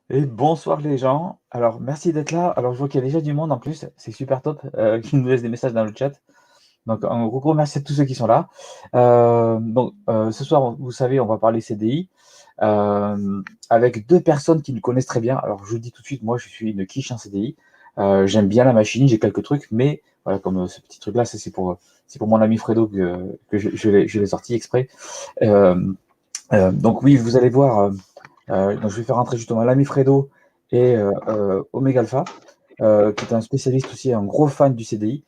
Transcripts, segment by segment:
Et bonsoir les gens. Alors merci d'être là. Alors je vois qu'il y a déjà du monde en plus, c'est super top, qui nous laisse des messages dans le chat. Donc un gros merci à tous ceux qui sont là. Ce soir, vous savez, on va parler CDI avec deux personnes qui nous connaissent très bien. Alors je vous dis tout de suite, moi je suis une quiche en CDI. J'aime bien la machine, j'ai quelques trucs, mais voilà, comme ce petit truc-là, c'est pour mon ami Fredo que je l'ai sorti exprès. Euh, donc oui, vous allez voir. Donc je vais faire rentrer justement l'ami Fredo et Omega Alpha, qui est un spécialiste aussi, un gros fan du CDI.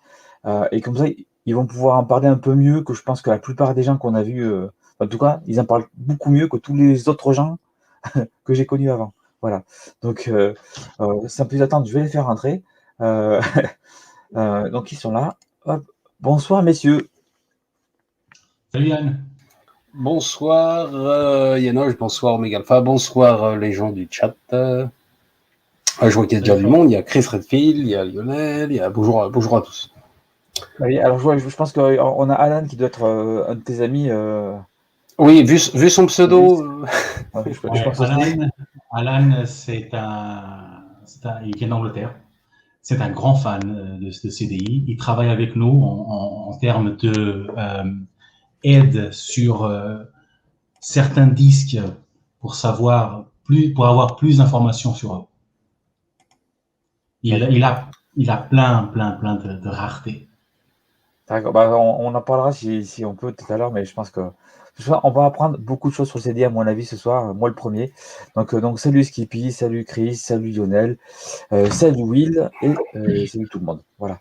Et comme ça, ils vont pouvoir en parler un peu mieux que je pense que la plupart des gens qu'on a vus. En tout cas, ils en parlent beaucoup mieux que tous les autres gens que j'ai connus avant. Voilà. Donc, sans plus attendre, je vais les faire rentrer. Euh, donc, ils sont là. Hop. Bonsoir, messieurs. Salut Yann. Bonsoir Yanoche, bonsoir Omega Alpha, bonsoir les gens du chat. Je vois qu'il y a déjà Salut du Fab. monde, il y a Chris Redfield, il y a Lionel, il y a bonjour à tous. Oui, alors, je pense qu'on a Alan qui doit être un de tes amis. Oui, vu son pseudo, Ouais, je Ouais, pense aussi. Alan il vient d'Angleterre. C'est un grand fan de CDI. Il travaille avec nous en termes de aide sur certains disques pour avoir plus d'informations sur eux. Il, D'accord. il a, il a plein de raretés. D'accord. Bah, on en parlera si on peut tout à l'heure, mais je pense que ce soir, on va apprendre beaucoup de choses sur le CD, à mon avis, ce soir, moi le premier. Donc salut Skippy, salut Chris, salut Lionel, salut Will et salut tout le monde. Voilà.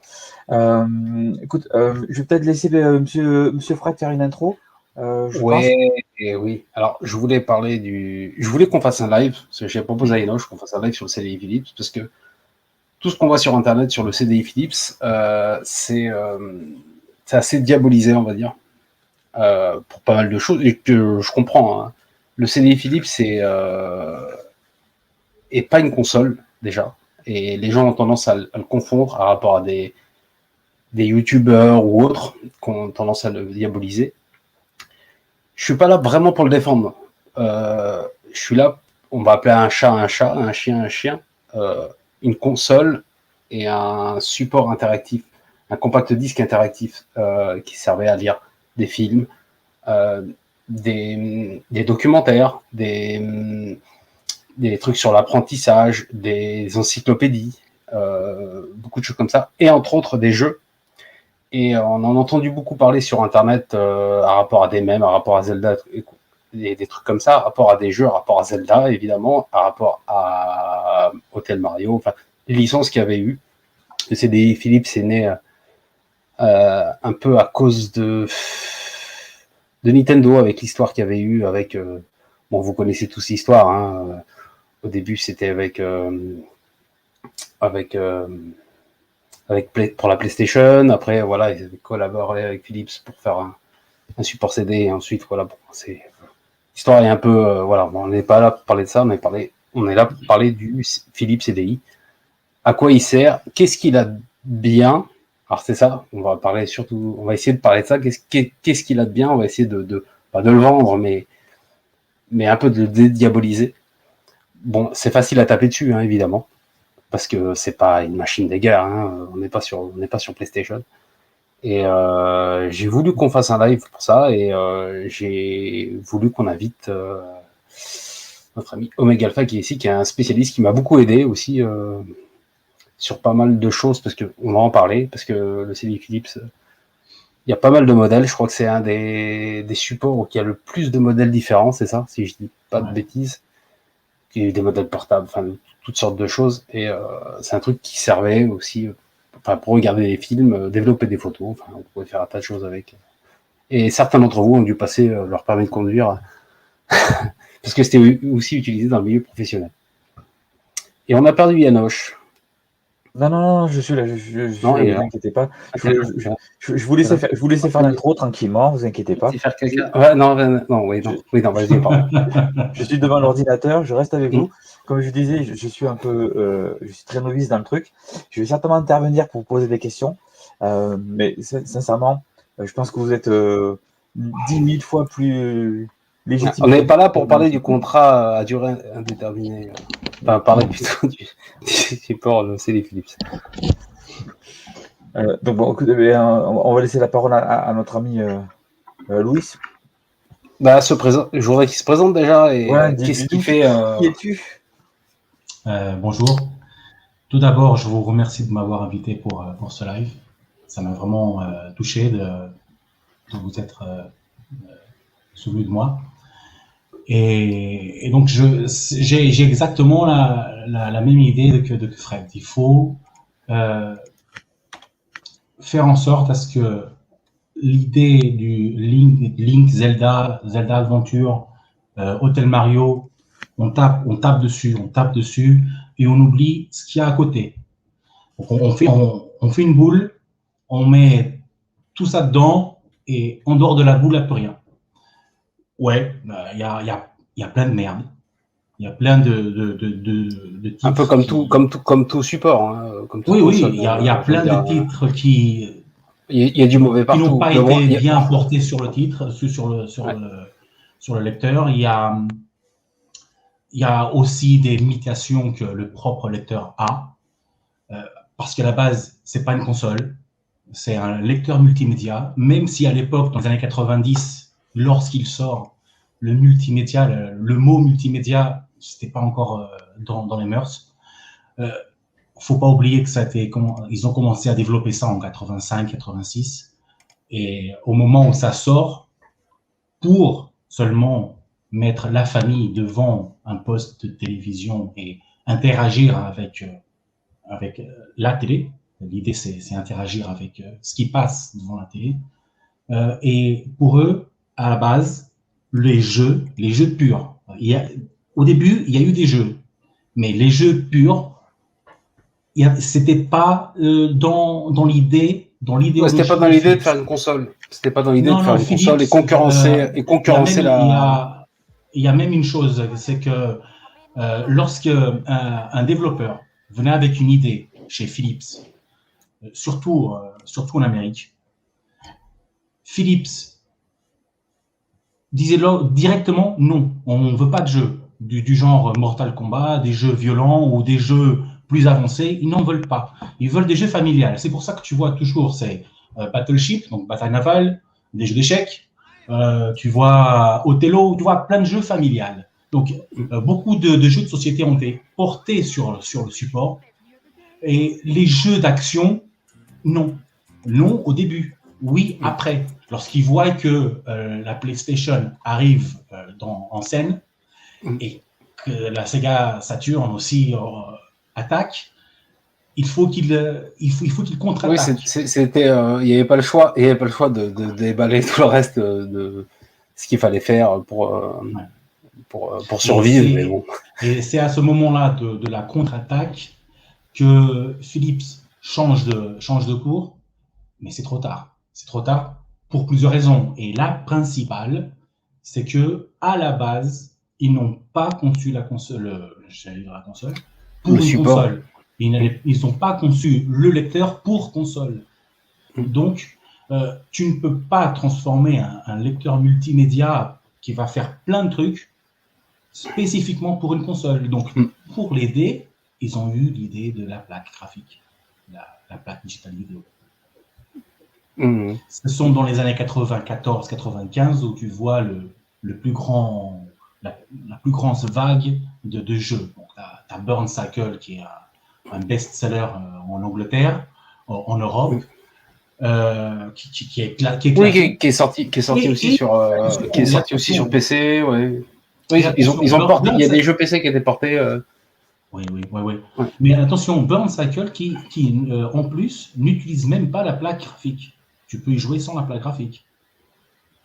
Écoute, je vais peut-être laisser Monsieur Fred faire une intro, je pense. ouais, et oui. Alors, je voulais qu'on fasse un live, parce que j'ai proposé à Yanoche qu'on fasse un live sur le CDI Philips, parce que tout ce qu'on voit sur Internet sur le CDI Philips, c'est assez diabolisé, on va dire. Pour pas mal de choses, et que je comprends. Hein. Le CDI Philips est pas une console, déjà, et les gens ont tendance à le confondre par rapport à des youtubeurs ou autres qui ont tendance à le diaboliser. Je suis pas là vraiment pour le défendre. Je suis là, on va appeler un chat, un chien un chien. Une console et un support interactif, un compact disque interactif qui servait à lire des films, euh, des documentaires, des trucs sur l'apprentissage, des encyclopédies, beaucoup de choses comme ça, et entre autres des jeux. Et on en a entendu beaucoup parler sur Internet à rapport à des mèmes, à rapport à Zelda, et des trucs comme ça, à rapport à des jeux, à rapport à Zelda, évidemment, à rapport à Hotel Mario, enfin, les licences qu'il y avait eu. Le CDI Philips est né un peu à cause de Nintendo, avec l'histoire qu'il y avait eu, avec... bon, vous connaissez tous l'histoire, hein, au début, c'était avec, pour la PlayStation. Après, voilà, ils avaient collaboré avec Philips pour faire un support CD. Et ensuite, voilà, bon, l'histoire est un peu, voilà, bon, on n'est pas là pour parler de ça, on est là pour parler du Philips CDI. À quoi il sert? Qu'est-ce qu'il a de bien? Alors c'est ça, on va essayer de parler de ça. Qu'est-ce qu'il a de bien? On va essayer pas de le vendre, mais un peu de le dédiaboliser. Bon, c'est facile à taper dessus, hein, évidemment, parce que c'est pas une machine de guerre. Hein, on n'est pas sur PlayStation. Et j'ai voulu qu'on fasse un live pour ça, et j'ai voulu qu'on invite notre ami Omega Alpha qui est ici, qui est un spécialiste qui m'a beaucoup aidé aussi sur pas mal de choses, parce qu'on va en parler, parce que le CD Philips, il y a pas mal de modèles. Je crois que c'est un des supports où il y a le plus de modèles différents, c'est ça, si je dis pas de Ouais. bêtises. Il y a eu des modèles portables, enfin toutes sortes de choses, et c'est un truc qui servait aussi pour regarder des films, développer des photos, enfin on pouvait faire un tas de choses avec. Et certains d'entre vous ont dû passer leur permis de conduire parce que c'était aussi utilisé dans le milieu professionnel. Et on a perdu Yanoche. Non, je suis là, je suis Non, là, il est vous là. inquiétez pas. Ah, Je, je, je vous laissais faire il l'intro tranquillement, vous inquiétez pas. faire Je, caca. Ouais, non, non, je, oui, non, vas-y, pardon. je suis devant l'ordinateur, je reste avec Mm. vous. Comme je disais, je suis très novice dans le truc. Je vais certainement intervenir pour vous poser des questions. Mais sincèrement, je pense que vous êtes 10 000 fois plus On légitime que n'est moi pas là pour pour me parler du lancer. contrat à durée indéterminée. Enfin, parler plutôt du support CD Philips. Donc, bon, écoute, on va laisser la parole à notre ami Louis. Bah, je voudrais qu'il se présente déjà et qu'est-ce qu'il fait. Qui es-tu? Bonjour. Tout d'abord, je vous remercie de m'avoir invité pour ce live. Ça m'a vraiment touché de vous être souvenu de moi. Et donc, j'ai exactement la même idée que Fred. Il faut faire en sorte à ce que l'idée du Link Zelda Adventure, Hotel Mario, on tape dessus, et on oublie ce qu'il y a à côté. Donc on fait une boule, on met tout ça dedans, et en dehors de la boule, il n'y a plus rien. Ouais, il y a plein de merde. Il y a plein de titres. Un peu comme tout support. Hein, comme oui, console, il y a plein de titres qui... Il y a du mauvais partout. Qui n'ont pas été bien portés sur le titre, sur le lecteur. Il y a aussi des limitations que le propre lecteur a, parce qu'à la base, c'est pas une console, c'est un lecteur multimédia, même si à l'époque, dans les années 90, lorsqu'il sort, le multimédia, le mot multimédia, c'était pas encore dans les mœurs. Faut pas oublier que ils ont commencé à développer ça en 85, 86, et au moment où ça sort, pour seulement mettre la famille devant un poste de télévision et interagir avec la télé. L'idée, c'est interagir avec ce qui passe devant la télé. Et pour eux, à la base, les jeux purs. Au début, il y a eu des jeux, mais les jeux purs, c'était pas dans l'idée. C'était pas dans l'idée de faire une console. C'était pas dans l'idée de faire une console et concurrencer la. Il y a même une chose, c'est que lorsque un développeur venait avec une idée chez Philips, surtout en Amérique, Philips disait directement non, on ne veut pas de jeux du genre Mortal Kombat, des jeux violents ou des jeux plus avancés, ils n'en veulent pas. Ils veulent des jeux familiales. C'est pour ça que tu vois toujours ces Battleship, donc bataille navale, des jeux d'échecs, tu vois Othello, tu vois plein de jeux familiales. Donc beaucoup de jeux de société ont été portés sur le support. Et les jeux d'action, non. Non au début, oui après. Lorsqu'ils voient que la PlayStation arrive en scène et que la Sega Saturn aussi attaque, il faut qu'il contre-attaque. Oui, il n'y avait pas le choix. Il n'y avait pas le choix de déballer tout le reste de ce qu'il fallait faire pour survivre. Mais bon. Et c'est à ce moment-là de la contre-attaque que Philips change de cours, mais c'est trop tard. C'est trop tard pour plusieurs raisons. Et la principale, c'est que à la base, ils n'ont pas conçu la console pour une console. Ils n'ont pas conçu le lecteur pour console. Donc, tu ne peux pas transformer un lecteur multimédia qui va faire plein de trucs spécifiquement pour une console. Donc, pour l'aider, ils ont eu l'idée de la plaque graphique, la plaque digitale vidéo. Ce sont dans les années 94-95 où tu vois la plus grande vague de jeux. Donc, tu as Burn Cycle qui est un best-seller en Angleterre, en Europe, qui est sorti aussi sur PC. Ouais. Oui, ils ont porté. Il y a des jeux PC qui étaient portés. Oui. Mais attention, Burn Cycle qui en plus n'utilise même pas la plaque graphique. Tu peux y jouer sans la plaque graphique.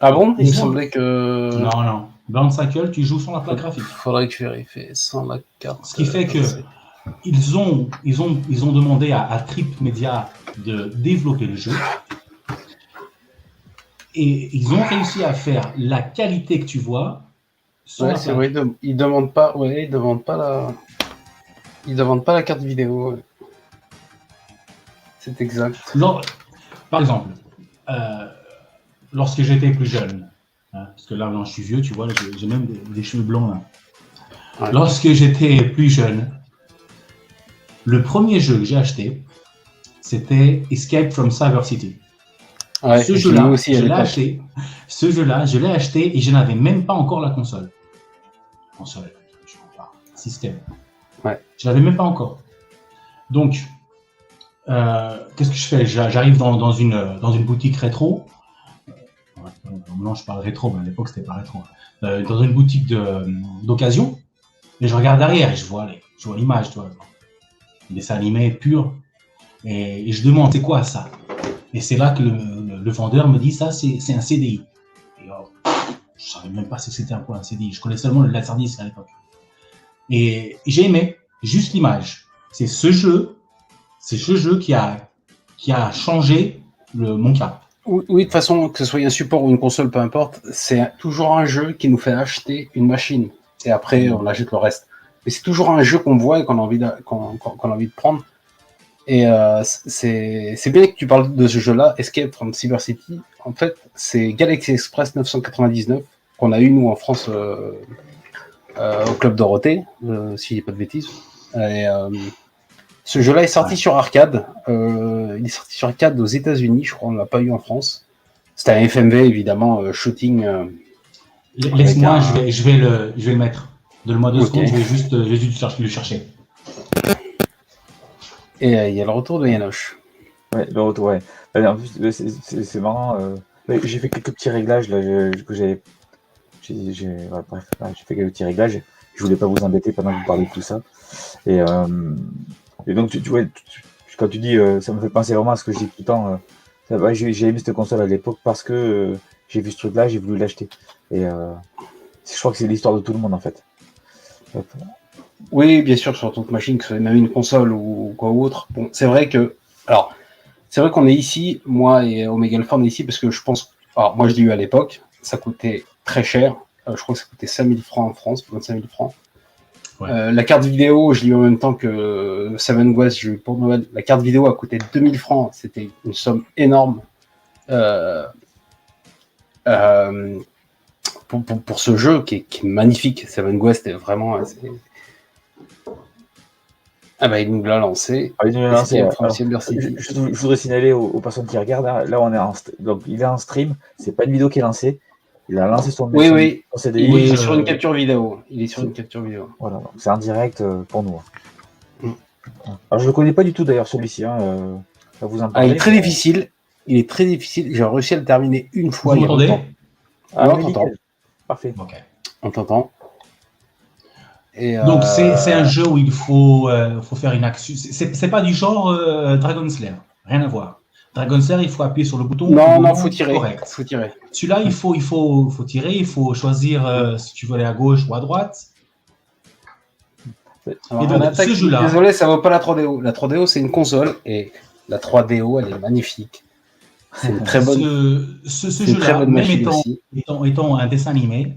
Ah bon? Il me semblait que... Non. Burn Cycle, tu joues sans la plaque graphique. Il faudrait que je vérifie sans la carte. Ce qui fait que ils ont demandé à Trip Media de développer le jeu. Et ils ont réussi à faire la qualité que tu vois. C'est vrai, ils demandent pas la carte vidéo. Ouais. C'est exact. Par exemple, lorsque j'étais plus jeune, parce que là, je suis vieux, tu vois, j'ai même des cheveux blancs là. Ouais. Lorsque j'étais plus jeune, le premier jeu que j'ai acheté, c'était Escape from Cyber City. Ouais, Ce je l'ai eu jeu-là, aussi à je l'ai l'époque. acheté. Ce jeu-là, je l'ai acheté et je n'avais même pas encore la console. Console, je ne sais pas, système. Ouais. Je l'avais même pas encore. Donc, qu'est-ce que je fais? J'arrive dans une boutique rétro. Non, je parle rétro, mais à l'époque, c'était pas rétro. Dans une boutique d'occasion. Et je regarde derrière et je vois l'image, tu vois. Un dessin animé pur. Et je demande, c'est quoi ça? Et c'est là que le vendeur me dit, ça, c'est un CDI. Et je savais même pas ce que c'était un CDI. Je connais seulement le Laserdisc à l'époque. Et j'ai aimé juste l'image. C'est ce jeu qui a changé mon cas. Oui, de toute façon, que ce soit un support ou une console, peu importe, c'est toujours un jeu qui nous fait acheter une machine. Et après, on achète le reste. Mais c'est toujours un jeu qu'on voit et qu'on a envie de prendre. Et c'est bien que tu parles de ce jeu-là, Escape from Cyber City. En fait, c'est Galaxy Express 999 qu'on a eu, nous, en France, au Club Dorothée, si je dis pas de bêtises. Et, ce jeu-là est sorti sur arcade. Il est sorti sur arcade aux États-Unis, je crois, on ne l'a pas eu en France. C'était un FMV, évidemment, shooting. Laisse-moi, je vais le mettre. Donne-moi 2 secondes, je vais juste le chercher. Et il y a le retour de Yanoche. Ouais, le retour, ouais. En plus, c'est marrant. J'ai fait quelques petits réglages là, que j'ai. Bref, j'ai fait quelques petits réglages. Je voulais pas vous embêter pendant que vous parlez de tout ça. Et donc, tu vois, quand tu dis, ça me fait penser vraiment à ce que je dis tout le temps. J'ai aimé cette console à l'époque parce que j'ai vu ce truc-là, j'ai voulu l'acheter. Et je crois que c'est l'histoire de tout le monde en fait. Oui, bien sûr, sur toute machine, que ce soit même une console ou quoi autre. Bon, c'est vrai qu'on est ici, moi et Omega Alpha, on est ici parce que je pense. Alors, moi, je l'ai eu à l'époque, ça coûtait très cher. Je crois que ça coûtait 5000 francs en France, 25 000 francs. Ouais. La carte vidéo, je l'ai eu en même temps que Seven West, j'ai eu pour Noël. La carte vidéo a coûté 2000 francs, c'était une somme énorme pour ce jeu qui est magnifique. Seven West est vraiment. Ah bah il nous l'a lancé. Je voudrais signaler aux personnes qui regardent. Là, on est donc il est en stream. C'est pas une vidéo qui est lancée. Il a lancé son CDI. Il est sur une capture vidéo. Voilà, donc c'est en direct pour nous. Alors je le connais pas du tout d'ailleurs celui-ci. Vous en parlez. Il est très difficile. J'ai réussi à le terminer une fois. Vous m'entendez? On t'entend. Parfait. Okay. On t'entend. Et donc c'est un jeu où il faut faire une action. C'est pas du genre Dragon Slayer. Rien à voir. Dragon Slayer, il faut appuyer sur le bouton. Non, faut tirer. Faut tirer. Celui-là, il faut tirer. Il faut choisir si tu veux aller à gauche ou à droite. Alors, et donc, ce jeu-là. Désolé, ça vaut pas la 3DO. La 3DO, c'est une console et la 3DO, elle est magnifique. C'est une très bonne. Ce jeu-là, même étant un dessin animé.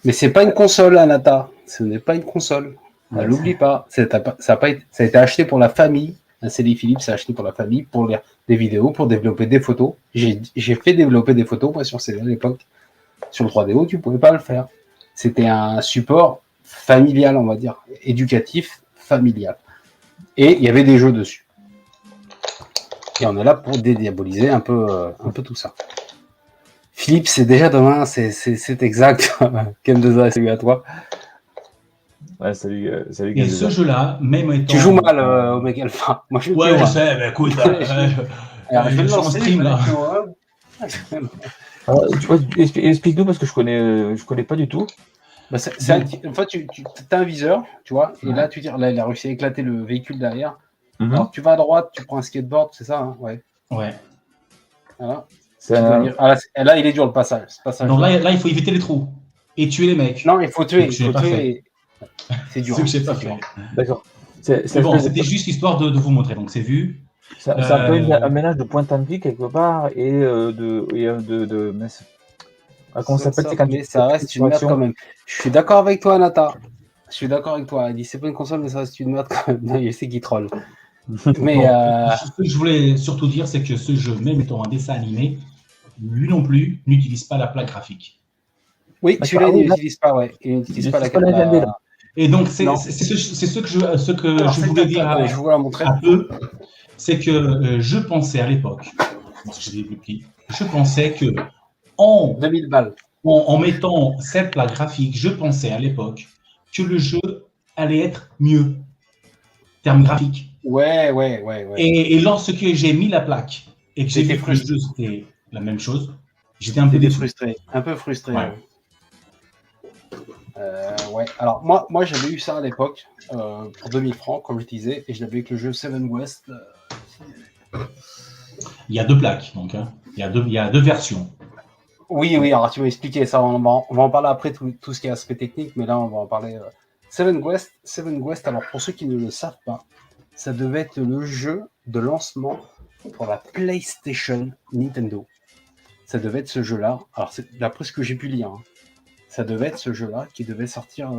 Mais c'est pas une console, Anata. Ce n'est pas une console. Ne l'oublie pas. Ça a été acheté pour la famille. Un CD Philips, c'est acheté pour la famille, pour lire des vidéos, pour développer des photos. J'ai fait développer des photos, moi, sur CD à l'époque. Sur le 3DO, tu pouvais pas le faire. C'était un support familial, on va dire. Éducatif, familial. Et il y avait des jeux dessus. Et on est là pour dédiaboliser un peu tout ça. Philippe, c'est déjà demain, c'est exact. Kem2A, salut à toi. Ouais, salut. Et ce jeu-là, même étant. Tu joues mal, Omega Alpha. Moi, je sais, mais écoute, je vais le lancer, stream là. Explique-nous parce que je connais pas du tout. Bah, en fait, tu as un viseur, tu vois, et là, tu dis, là, il a réussi à éclater le véhicule derrière. Alors, tu vas à droite, tu prends un skateboard, c'est ça, hein, ouais. Ouais. Voilà. Là, il est dur le passage. Donc là, il faut éviter les trous et tuer les mecs. Non, il faut tuer. C'est dur. C'est que j'ai pas fait. D'accord. Bon, c'était juste histoire de vous montrer. Donc c'est vu. C'est un peu un mélange de point and click quelque part et de comment ça s'appelle quand ça reste une merde quand même. Je suis d'accord avec toi, Nata. Je suis d'accord avec toi. Il dit c'est pas une console, mais ça reste une merde quand même. Non, je sais qu'il troll. Mais ce que je voulais surtout dire, c'est que ce jeu, même étant un dessin animé, lui non plus n'utilise pas la plaque graphique. Oui, celui-là, il n'utilise pas, ouais. Il n'utilise pas la Et donc, c'est Non. ce que je Alors, voulais dire je vous la montrer. un peu, c'est que je pensais à l'époque, lorsque j'ai développé, je pensais que en 2000 balles. en mettant cette plaque graphique, je pensais à l'époque que le jeu allait être mieux, terme graphique. Ouais. Et lorsque j'ai mis la plaque et que j'ai T'étais vu que le frustré. jeu c'était la même chose, j'étais un peu T'étais déçu. frustré, un peu frustré. Ouais. Ouais. Alors moi j'avais eu ça à l'époque pour 2000 francs, comme je disais, et je l'avais avec le jeu Seven West. Il y a deux plaques, donc hein. Il y a deux versions. Oui. Alors tu m'as expliqué ça. On va en parler après tout ce qui est aspect technique, mais là on va en parler. Seven West. Alors pour ceux qui ne le savent pas, ça devait être le jeu de lancement pour la PlayStation Nintendo. Ça devait être ce jeu-là. Alors d'après ce que j'ai pu lire. Hein. Ça devait être ce jeu-là qui devait sortir.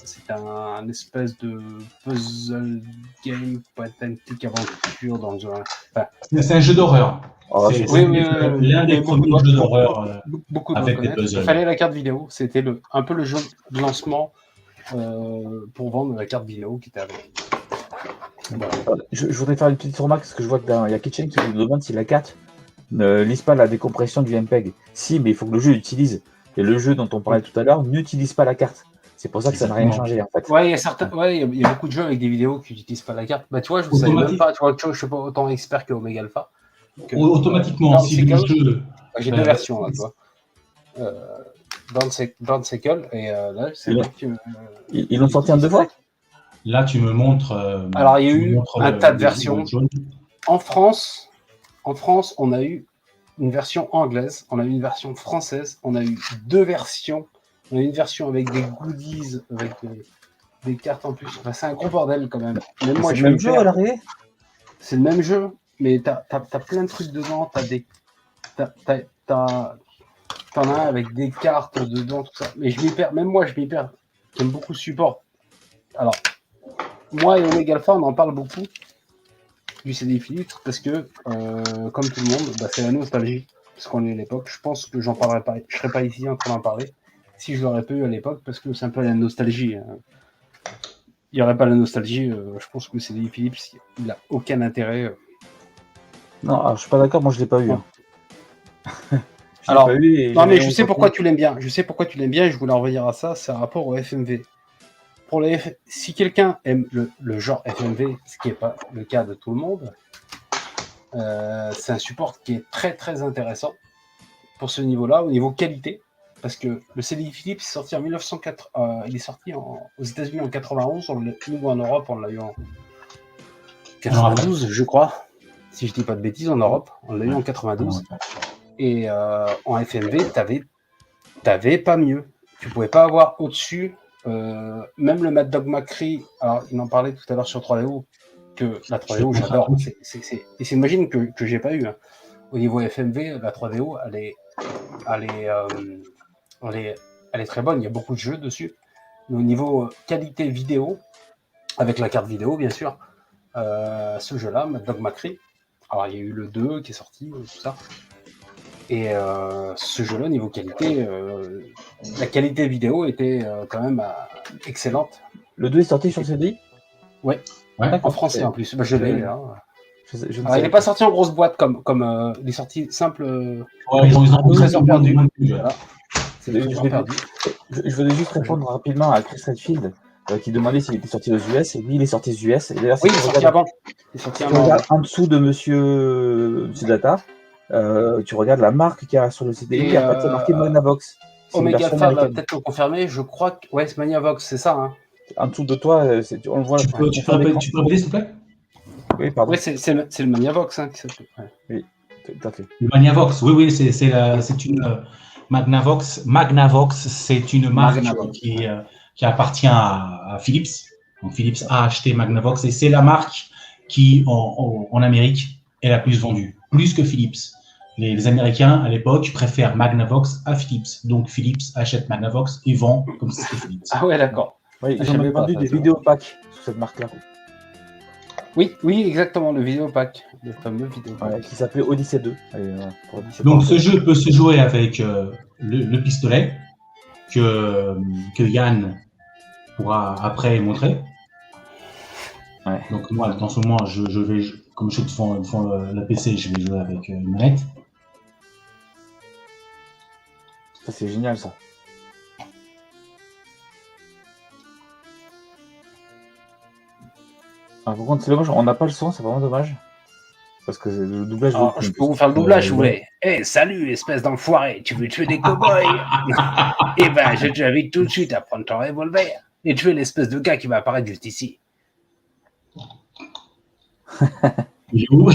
C'est un espèce de puzzle game, point and click aventure dans un. Enfin, c'est un jeu d'horreur. Oh, C'est oui. l'un des premiers jeux d'horreur beaucoup de avec des connaître. puzzles. Il fallait la carte vidéo. C'était un peu le jeu de lancement pour vendre la carte vidéo qui était avec. Voilà. Je voudrais faire une petite remarque parce que je vois qu'il y a Kitchen qui nous demande si la carte ne lise pas la décompression du MPEG. Si, mais il faut que le jeu l'utilise. Et le jeu dont on parlait tout à l'heure n'utilise pas la carte. C'est pour ça que ça n'a rien changé en fait. Ouais, il y a beaucoup de jeux avec des vidéos qui n'utilisent pas la carte. Bah tu vois, je ne savais même pas. Tu vois, je suis pas autant expert que Omega Alpha. Automatiquement, si le jeu. J'ai deux versions là, tu vois. Dans Cycle et là, c'est vrai que. Ils l'ont sorti en deux fois. Là, tu me montres. Alors, il y a eu un tas de versions. En France, on a eu une version anglaise, on a eu une version française, on a eu deux versions. On a eu une version avec des goodies, avec des cartes en plus. Enfin, c'est un gros bordel quand même. Même moi, c'est le même jeu à l'arrivée. C'est le même jeu, mais t'as plein de trucs dedans. T'en as un avec des cartes dedans, tout ça. Mais je m'y perds. Même moi, je m'y perds. J'aime beaucoup le support. Alors, moi et Omega Alpha, on en parle beaucoup du CDI Philips parce que, comme tout le monde, bah, c'est la nostalgie. Parce qu'on est à l'époque. Je pense que j'en parlerai pas. Je serais pas ici en train d'en parler si je l'aurais pas eu à l'époque parce que c'est un peu la nostalgie. Il n'y aurait pas la nostalgie. Je pense que CDI Philips, il n'a aucun intérêt. Non, alors, je suis pas d'accord. Moi, je l'ai pas eu. Hein. Alors, pas eu non, mais je sais pourquoi tu l'aimes bien. Je sais pourquoi tu l'aimes bien et je voulais en revenir à ça. C'est un rapport au FMV. Si quelqu'un aime le genre FMV, ce qui n'est pas le cas de tout le monde, c'est un support qui est très très intéressant pour ce niveau-là, au niveau qualité, parce que le CDI Philips est sorti en 1904, il est sorti aux États-Unis en 91, nous en Europe on l'a eu en 92, je crois, si je dis pas de bêtises, en Europe, on l'a eu en 92, et en FMV, t'avais pas mieux, tu pouvais pas avoir au-dessus. Même le Mad Dog McCree, alors il en parlait tout à l'heure sur 3DO, que la 3DO j'adore, et c'est une machine que j'ai pas eu. Hein. Au niveau FMV, la 3DO, elle est très bonne, il y a beaucoup de jeux dessus. Mais au niveau qualité vidéo, avec la carte vidéo bien sûr, ce jeu-là, Mad Dog McCree, alors il y a eu le 2 qui est sorti, tout ça. Et ce jeu-là, niveau qualité, la qualité vidéo était quand même excellente. Le 2 est sorti sur CDI ? Ouais. En français en plus. Bah, je l'ai là. Il n'est pas sorti en grosse boîte comme il est sorti simple. Ouais, ils ont Trésor perdu. Voilà. Je voulais juste répondre rapidement à Chris Redfield qui demandait s'il était sorti aux US. Et lui, il est sorti aux US. Et d'ailleurs, oui, il est sorti avant. En dessous de Monsieur Data. Tu regardes la marque qu'il y a sur le CDI, et après c'est marqué Magnavox. Omega Alpha va peut-être le confirmer, je crois que ouais, c'est Magnavox, c'est ça. Hein. En dessous de toi, on le voit. Tu peux répéter, s'il te plaît ? Oui, pardon. Oui, c'est le Magnavox hein, qui s'appelle. Ouais. Oui, tout à fait. Le Magnavox, oui, c'est une Magnavox. Magnavox, c'est une marque qui appartient à Philips. Donc Philips a acheté Magnavox et c'est la marque qui, en Amérique, est la plus vendue, plus que Philips. Les Américains, à l'époque, préfèrent Magnavox à Philips. Donc, Philips achète Magnavox et vend comme si c'était Philips. Ah ouais, d'accord. Oui, ils ont vendu des vidéopacks sur cette marque-là. Oui, exactement, le vidéopack. Le fameux vidéopack. Ouais, qui s'appelait Odyssey 2. Donc, ce jeu peut se jouer avec le pistolet que Yann pourra après montrer. Ouais. Donc moi, dans ce moment, je vais, comme ceux qui font le PC, je vais jouer avec une manette. Ça, c'est génial, ça. Ah, par contre, c'est dommage, on n'a pas le son, c'est vraiment dommage. Parce que le doublage... Alors, je peux vous faire le doublage si vous voulez. Eh, salut, espèce d'enfoiré, tu veux tuer des cow-boys? Eh ben, je t'invite tout de suite à prendre ton revolver et tuer l'espèce de gars qui va apparaître juste ici. Il est où?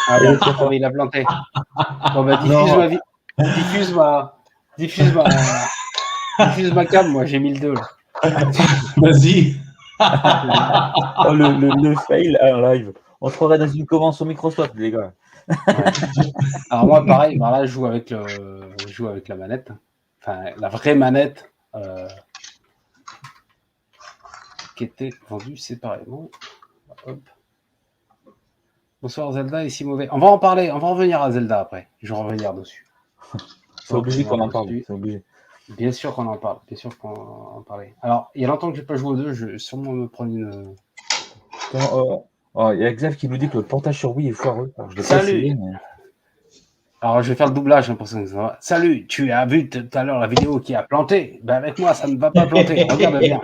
Ah ben, il a planté. Bon, bah, diffuse ma cam, moi, j'ai mis le 2. Vas-y. Oh, le fail en live. On se croirait dans une convention Microsoft, les gars. Ouais. Alors moi, pareil, là, je joue avec la manette. Enfin, la vraie manette qui était vendue séparément. Hop. Bonsoir Zelda, ici mauvais. On va en parler, on va revenir à Zelda après. Je vais revenir dessus. C'est obligé qu'on en parle. C'est obligé. Bien sûr qu'on en parle. Bien sûr qu'on en parlait. Alors, il y a longtemps que je n'ai pas joué aux deux. Je vais sûrement me prendre une. Il y a Xav qui nous dit que le portage sur Wii est foireux. Alors, je l'ai pas Salut. essayé, mais... Alors, je vais faire le doublage pour ça. Salut, tu as vu tout à l'heure la vidéo qui a planté? Ben, avec moi, ça ne va pas planter. Regarde bien.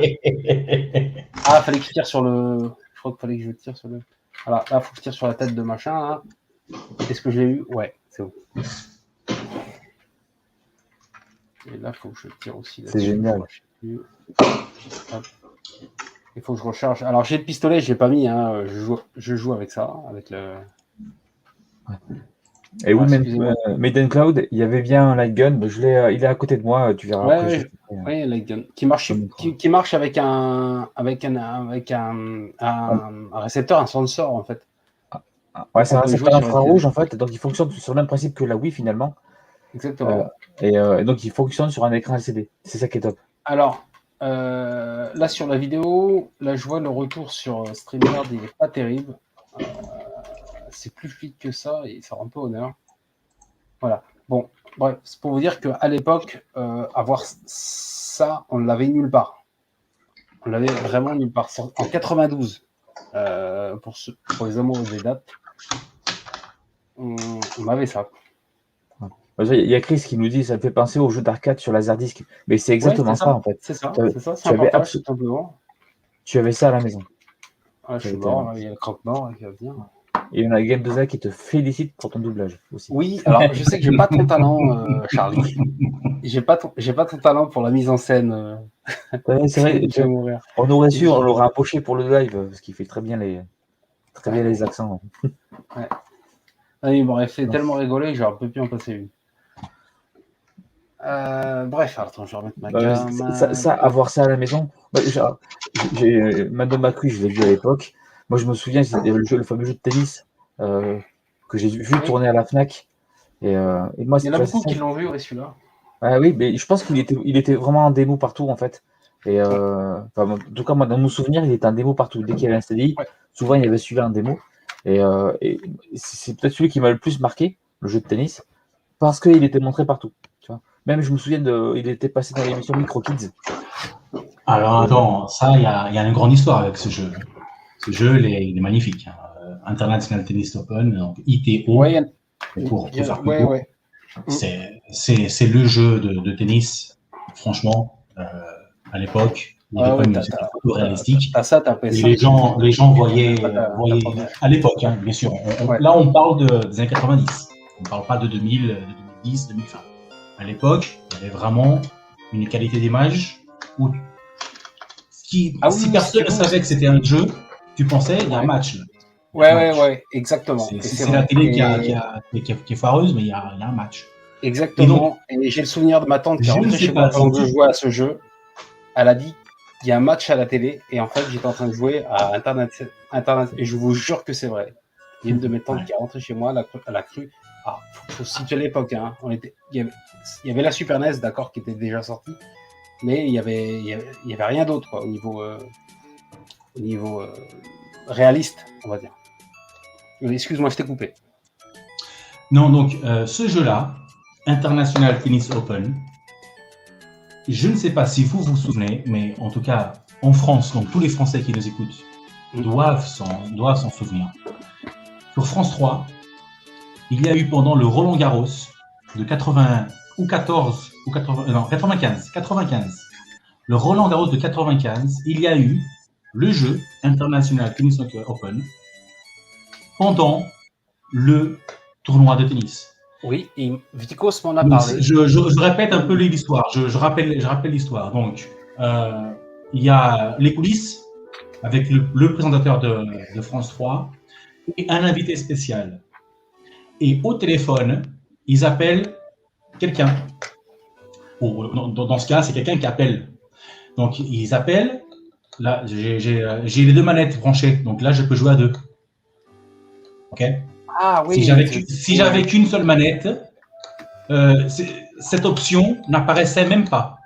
Ah, fallait que je tire sur le. Je crois qu'il fallait que je tire sur le. Voilà, là, il faut que je tire sur la tête de machin. Là. Est-ce que je l'ai eu? Ouais, c'est bon. Et là, il faut que je tire aussi. C'est génial. Hop. Il faut que je recharge. Alors, j'ai le pistolet, je l'ai pas mis. Hein. Je joue avec ça, avec le. Ouais. Et oui, même Maiden Cloud, il y avait bien un light gun. Il est à côté de moi. Tu verras. Ouais, oui, light gun qui marche avec un récepteur, un sensor en fait. Ouais, c'est un récepteur infrarouge en fait. Donc, il fonctionne sur le même principe que la Wii finalement. Exactement. Et donc, il fonctionne sur un écran LCD. C'est ça qui est top. Alors. Là sur la vidéo, là je vois le retour sur StreamYard, il n'est pas terrible. C'est plus fluide que ça et ça rend un peu honneur. Voilà. Bon, bref, c'est pour vous dire qu'à l'époque, avoir ça, on l'avait nulle part. On l'avait vraiment nulle part. En 92, pour les amoureux des dates, on avait ça. Il y a Chris qui nous dit ça me fait penser aux jeux d'arcade sur Laserdisc. Mais c'est exactement ça en fait. C'est ça, c'est un partage, tout simplement. Tu avais ça à la maison. Ah, je suis mort, il y a le croque-mort qui va venir. Et il y en a Game2A qui te félicite pour ton doublage aussi. Oui, alors je sais que j'ai pas ton talent, Charlie. J'ai pas ton talent pour la mise en scène. Ouais, c'est vrai, je vais mourir. On aurait su, on l'aurait approché pour le live, parce qu'il fait très bien les accents. Ouais. Ah, il m'aurait fait tellement rigoler que j'aurais pu en passer une. Bref, attends, je vais remettre ma cam. Ça, avoir ça à la maison, j'ai Madame Macru, je l'ai vu à l'époque. Moi, je me souviens, c'était le fameux jeu de tennis que j'ai vu tourner à la Fnac. Et moi, il y en a beaucoup qui l'ont vu, celui-là. Ah oui, mais je pense qu'il était vraiment en démo partout, en fait. Et en tout cas, moi, dans mon souvenir, il était en démo partout. Dès qu'il y avait un CDI, souvent, il y avait celui-là en démo. Et c'est peut-être celui qui m'a le plus marqué, le jeu de tennis, parce qu'il était montré partout. Tu vois. Même, je me souviens, il était passé dans l'émission Micro Kids. Alors, attends, ça, il y a une grande histoire avec ce jeu. Ce jeu, il est magnifique. International Tennis Open, donc ITO. C'est le jeu de tennis, franchement, à l'époque. Il n'y avait pas une photo réalistique. Les gens voyaient à l'époque, hein, bien sûr. Là, on parle des années 90. On ne parle pas de 2000, de 2010, 2020. À l'époque, il y avait vraiment une qualité d'image où si personne ne savait que c'était un jeu, tu pensais il y a un match. Ouais, exactement. C'est la télé qui est foireuse, mais il y a un match. Exactement. Et j'ai le souvenir de ma tante qui est rentrée chez moi quand je jouais à ce jeu. Elle a dit il y a un match à la télé et en fait j'étais en train de jouer à Internet et je vous jure que c'est vrai. Il y a une de mes tantes qui est rentrée chez moi, elle a cru. Ah, faut se situer à l'époque. Hein. Il y avait la Super NES, d'accord, qui était déjà sortie, mais il y avait rien d'autre quoi, au niveau réaliste, on va dire. Excuse-moi, je t'ai coupé. Non, donc ce jeu-là, International Tennis Open, je ne sais pas si vous vous souvenez, mais en tout cas, en France, donc tous les Français qui nous écoutent doivent s'en souvenir. Sur France 3, il y a eu pendant le Roland-Garros de 80 ou 14 ou 80, non, 95. Le Roland-Garros de 95, il y a eu le jeu International Tennis Open pendant le tournoi de tennis. Oui, et Vicos m'en a parlé. Je répète un peu l'histoire. Je rappelle l'histoire. Donc, il y a les coulisses avec le présentateur de France 3 et un invité spécial. Et au téléphone, ils appellent quelqu'un. Dans ce cas, c'est quelqu'un qui appelle. Donc, ils appellent. Là, j'ai les 2 manettes branchées. Donc là, je peux jouer à 2. OK? Ah oui. Si j'avais qu'une seule manette, cette option n'apparaissait même pas.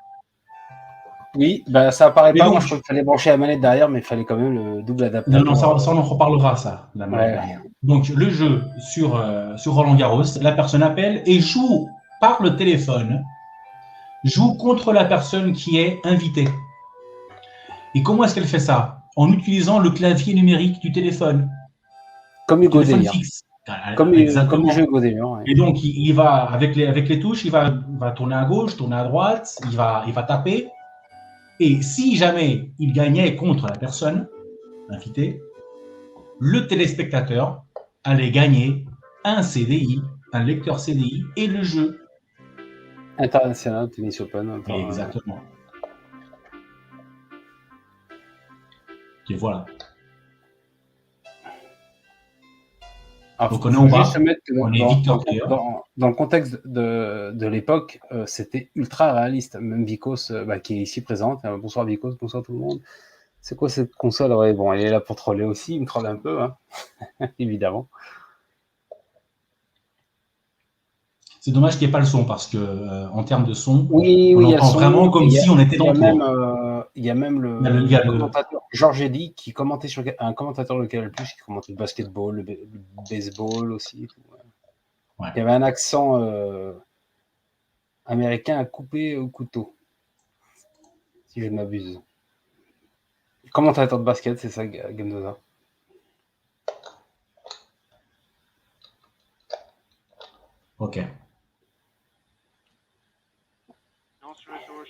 Oui, bah, ça apparaît Mais pas. donc, Moi, je crois qu'il fallait brancher la manette derrière, mais il fallait quand même le double adaptateur. Non, ça on en reparlera, ça, la manette derrière. Donc, le jeu sur Roland-Garros, la personne appelle et joue par le téléphone, joue contre la personne qui est invitée. Et comment est-ce qu'elle fait ça? En utilisant le clavier numérique du téléphone. Comme Hugo Délire. Comme le jeu Hugo Délire. Ouais. Et donc, il va, avec les touches, il va tourner à gauche, tourner à droite, il va taper. Et si jamais il gagnait contre la personne invitée, le téléspectateur allait gagner un CDI, un lecteur CDI et le jeu. International Tennis Open. Exactement. Et voilà. Alors, donc, on est juste mettre que dans le contexte de l'époque, c'était ultra réaliste. Même Vicos, qui est ici présente. Bonsoir Vicos, bonsoir tout le monde. C'est quoi cette console? Ouais, bon, elle est là pour troller aussi, il me troll un peu, hein. Évidemment. C'est dommage qu'il n'y ait pas le son, parce que en termes de son, on entend vraiment comme si on était dans le cours. Il y a même le commentateur Georges Eddy qui commentait sur un commentateur de Canal+, qui commentait le basketball, le baseball aussi. Tout. Ouais. Il y avait un accent américain à couper au couteau, si je ne m'abuse. Commentateur de basket, c'est ça, Gamdoza. Ok.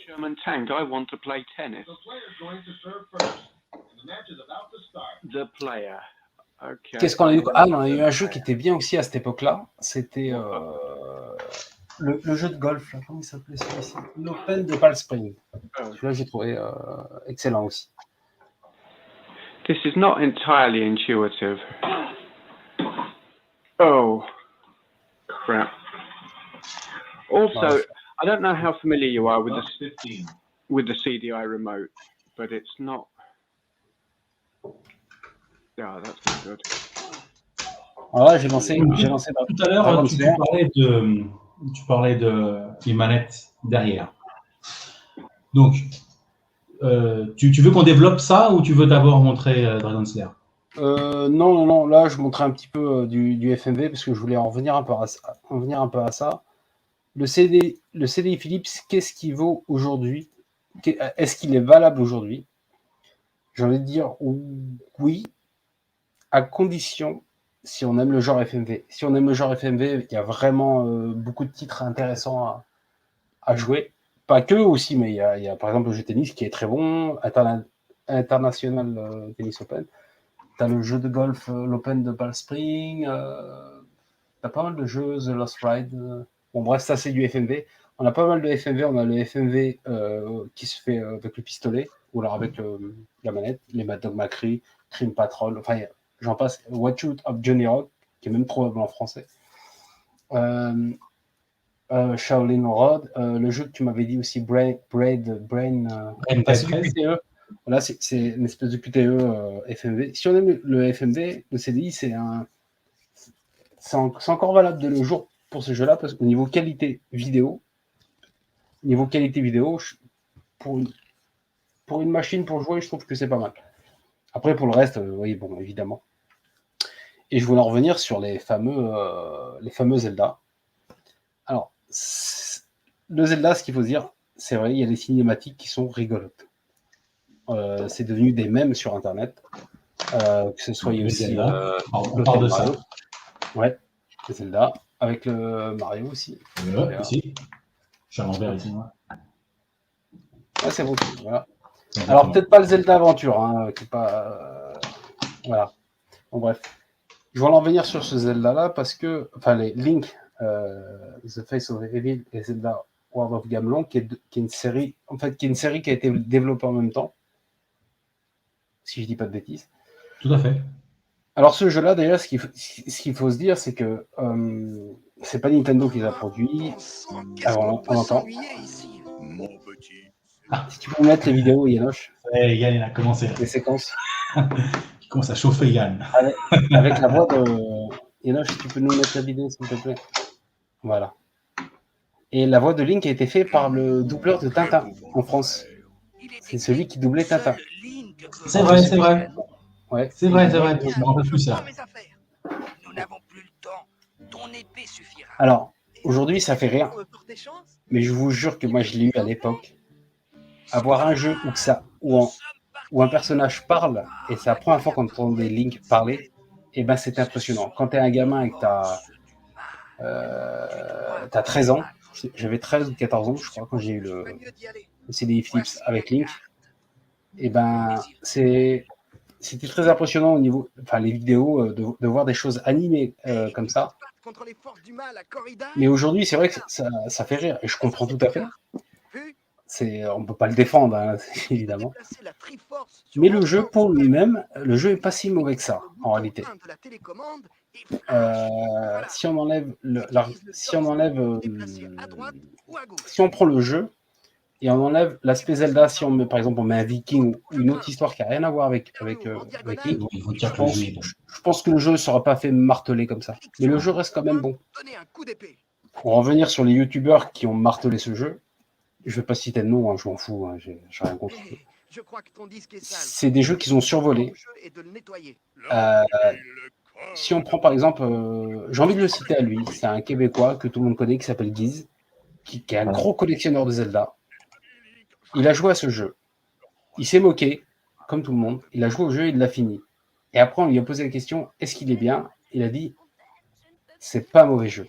Sherman Tank, I want to play tennis. The player's going to serve first. The match is about to start. The player. Okay. Qu'est-ce qu'on a eu? Ah, on a eu un jeu qui était bien aussi à cette époque-là. C'était le jeu de golf. Là. Comment il s'appelait celui-ci? L'Open de Palm Springs. Celui-là, j'ai trouvé excellent aussi. This is not entirely intuitive. Oh, crap. Also, I don't know how familiar you are with the CDI remote, but it's not. Yeah, that's not good. Alors là, j'ai lancé. Tout à l'heure, tu parlais des manettes derrière. Donc, tu veux qu'on développe ça ou tu veux d'abord montrer Dragon Slayer? Non. Là, je montrais un petit peu du FMV parce que je voulais en venir un peu à ça. Le CDI Philips, qu'est-ce qu'il vaut aujourd'hui? Est-ce qu'il est valable aujourd'hui? J'ai envie de dire oui, à condition, si on aime le genre FMV. Si on aime le genre FMV, il y a vraiment beaucoup de titres intéressants à jouer. Pas que aussi, mais il y a par exemple le jeu de tennis qui est très bon, International Tennis Open. Tu as le jeu de golf, l'Open de Palm Springs. Tu as pas mal de jeux, The Lost Ride. Bon, bref, ça, c'est du FMV. On a pas mal de FMV. On a le FMV qui se fait avec le pistolet ou alors avec la manette. Les Mad Dog McCree, Crime Patrol. Enfin, j'en passe. Watch Out of Johnny Rock, qui est même trouvable en français. Shaolin Road. Le jeu que tu m'avais dit aussi, Brain. C'est du QTE. Voilà, c'est une espèce de QTE FMV. Si on aime le FMV, le CDI, c'est encore valable de nos jours pour ce jeu-là, parce qu'au niveau qualité vidéo, pour une machine pour jouer, je trouve que c'est pas mal. Après, pour le reste, oui, bon, évidemment. Et je voulais en revenir sur les fameux Zelda. Alors, le Zelda, ce qu'il faut se dire, c'est vrai, il y a des cinématiques qui sont rigolotes. c'est devenu des mèmes sur Internet. Que ce soit aussi Zelda. On l'Hôtel parle de ça. Mario. Ouais, Zelda, avec le Mario aussi. Ici. Je suis à l'envers ici. Ouais, c'est beau. Voilà. Alors, peut-être pas le Zelda Aventure, hein, qui est pas. Voilà. Bon, bref. Je vais en revenir sur ce Zelda-là parce que. Enfin, les Link, The Face of Evil et Zelda World of Gamelon, qui est une série. En fait, qui est une série qui a été développée en même temps. Si je dis pas de bêtises. Tout à fait. Alors, ce jeu-là, déjà, ce qu'il faut se dire, c'est que c'est pas Nintendo qui l'a produit. Alors, on entend. Si tu peux mettre les vidéos, Yanoche. Yann, il a commencé. Les séquences. Il commence à chauffer, Yann. Avec la voix de. Yanoche, si tu peux nous mettre la vidéo, s'il te plaît. Voilà. Et la voix de Link a été faite par le doubleur de Tintin en France. C'est celui qui doublait Tintin. C'est vrai, c'est vrai. Ouais. C'est vrai, c'est vrai. Je me rappelle plus ça. Nous n'avons plus le temps. Ton épée suffira. Alors, aujourd'hui, ça fait rire. Mais je vous jure que moi, je l'ai eu à l'époque. Avoir un jeu où un personnage parle, et c'est la première fois qu'on entendait Link parler, et ben c'est impressionnant. Quand t'es un gamin et que t'as 13 ans, j'avais 13 ou 14 ans, je crois, quand j'ai eu le CDI Philips avec Link, et ben c'était très impressionnant au niveau, enfin les vidéos, de voir des choses animées comme ça. Mais aujourd'hui, c'est vrai que ça fait rire, et je comprends tout à fait. On ne peut pas le défendre, hein, évidemment. Mais le jeu, pour lui-même, le jeu n'est pas si mauvais que ça, en réalité. Si on enlève, si on prend le jeu et on enlève l'aspect Zelda, si on met, par exemple, on met un Viking ou une autre histoire qui n'a rien à voir avec Link, je pense que le jeu ne sera pas fait marteler comme ça. Mais le jeu reste quand même bon. Pour revenir sur les youtubeurs qui ont martelé ce jeu, je ne vais pas citer de nom, hein, je m'en fous, hein, j'ai rien contre eux. C'est des jeux qu'ils ont survolés. Si on prend par exemple, j'ai envie de le citer à lui, c'est un Québécois que tout le monde connaît qui s'appelle Guise, qui est un gros collectionneur de Zelda. Il a joué à ce jeu. Il s'est moqué, comme tout le monde. Il a joué au jeu et il l'a fini. Et après, on lui a posé la question, est-ce qu'il est bien? Il a dit, c'est pas un mauvais jeu.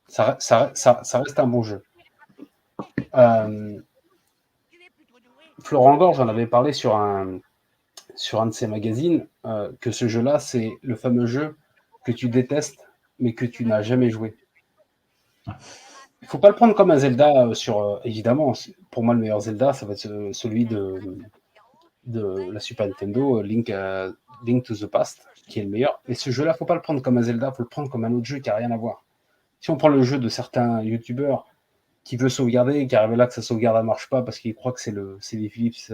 Ça reste un bon jeu. Florent Gorge en avait parlé sur un de ses magazines, que ce jeu-là, c'est le fameux jeu que tu détestes, mais que tu n'as jamais joué. Il ne faut pas le prendre comme un Zelda évidemment, pour moi, le meilleur Zelda, ça va être celui de la Super Nintendo, Link to the Past, qui est le meilleur. Mais ce jeu-là, il ne faut pas le prendre comme un Zelda, il faut le prendre comme un autre jeu qui n'a rien à voir. Si on prend le jeu de certains youtubeurs qui veut sauvegarder et qui arrive là que sa sauvegarde ne marche pas parce qu'il croit que c'est les Philips,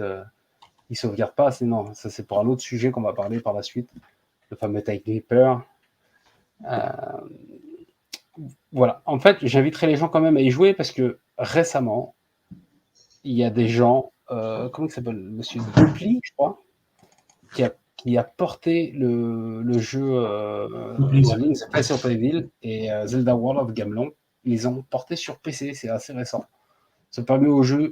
il sauvegarde pas. Non, ça c'est pour un autre sujet qu'on va parler par la suite, le fameux Time Gripper. Voilà. En fait, j'inviterai les gens quand même à y jouer parce que récemment, il y a des gens, comment il s'appelle, Monsieur Dupli, je crois, qui a porté le jeu Link's Face of Evil et Zelda World of Gamelon. Ils les ont portés sur PC, c'est assez récent. Ça permet aux gens,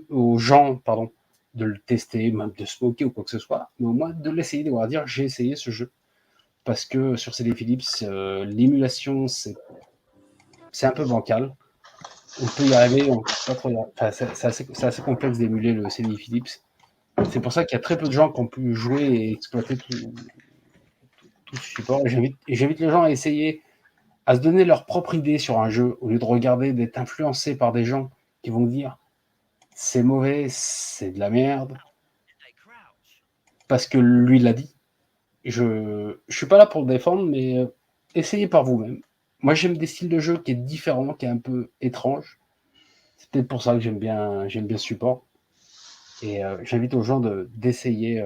de le tester, même de se moquer ou quoi que ce soit, mais au moins de l'essayer, de pouvoir dire j'ai essayé ce jeu. Parce que sur CD Philips, l'émulation, c'est un peu bancal. On peut y arriver, on peut pas trop y arriver. Enfin, c'est assez complexe d'émuler le CD Philips. C'est pour ça qu'il y a très peu de gens qui ont pu jouer et exploiter tout ce support. Et j'invite les gens à essayer, à se donner leur propre idée sur un jeu, au lieu de regarder, d'être influencé par des gens qui vont dire c'est mauvais, c'est de la merde, parce que lui l'a dit. Je suis pas là pour le défendre, mais essayez par vous-même. Moi, j'aime des styles de jeu qui est différent, qui est un peu étrange. C'est peut-être pour ça que j'aime bien ce support. Et j'invite aux gens d'essayer.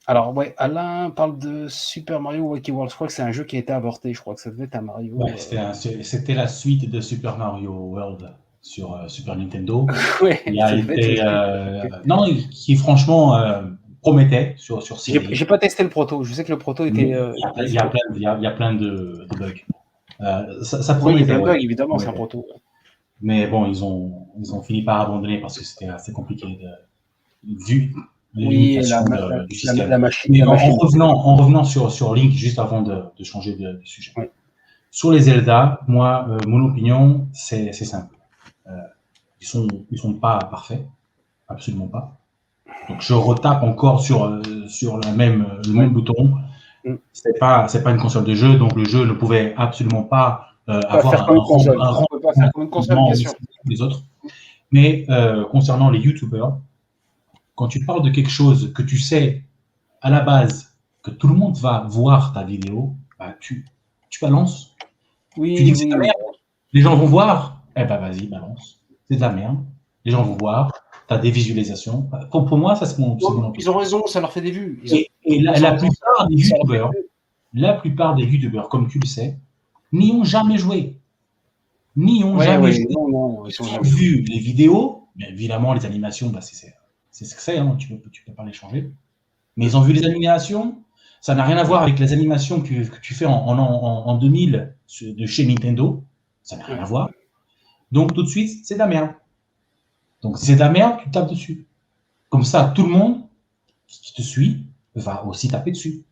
Alors, ouais, Alain parle de Super Mario Wacky World. Je crois que c'est un jeu qui a été avorté. Je crois que ça devait être un Mario. Ouais, c'était la suite de Super Mario World sur Super Nintendo. Ouais, il a été. Non, qui franchement promettait sur série. J'ai pas testé le proto. Je sais que le proto était. Il y a plein de bugs. Ça oui, il y a promettait. un bug, évidemment, c'est un proto. Mais bon, ils ont fini par abandonner parce que c'était assez compliqué vu les Oui, limitations du système. machine. Mais en revenant sur Link, juste avant de changer de sujet. Oui. Sur les Zelda, moi, mon opinion, c'est simple. Ils sont pas parfaits, absolument pas. Donc je retape encore sur le même bouton. C'est pas une console de jeu, donc le jeu ne pouvait absolument pas avoir un rang bien sûr. des autres. Mais concernant les YouTubers, quand tu parles de quelque chose que tu sais à la base que tout le monde va voir ta vidéo, bah, tu balances. Oui, tu dis que c'est de la merde. Les gens vont voir, eh ben vas-y, balance. C'est de la merde. Les gens vont voir, tu as des visualisations. Pour moi, ça c'est mon opinion. Ils ont raison, ça leur fait des vues. Et la plupart des YouTubeurs, comme tu le sais, n'y ont jamais joué. Ils ont vu les vidéos, mais évidemment les animations, bah, c'est ce que c'est, hein, tu peux pas les changer. Mais ils ont vu les animations, ça n'a rien à voir avec les animations que tu fais en 2000 de chez Nintendo, ça n'a rien à voir. Donc tout de suite, c'est de la merde. Donc si c'est de la merde, tu tapes dessus. Comme ça, tout le monde qui te suit va aussi taper dessus.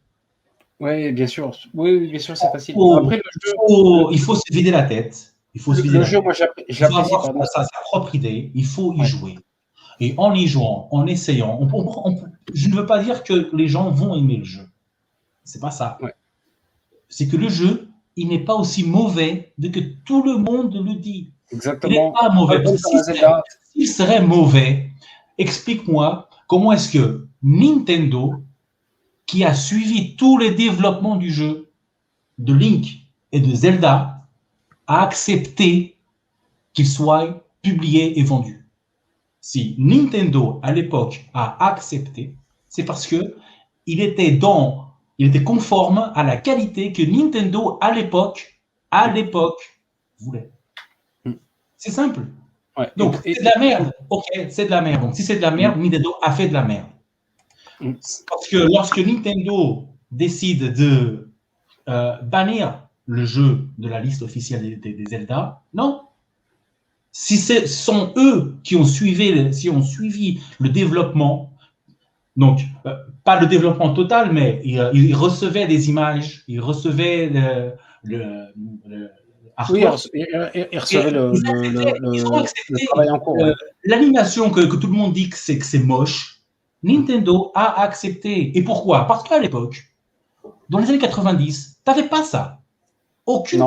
Oui, bien sûr. Oui, bien sûr, c'est facile. Après, il faut se vider la tête. Il faut se vider la tête. Moi, il faut avoir sa propre idée. Il faut y jouer. Et en y jouant, en essayant, je ne veux pas dire que les gens vont aimer le jeu. C'est pas ça. Ouais. C'est que le jeu, il n'est pas aussi mauvais que tout le monde le dit. Exactement. Il n'est pas mauvais. S'il serait mauvais, explique-moi comment est-ce que Nintendo, qui a suivi tous les développements du jeu de Link et de Zelda, a accepté qu'il soit publié et vendu. Si Nintendo, à l'époque, a accepté, c'est parce que il était conforme à la qualité que Nintendo, à l'époque, voulait. C'est simple. Ouais. Donc, c'est de la merde. Ok, c'est de la merde. Donc, si c'est de la merde, Nintendo a fait de la merde. Parce que lorsque Nintendo décide de bannir le jeu de la liste officielle des Zelda, non. Si ce sont eux qui ont suivi le développement, donc pas le développement total, mais ils recevaient des images, ils recevaient le artwork. Oui, ils recevaient le travail en cours. L'animation que tout le monde dit que c'est moche, Nintendo a accepté. Et pourquoi? Parce qu'à l'époque, dans les années 90, tu n'avais pas ça. Aucune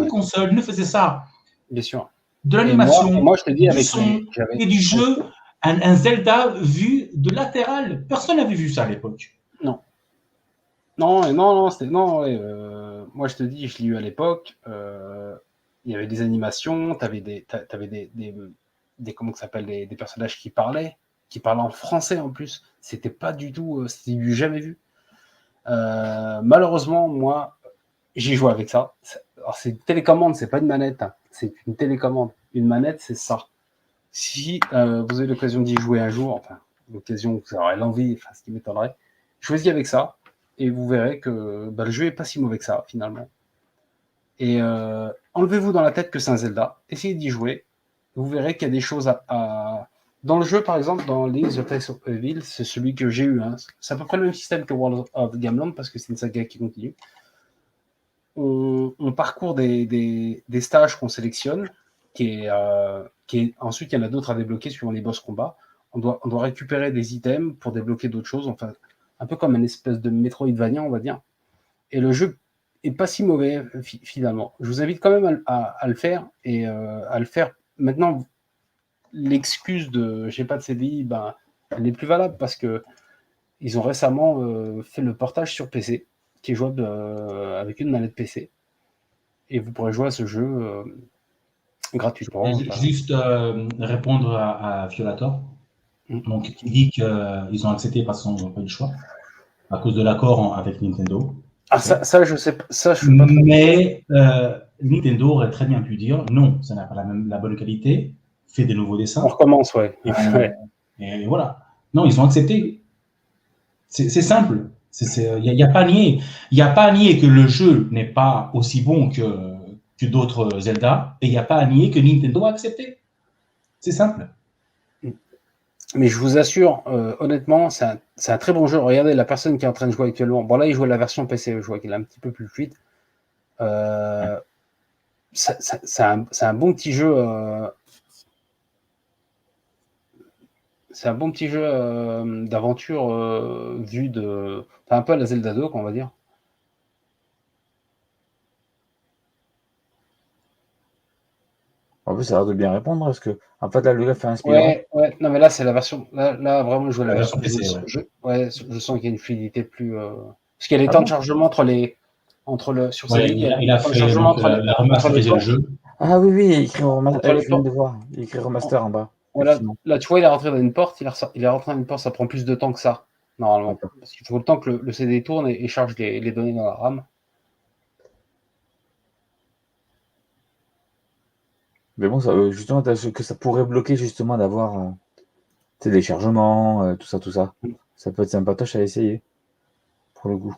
console ne faisait ça. Bien sûr. De l'animation, moi, je te dis, du son et du jeu, un Zelda vu de latéral. Personne n'avait vu ça à l'époque. Non. Moi, je te dis, je l'ai eu à l'époque. Il y avait des animations, tu avais des comment ça s'appelle, des personnages qui parlaient en français en plus. C'était pas du tout, c'était du jamais vu. Malheureusement, moi, j'ai joué avec ça. Alors, c'est une télécommande, c'est pas une manette. Hein. C'est une télécommande. Une manette, c'est ça. Si vous avez l'occasion d'y jouer un jour, enfin, l'occasion, vous aurez l'envie, enfin, ce qui m'étonnerait, jouez-y avec ça et vous verrez que le jeu est pas si mauvais que ça, finalement. Et enlevez-vous dans la tête que c'est un Zelda. Essayez d'y jouer. Vous verrez qu'il y a des choses à... Dans le jeu, par exemple, dans Link's The Face of Evil, c'est celui que j'ai eu. Hein. C'est à peu près le même système que World of Gameland parce que c'est une saga qui continue. On parcourt des stages qu'on sélectionne, ensuite il y en a d'autres à débloquer suivant les boss combats. On doit récupérer des items pour débloquer d'autres choses, enfin un peu comme une espèce de Metroidvania, on va dire. Et le jeu est pas si mauvais finalement. Je vous invite quand même à le faire et à le faire maintenant. L'excuse de j'ai pas de CDI, elle n'est plus valable parce que ils ont récemment fait le portage sur PC qui est jouable avec une manette PC et vous pourrez jouer à ce jeu gratuitement. Juste répondre à Violator, donc qui dit qu'ils ont accepté parce qu'ils n'ont pas eu le choix à cause de l'accord avec Nintendo. Ah ça je sais pas. Ça je sais pas. Mais Nintendo aurait très bien pu dire non, ça n'a pas la bonne qualité. Fait des nouveaux dessins. On recommence, ouais. Et voilà. Non, ils ont accepté. C'est simple. Il n'y a pas à nier. Il n'y a pas à nier que le jeu n'est pas aussi bon que d'autres Zelda, et il n'y a pas à nier que Nintendo a accepté. C'est simple. Mais je vous assure, honnêtement, c'est un très bon jeu. Regardez la personne qui est en train de jouer actuellement. Bon, là, il joue à la version PC, je vois qu'il est un petit peu plus fluide. C'est un bon petit jeu. C'est un bon petit jeu d'aventure vu de. Enfin, un peu à la Zelda 2, on va dire. En plus, ça a l'air de bien répondre parce que, en fait, là, le gars fait un speedrun. Ouais. Non, mais là, c'est la version. Là vraiment, je joue à la La version version PC, PC. Je sens qu'il y a une fluidité plus. Parce qu'il y a les Ah temps bon de chargement sur Ouais, CDI, il y a il a les temps de fait chargement donc, la entre les remasterisé le temps. jeu. Ah oui, il y a écrit Entre les je viens temps. de voir. Il y a écrit remaster en bas. Voilà, Effectivement. là, tu vois, il est rentré dans une porte, il est rentré dans une porte, ça prend plus de temps que ça, normalement. D'accord. Parce qu'il faut le temps que le CD tourne et charge les données dans la RAM. Mais bon, ça, justement, que ça pourrait bloquer justement d'avoir tu sais, les chargements, tout ça, tout ça. Ça peut être sympatoche à essayer, pour le coup.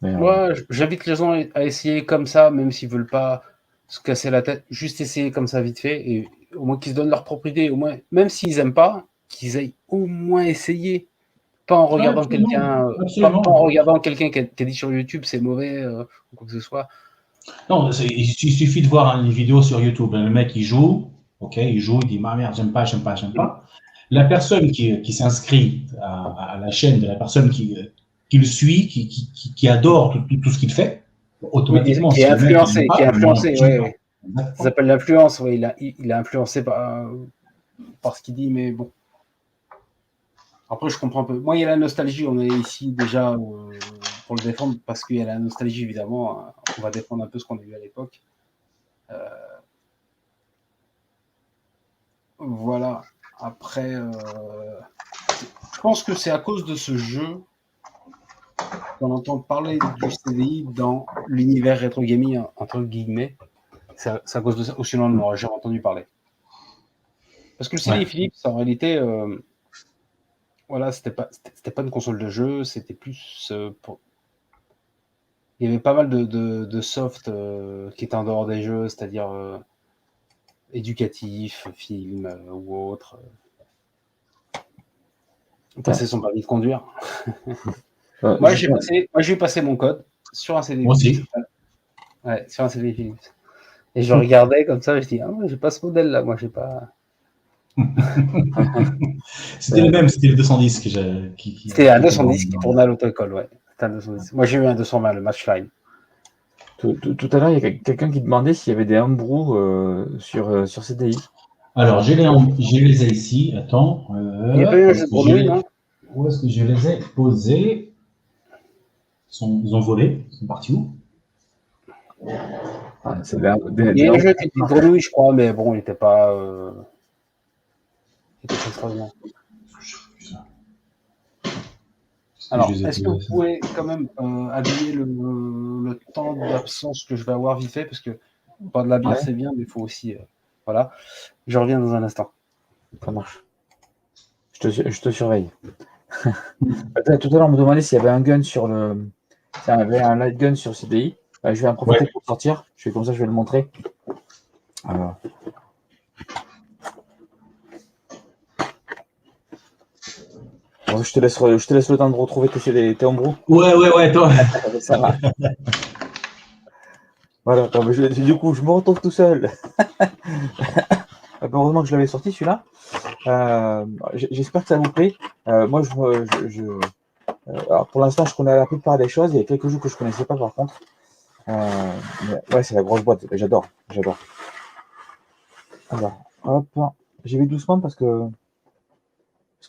Mais, Moi, j'invite les gens à essayer comme ça, même s'ils veulent pas se casser la tête, juste essayer comme ça vite fait, et au moins qu'ils se donnent leur propre idée, au moins, même s'ils aiment pas, qu'ils aillent au moins essayer, pas en Ouais, regardant absolument. quelqu'un, Absolument. pas en regardant quelqu'un qui a dit sur YouTube c'est mauvais ou quoi que ce soit. Non, il suffit de voir une vidéo sur YouTube. Le mec, il joue, ok, il dit, ah merde, j'aime pas. La personne qui s'inscrit à la chaîne de la personne qui le suit, qui adore tout ce qu'il fait, automatiquement, Qui est si le mec il influencé, n'aime pas, ouais, pas. ouais. Ça s'appelle l'influence, ouais, il a influencé par ce qu'il dit, mais bon. Après, je comprends un peu. Moi, il y a la nostalgie, on est ici déjà pour le défendre, parce qu'il y a la nostalgie, évidemment. On va défendre un peu ce qu'on a vu à l'époque. Voilà. Après, je pense que c'est à cause de ce jeu qu'on entend parler du CDI dans l'univers rétro gaming, entre guillemets. C'est à cause de ça. Ou sinon, on n'aurait jamais entendu parler. Parce que le CDI Philips, en réalité, voilà, c'était pas une console de jeu, c'était plus pour. Il y avait pas mal de soft qui étaient en dehors des jeux, c'est-à-dire éducatif, film ou autre. Passer son permis de conduire. Moi, j'ai passé mon code sur un CD Moi aussi. Philips. Ouais, sur un CD Philips. Et je regardais comme ça, je dis, ah, j'ai pas ce modèle-là, moi, j'ai pas. C'était le même, c'était le 210 C'était un 210 qui tournait à l'auto-école, ouais. C'était un 210. Moi, j'ai eu un 220, le Matchline. Tout à l'heure, il y a quelqu'un qui demandait s'il y avait des homebrew sur CDI. Alors, je les ai ici. Attends. Il n'y a pas eu un jeu de grenouille, non? Où est-ce que je les ai posés? Ils ont volé. Ils sont partis où? Ah, Il y a un jeu qui était grenouille, je crois, mais bon, il n'était pas. Il était pas extraordinaire. Alors, est-ce que vous pouvez quand même habiller le temps d'absence que je vais avoir vite fait, parce que boire de la bière, c'est bien, mais il faut aussi. Voilà. Je reviens dans un instant. Ça marche. Je te surveille. Tout à l'heure, on me demandait s'il y avait un gun sur le. S'il y avait un light gun sur CDI. Je vais en profiter pour sortir. Je fais comme ça, je vais le montrer. Alors. Bon, je te laisse le temps de retrouver tes homebrew. Ouais, toi. Ça va. Voilà, du coup, je me retrouve tout seul. Heureusement que je l'avais sorti celui-là. J'espère que ça vous plaît. Moi, alors pour l'instant, je connais la plupart des choses. Il y a quelques jeux que je ne connaissais pas par contre. Mais ouais, c'est la grosse boîte. J'adore. Alors, hop. J'y vais doucement parce que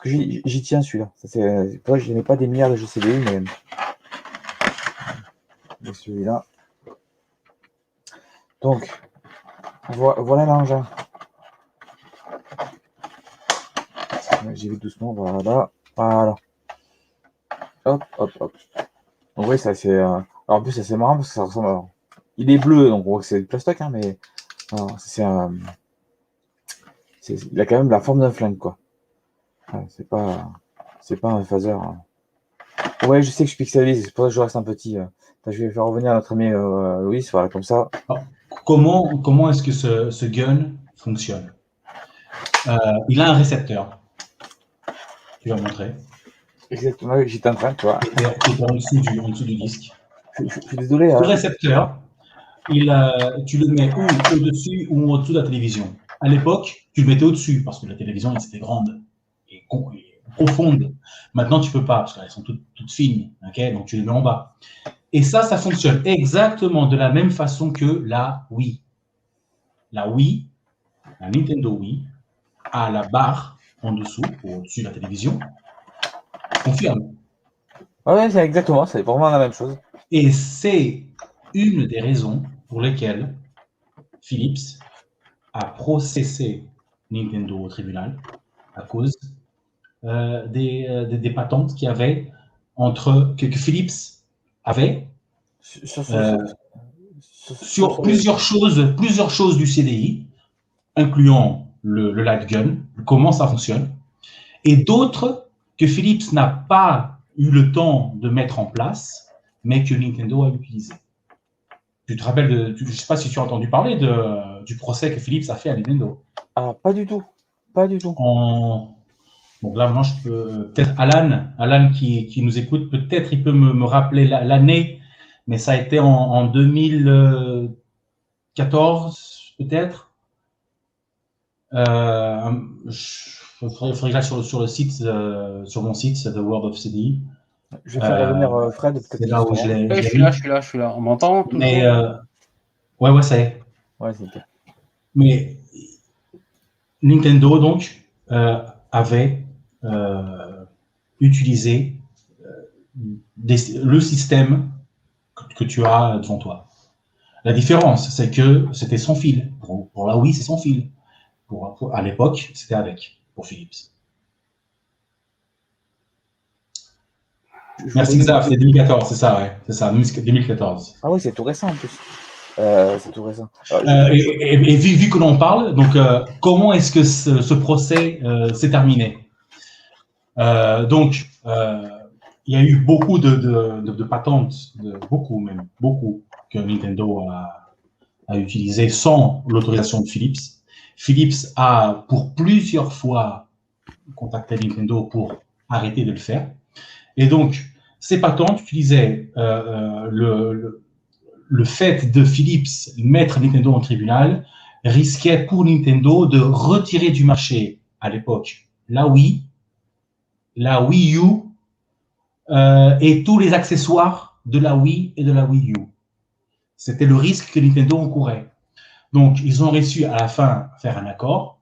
j'y tiens celui-là. C'est pour ça que je n'ai pas des milliards de jeux CDI, mais celui-là. Donc, voilà l'engin. J'y vais doucement, voilà. Hop. Donc oui, ça c'est. Alors, en plus, c'est marrant parce que ça ressemble à. Il est bleu, donc on voit que c'est du plastoc, hein, mais il a quand même la forme d'un flingue, quoi. Ouais, c'est pas un phaser. Hein. Ouais, je sais que je pixelise, c'est pour ça que je reste un petit. Je vais faire revenir notre ami Louis, voilà, comme ça. Alors, comment est-ce que ce gun fonctionne? il a un récepteur. Tu vas montrer. Exactement, oui, j'étais en train, tu vois. Qui est en dessous du disque. Je suis désolé. Ce récepteur, tu le mets ou au-dessus ou au-dessous de la télévision. À l'époque, tu le mettais au-dessus parce que la télévision, elle, c'était grande et profonde. Maintenant, tu peux pas parce qu'elles sont toutes fines. Okay, donc, tu les mets en bas. Et ça fonctionne exactement de la même façon que la Wii. La Wii, la Nintendo Wii, a la barre en dessous ou au-dessus de la télévision. Confirme. Ouais, c'est exactement, c'est vraiment la même chose. Et c'est une des raisons pour lesquelles Philips a processé Nintendo au tribunal à cause des patentes qu'il y avait que Philips avait sur plusieurs choses du CDI, incluant le light gun, comment ça fonctionne, et d'autres que Philips n'a pas eu le temps de mettre en place, mais que Nintendo a utilisé. Tu te rappelles, je ne sais pas si tu as entendu parler du procès que Philips a fait à Nintendo. Ah, pas du tout. Pas du tout. Donc là, maintenant, je peux peut-être Alan qui nous écoute, peut-être il peut me rappeler l'année, mais ça a été en 2014, peut-être. Il faudrait que j'aille sur le site, sur mon site, The World of CDI. Je vais faire revenir Fred. C'est là où je l'ai. Je suis là. On m'entend toujours? Mais ouais, ça y est. Ouais, c'est ok. Mais Nintendo, donc, avait utilisé le système que tu as devant toi. La différence, c'est que c'était sans fil. Pour la Wii, c'est sans fil. À l'époque, c'était avec, pour Philips. Merci Xav, c'est 2014, c'est ça, ouais. C'est ça, 2014. Ah oui, c'est tout récent en plus. C'est tout récent. Et vu que l'on parle, donc comment est-ce que ce procès s'est terminé? Donc, il y a eu beaucoup de patentes, beaucoup, que Nintendo a utilisé sans l'autorisation de Philips. Philips a, pour plusieurs fois, contacté Nintendo pour arrêter de le faire. Et donc, ces patentes utilisaient le fait de Philips mettre Nintendo en tribunal risquait pour Nintendo de retirer du marché, à l'époque, la Wii U, et tous les accessoires de la Wii et de la Wii U. C'était le risque que Nintendo encourait. Donc, ils ont réussi à la fin à faire un accord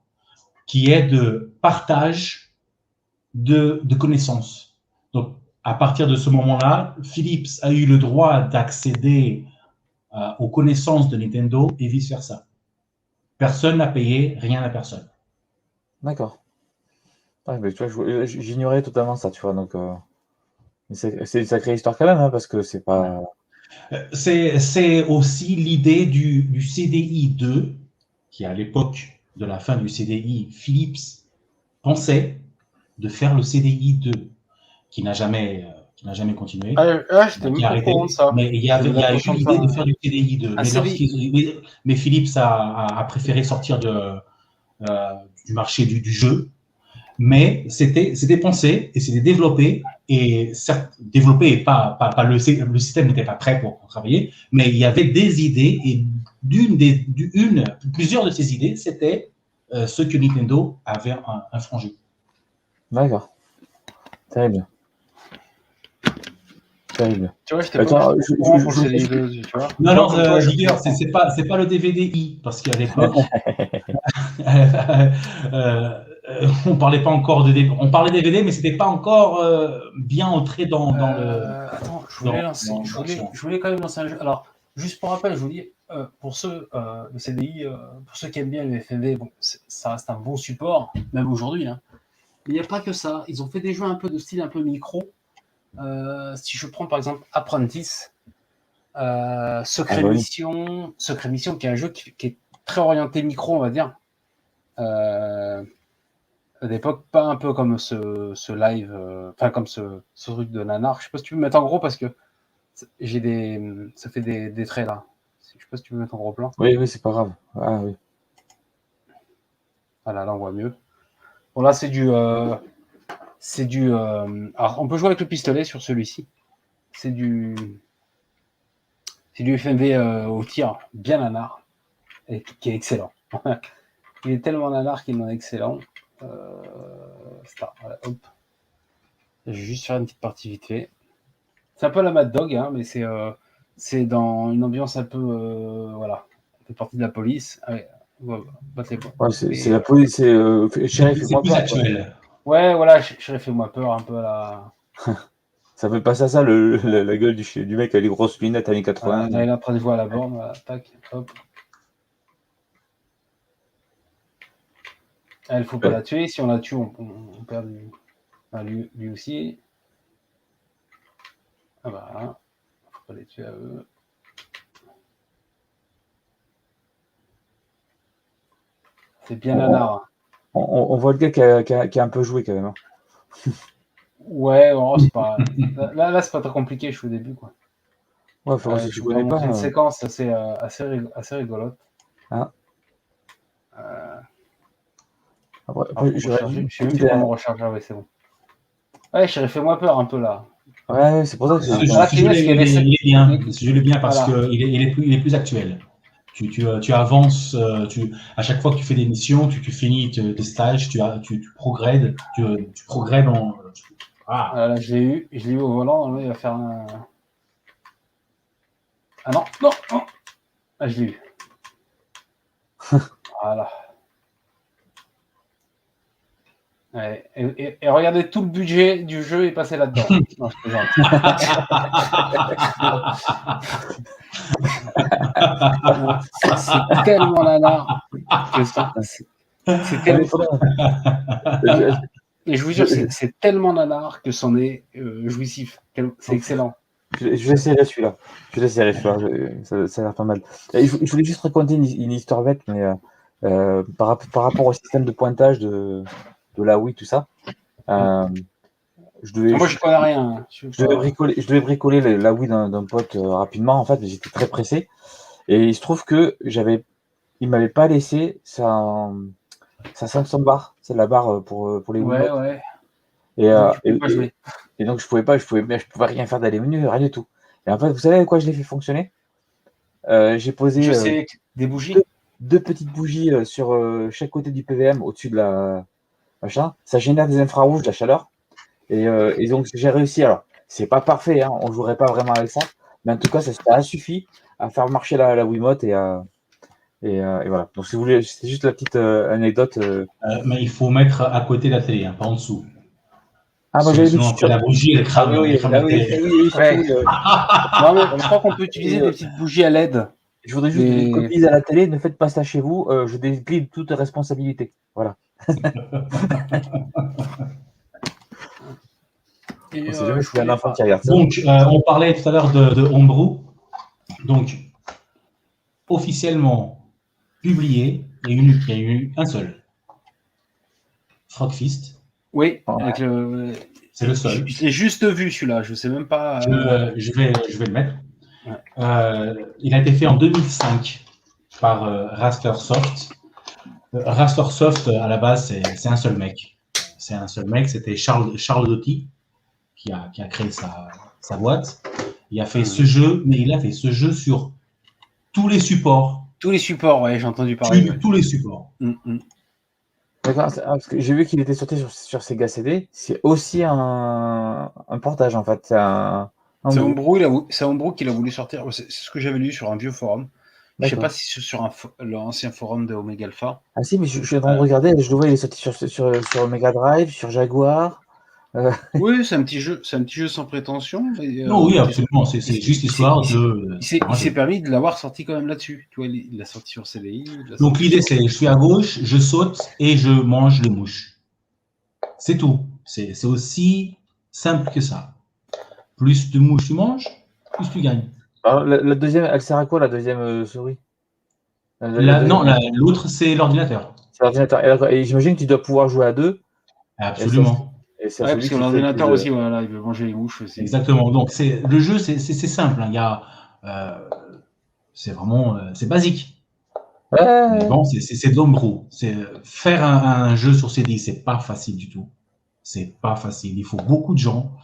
qui est de partage de connaissances. Donc, à partir de ce moment-là, Philips a eu le droit d'accéder aux connaissances de Nintendo et vice-versa. Personne n'a payé rien à personne. D'accord. Ouais, mais tu vois, j'ignorais totalement ça, tu vois, donc c'est une sacrée histoire quand même, hein, parce que c'est pas... C'est aussi l'idée du CDI 2, qui à l'époque de la fin du CDI, Philips pensait de faire le CDI 2, qui n'a jamais continué. J'étais même pas au courant de ça. Mais il y a eu l'idée de faire du CDI 2. Mais Philips a préféré sortir du marché du jeu. Mais c'était pensé et c'était développé. Et certes, développé, pas le système n'était pas prêt pour travailler, mais il y avait des idées. Et plusieurs de ces idées, c'était ce que Nintendo avait infringé. D'accord. Terrible. Terrible. Tu vois, j'étais pas au courant pour le CDI 2, tu vois. Non, Digger, c'est pas le DVD-I, parce qu'à l'époque, on parlait pas encore de DVD. On parlait DVD, mais c'était pas encore bien entré dans le. Attends, je voulais quand même lancer un jeu. Alors, juste pour rappel, je vous dis, pour ceux, le CDI, pour ceux qui aiment bien le FMV, bon, ça reste un bon support, même aujourd'hui. Hein. Mais il n'y a pas que ça. Ils ont fait des jeux un peu de style un peu micro. Si je prends par exemple Apprentice, Secret Mission, qui est un jeu qui est très orienté micro, on va dire. À l'époque, pas un peu comme ce live, comme ce truc de nanar. Je sais pas si tu peux mettre en gros parce que ça fait des traits là. Je sais pas si tu peux mettre en gros plan. Oui, c'est pas grave. Ah oui. Voilà, là on voit mieux. Bon, là, c'est du. Alors, on peut jouer avec le pistolet sur celui-ci. C'est du FMV au tir bien nanar et qui est excellent. Il est tellement nanar qu'il est excellent. Voilà, hop. Je vais juste faire une petite partie vite fait. C'est un peu la Mad Dog, hein, mais c'est dans une ambiance un peu voilà. On fait partie de la police. Allez, battez pas. Ouais, c'est la police, c'est Sheriff, C'est fais-moi plus peur, actuel. Ouais, voilà, Sheriff, fais-moi peur un peu à la. Ça fait passer à ça, la gueule du mec avec les grosses lunettes années 80. Là, il est en train de jouer à la borne. Voilà, tac, hop. Il ne faut pas la tuer. Si on la tue, on perd du. Enfin, lui aussi. Ah bah, il ne faut pas les tuer à eux. C'est bien nanar. On voit le gars qui a un peu joué quand même. Hein. Ouais, oh, c'est pas. Là, c'est pas très compliqué, je suis au début, quoi. Ouais, faut voir si je connais pas. Une séquence assez rigolote. Ah. Après, je sais même plus comment recharger. Ouais, c'est bon. Ouais, Sheriff, fais-moi peur un peu là. Ouais, c'est pour ça que c'est. Il est bien parce qu'il est plus actuel. Tu avances, à chaque fois que tu fais des missions, tu finis tes stages, tu progrèdes, tu progrèdes en. Ah. Là, je l'ai eu au volant, là, il va faire un. Ah non. Ah, je l'ai eu. Voilà. Ouais, et regardez, tout le budget du jeu est passé là-dedans. Non, je plaisante. C'est tellement nanar que c'est tellement. Et je vous jure, c'est tellement nanar que c'en est jouissif. C'est excellent. Je l'essaierai celui-là. Ça a l'air pas mal. Et je voulais juste raconter une histoire bête, mais par rapport au système de pointage de la Wii, tout ça. Moi, je connais rien. Je devais bricoler la Wii d'un pote rapidement, en fait, mais j'étais très pressé. Et il se trouve que il m'avait pas laissé sa 500 barres. C'est la barre pour les Wii. Ouais. Et donc je pouvais rien faire dans les menus, rien du tout. Et en fait, vous savez à quoi je l'ai fait fonctionner? J'ai posé des bougies. Deux petites bougies sur chaque côté du PVM au-dessus de la machin. Ça génère des infrarouges, de la chaleur. Et donc j'ai réussi. Alors, c'est pas parfait, hein, on jouerait pas vraiment avec ça, mais en tout cas, ça a suffi à faire marcher la Wiimote et voilà. Donc si vous voulez, c'est juste la petite anecdote. Mais il faut mettre à côté de la télé, hein, pas en dessous. Ah, moi j'avais sinon, la bougie, elle crame. Oui, non, mais je crois qu'on peut utiliser des petites bougies à LED. Je voudrais juste que vous dise à la télé, ne faites pas ça chez vous, je déplie toute responsabilité. Voilà. Donc, on parlait tout à l'heure de Homebrew. Donc, officiellement publié, il y a eu un seul. Frogfist. Oui, c'est le seul. Je l'ai juste vu celui-là, je ne sais même pas. Je vais le mettre. Ouais. Il a été fait en 2005 par Rastersoft. Rastersoft, à la base, c'est un seul mec. C'était Charles Doty qui a créé sa boîte. Il a fait ce jeu, mais il a fait ce jeu sur tous les supports. Tous les supports, ouais, j'ai entendu parler. Tous les supports. D'accord, parce que j'ai vu qu'il était sorti sur Sega CD. C'est aussi un portage, en fait. C'est Homebrew qu'il a voulu sortir. C'est ce que j'avais lu sur un vieux forum. Je ne sais pas si c'est sur l'ancien forum de Omega Alpha. Ah si, mais je suis en train de regarder. Je le vois, il est sorti sur Mega Drive, sur Jaguar. Oui, c'est un petit jeu sans prétention. Non, oui, absolument. C'est juste histoire de. Il s'est permis de l'avoir sorti quand même là-dessus. Tu vois, il l'a sorti sur CDI. Donc l'idée, c'est je suis à gauche, je saute et je mange les mouches. C'est tout. C'est aussi simple que ça. Plus de mouches tu manges, plus tu gagnes. Alors, la deuxième, elle sert à quoi, la deuxième souris? Non, l'autre, c'est l'ordinateur. C'est l'ordinateur. Et j'imagine que tu dois pouvoir jouer à deux. Absolument. Parce que l'ordinateur aussi, voilà, il veut manger les mouches aussi. Exactement. Donc, le jeu, c'est simple. Hein. C'est vraiment c'est basique. Mais bon, c'est de l'ombrou. Faire un jeu sur CDI, c'est pas facile du tout. C'est pas facile. Il faut beaucoup de gens.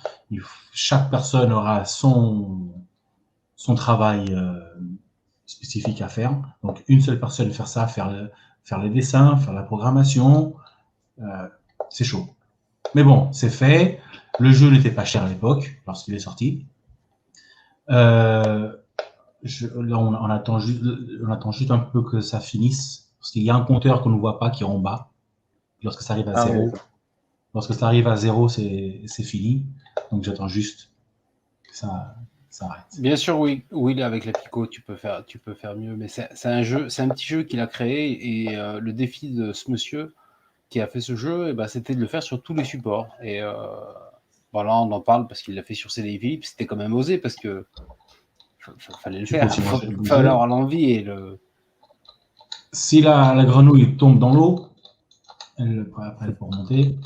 Chaque personne aura son travail spécifique à faire. Donc, une seule personne faire ça, faire les dessins, faire la programmation, c'est chaud. Mais bon, c'est fait. Le jeu n'était pas cher à l'époque, lorsqu'il est sorti. Là, on attend juste un peu que ça finisse, parce qu'il y a un compteur qu'on ne voit pas qui est en bas. Lorsque ça arrive à 0, lorsque ça arrive à 0, c'est fini. Donc j'attends juste que ça arrête. Bien sûr, oui, avec la Pico, tu peux faire mieux, mais c'est un petit jeu qu'il a créé, et le défi de ce monsieur qui a fait ce jeu, c'était de le faire sur tous les supports. Et voilà, on en parle parce qu'il l'a fait sur CDI Philips. C'était quand même osé parce que fallait le faire. Il fallait avoir l'envie et le. Si la grenouille tombe dans l'eau, après elle peut remonter.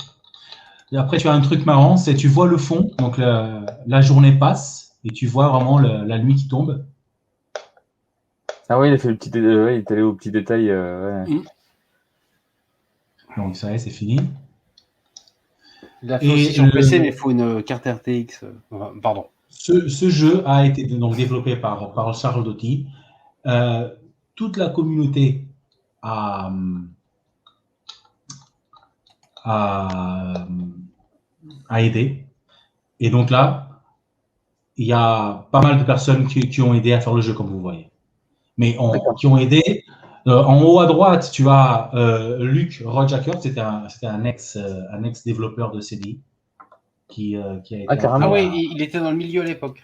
Et après, tu as un truc marrant, c'est tu vois le fond, donc la journée passe et tu vois vraiment la nuit qui tombe. Ah oui, il a fait il est allé au petit détail. Donc ça y est, c'est fini. Il a fait aussi sur PC, mais il faut une carte RTX. Pardon. Ce jeu a été donc développé par Charles Doty. Toute la communauté a aidé. Et donc là, il y a pas mal de personnes qui ont aidé à faire le jeu, comme vous voyez. Mais qui ont aidé. En haut à droite, tu as Luc Rojacker, c'était un ex-développeur de CDI qui a été. Ah oui, il était dans le milieu à l'époque.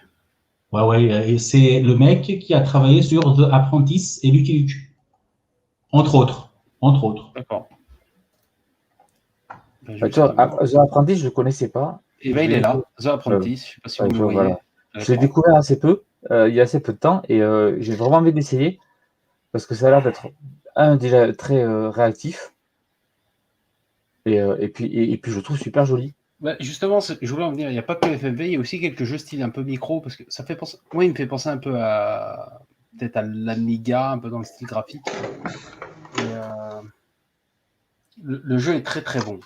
Ouais, et c'est le mec qui a travaillé sur The Apprentice et Lucky Luke, entre autres. D'accord. The Apprentice, je ne le connaissais pas. Et il est là, The Apprentice, je ne sais pas si vous le voyez. Voilà. Je l'ai découvert assez peu, il y a assez peu de temps, et j'ai vraiment envie d'essayer, parce que ça a l'air d'être déjà très réactif, et puis je le trouve super joli. Justement, je voulais en venir, il n'y a pas que FFV, il y a aussi quelques jeux style un peu micro, parce que ça fait penser, moi il me fait penser un peu peut-être à l'Amiga, un peu dans le style graphique. Et, le jeu est très très bon.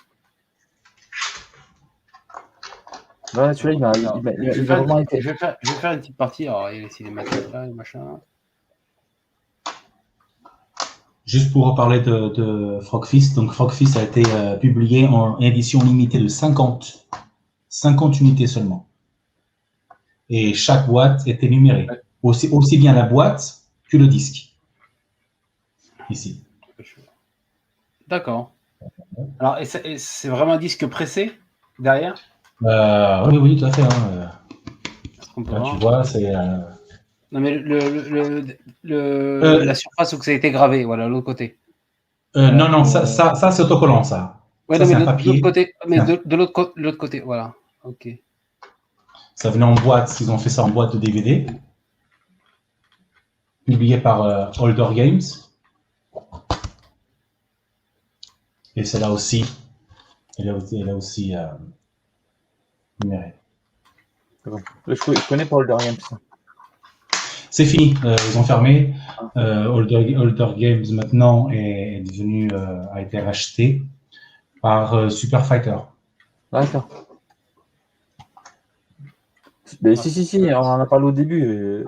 Voilà, celui-là, il m'a vraiment été. Je vais faire une petite partie, alors il y a les cinématiques là, les machins. Juste pour reparler de Frogfist, donc Frogfist a été publié en édition limitée de 50 unités seulement. Et chaque boîte était numérée. Aussi bien la boîte que le disque. Ici. D'accord. Alors, et c'est vraiment un disque pressé derrière? Oui, tout à fait. Hein. Là, tu vois, c'est. Non, mais la surface où ça a été gravé, voilà, l'autre côté. Non, ça c'est autocollant, ça. Ouais, ça, non, mais un papier. L'autre côté, mais de l'autre côté, voilà. Ok. Ça venait en boîte, ils ont fait ça en boîte de DVD. Publié par Older Games. Et c'est là aussi. Elle a aussi numéré. Je connais pas Older Games. C'est fini, ils ont fermé. Older Games maintenant a été racheté par Super Fighter. D'accord. Mais si, on en a parlé au début.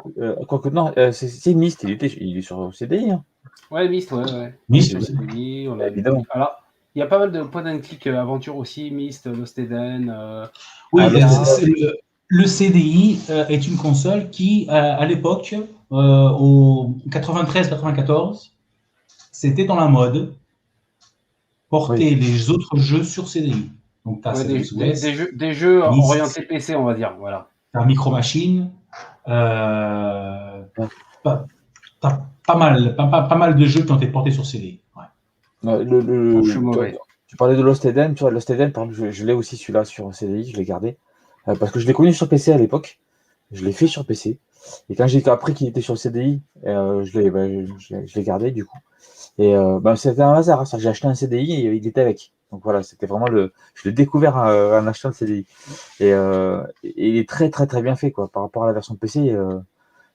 Quoique non, c'est Myst, il est sur CDI. Hein. Ouais, Myst, ouais. Myst, CDI, on a évidemment. Alors, il y a pas mal de point and click aventure aussi, Myst, Lost Eden. Oui, le CDI est une console qui, à l'époque, au 93-94, c'était dans la mode porter les autres jeux sur CDI. Donc, tu as des jeux orientés PC, on va dire. Voilà. Tu as Micro Machine. T'as pas mal de jeux qui ont été portés sur CDI. Ouais. Tu parlais de Lost Eden. Tu vois, Lost Eden, par exemple, je l'ai aussi celui-là sur CDI, je l'ai gardé. Parce que je l'ai connu sur PC à l'époque. Je l'ai fait sur PC. Et quand j'ai appris qu'il était sur le CDI, je l'ai gardé du coup. Et c'était un hasard. Hein, j'ai acheté un CDI et il était avec. Donc voilà, c'était vraiment je l'ai découvert en achetant le CDI. Et il est très très très bien fait quoi. Par rapport à la version PC, il y a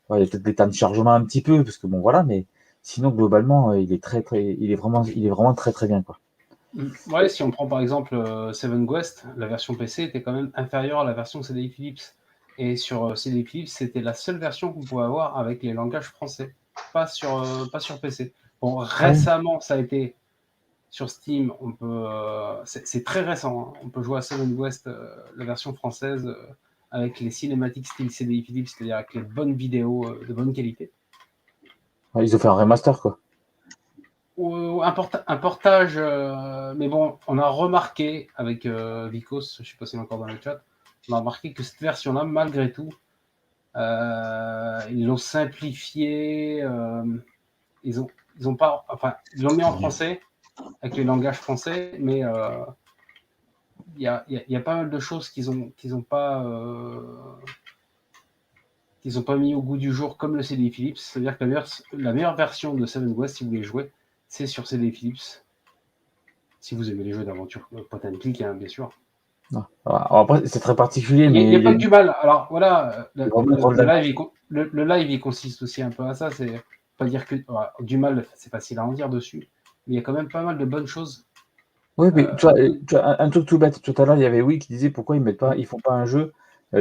peut-être des temps de chargement un petit peu parce que bon voilà, mais sinon globalement, il est vraiment très très bien, quoi. Ouais, si on prend par exemple Seven Quest, la version PC était quand même inférieure à la version CDI Philips. Et sur CDI Philips, c'était la seule version qu'on pouvait avoir avec les langages français, pas sur PC. Bon, récemment, ça a été sur Steam, c'est très récent, hein. On peut jouer à Seven Quest, la version française, avec les cinématiques style CDI Philips, c'est-à-dire avec les bonnes vidéos de bonne qualité. Ouais, ils ont fait un remaster, quoi. Ou un portage, mais bon, on a remarqué avec Vicos, je ne sais pas s'il est encore dans le chat, on a remarqué que cette version-là, malgré tout, ils l'ont simplifié, ils l'ont mis en français, avec les langages français, mais il y a pas mal de choses qu'ils ont pas mis au goût du jour, comme le CD Philips. C'est-à-dire que la meilleure version de Seven West, si vous voulez jouer, c'est sur CD Philips. Si vous aimez les jeux d'aventure, point and click, hein, bien sûr. Non. Alors après, c'est très particulier, Il mais n'y a pas que du mal. Alors voilà, le live, il consiste aussi un peu à ça. C'est pas dire que du mal, c'est facile à en dire dessus, mais il y a quand même pas mal de bonnes choses. oui, mais tu vois, un truc tout bête. Tout à l'heure, il y avait Will qui disait pourquoi ils font pas un jeu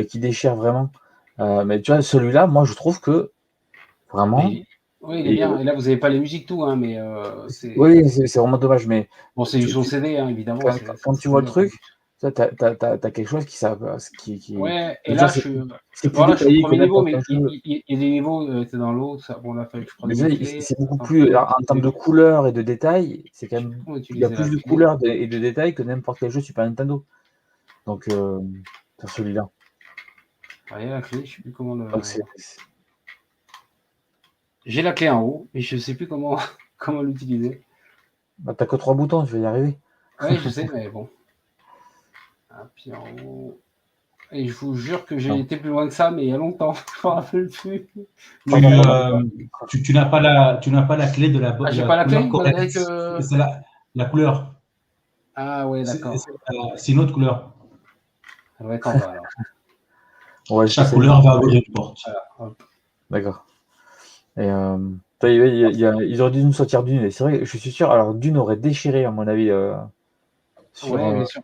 qui déchire vraiment. Mais tu vois, celui-là, moi, je trouve que vraiment. Oui, il est bien. Et là, vous n'avez pas les musiques tout, hein, mais Oui, c'est vraiment dommage. Mais bon, c'est du son CD, hein, évidemment. quand tu vois le truc, tu as quelque chose qui. Ouais, et Je veux là, dire, c'est plus voilà, je suis au détaillé que premier niveau, n'importe mais quel jeu. il y a des niveaux, t'es dans l'eau, ça, bon, là, il fallait que je prenne Déjà, mes clés. c'est beaucoup plus. Alors, en termes de couleurs et de détails, c'est quand même. On va Il y a utiliser plus la de clé. couleurs et de détails que n'importe quel jeu Super Nintendo. Donc, sur celui-là. Ouais, la clé, je sais plus comment le. Donc, J'ai la clé en haut, mais je sais plus comment comment l'utiliser. bah, t'as que 3 boutons, tu vas y arriver. Oui, je sais, mais bon. Puis en haut. Et je vous jure que j'ai été plus loin que ça, mais il y a longtemps. Je me rappelle plus. Tu n'as pas la clé de la Ah, j'ai la pas la couleur clé, correcte. malgré que. C'est la couleur. Ah ouais, d'accord. C'est une autre couleur. Elle doit être en bas alors. Ouais, Chaque couleur va ouvrir une porte. Voilà, hop. D'accord. Et ils auraient dû nous sortir Dune. Et c'est vrai, je suis sûr. Alors, Dune aurait déchiré, à mon avis, sur, Ouais, bien sûr.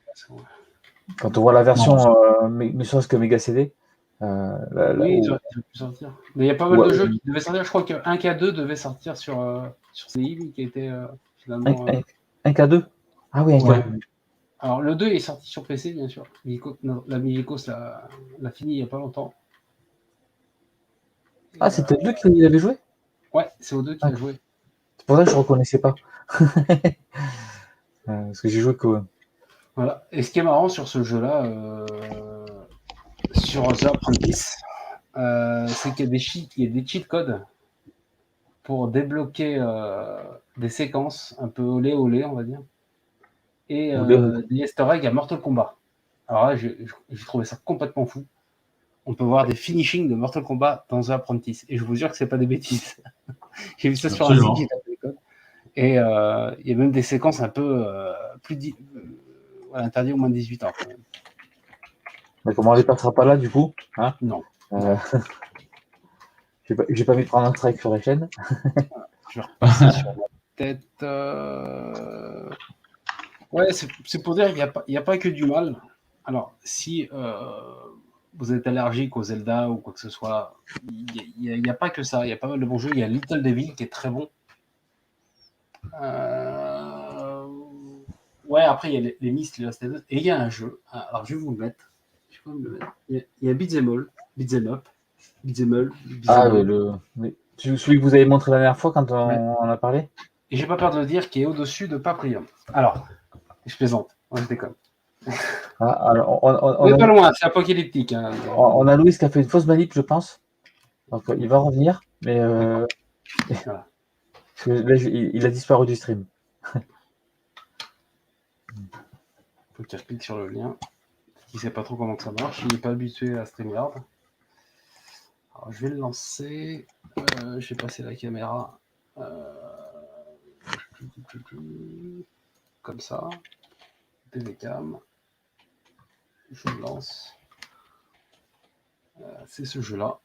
quand on voit la version, Non. ne serait-ce que Mega CD. Oui, ils Où, auraient pu sortir. Mais il y a pas mal où- de jeux qui devaient sortir. Je crois qu'un K2 devait sortir sur CDI, qui était finalement. un K2? Ah oui, un Ouais. K2. Alors, le 2 est sorti sur PC, bien sûr. La Milikos l'a fini il n'y a pas longtemps. Ah, c'était le 2 qu'il avait joué? Ouais, c'est O2 qui l'a joué. C'est pour ça que je reconnaissais pas. Parce que j'ai joué que. Voilà. Et ce qui est marrant sur ce jeu-là, sur The Apprentice, c'est qu'il y a des cheat codes pour débloquer des séquences un peu olé, on va dire, et des easter eggs à Mortal Kombat. Alors là, j'ai trouvé ça complètement fou. On peut voir des finishings de Mortal Kombat dans The Apprentice. Et je vous jure que c'est pas des bêtises. J'ai vu ça sur un site, j'ai tapé les codes. Et il y a même des séquences un peu interdit au moins de 18 ans. Quand même. Mais comment on les passera pas là, du coup, hein? Non. J'ai pas mis de prendre un strike sur la chaîne. Je vais repasser sur la tête. Ouais, c'est pour dire qu'il n'y a pas que du mal. Alors, si vous êtes allergique aux Zelda ou quoi que ce soit, il n'y a pas que ça. Il y a pas mal de bons jeux. Il y a Little Devil qui est très bon. Ouais, après, il y a les Myst, les Last of Us. Et il y a un jeu. Alors, je vais vous le mettre. Il y a Beat'em All, Beat'em Up, Beat'em All. Ah, celui que vous avez montré la dernière fois quand on en a parlé? Et j'ai pas peur de le dire, qui est au-dessus de Paprium. Alors, je plaisante, je déconne. Ah, alors, on est pas loin, c'est apocalyptique. Hein. On a Louis qui a fait une fausse manip, je pense. Donc, il va revenir, mais voilà. parce que là, il a disparu du stream. Faut qu'il clique sur le lien. Il sait pas trop comment ça marche. Il n'est pas habitué à StreamYard. Alors, je vais le lancer. Je vais passer la caméra. Comme ça. PVCam. Je le lance. C'est ce jeu-là.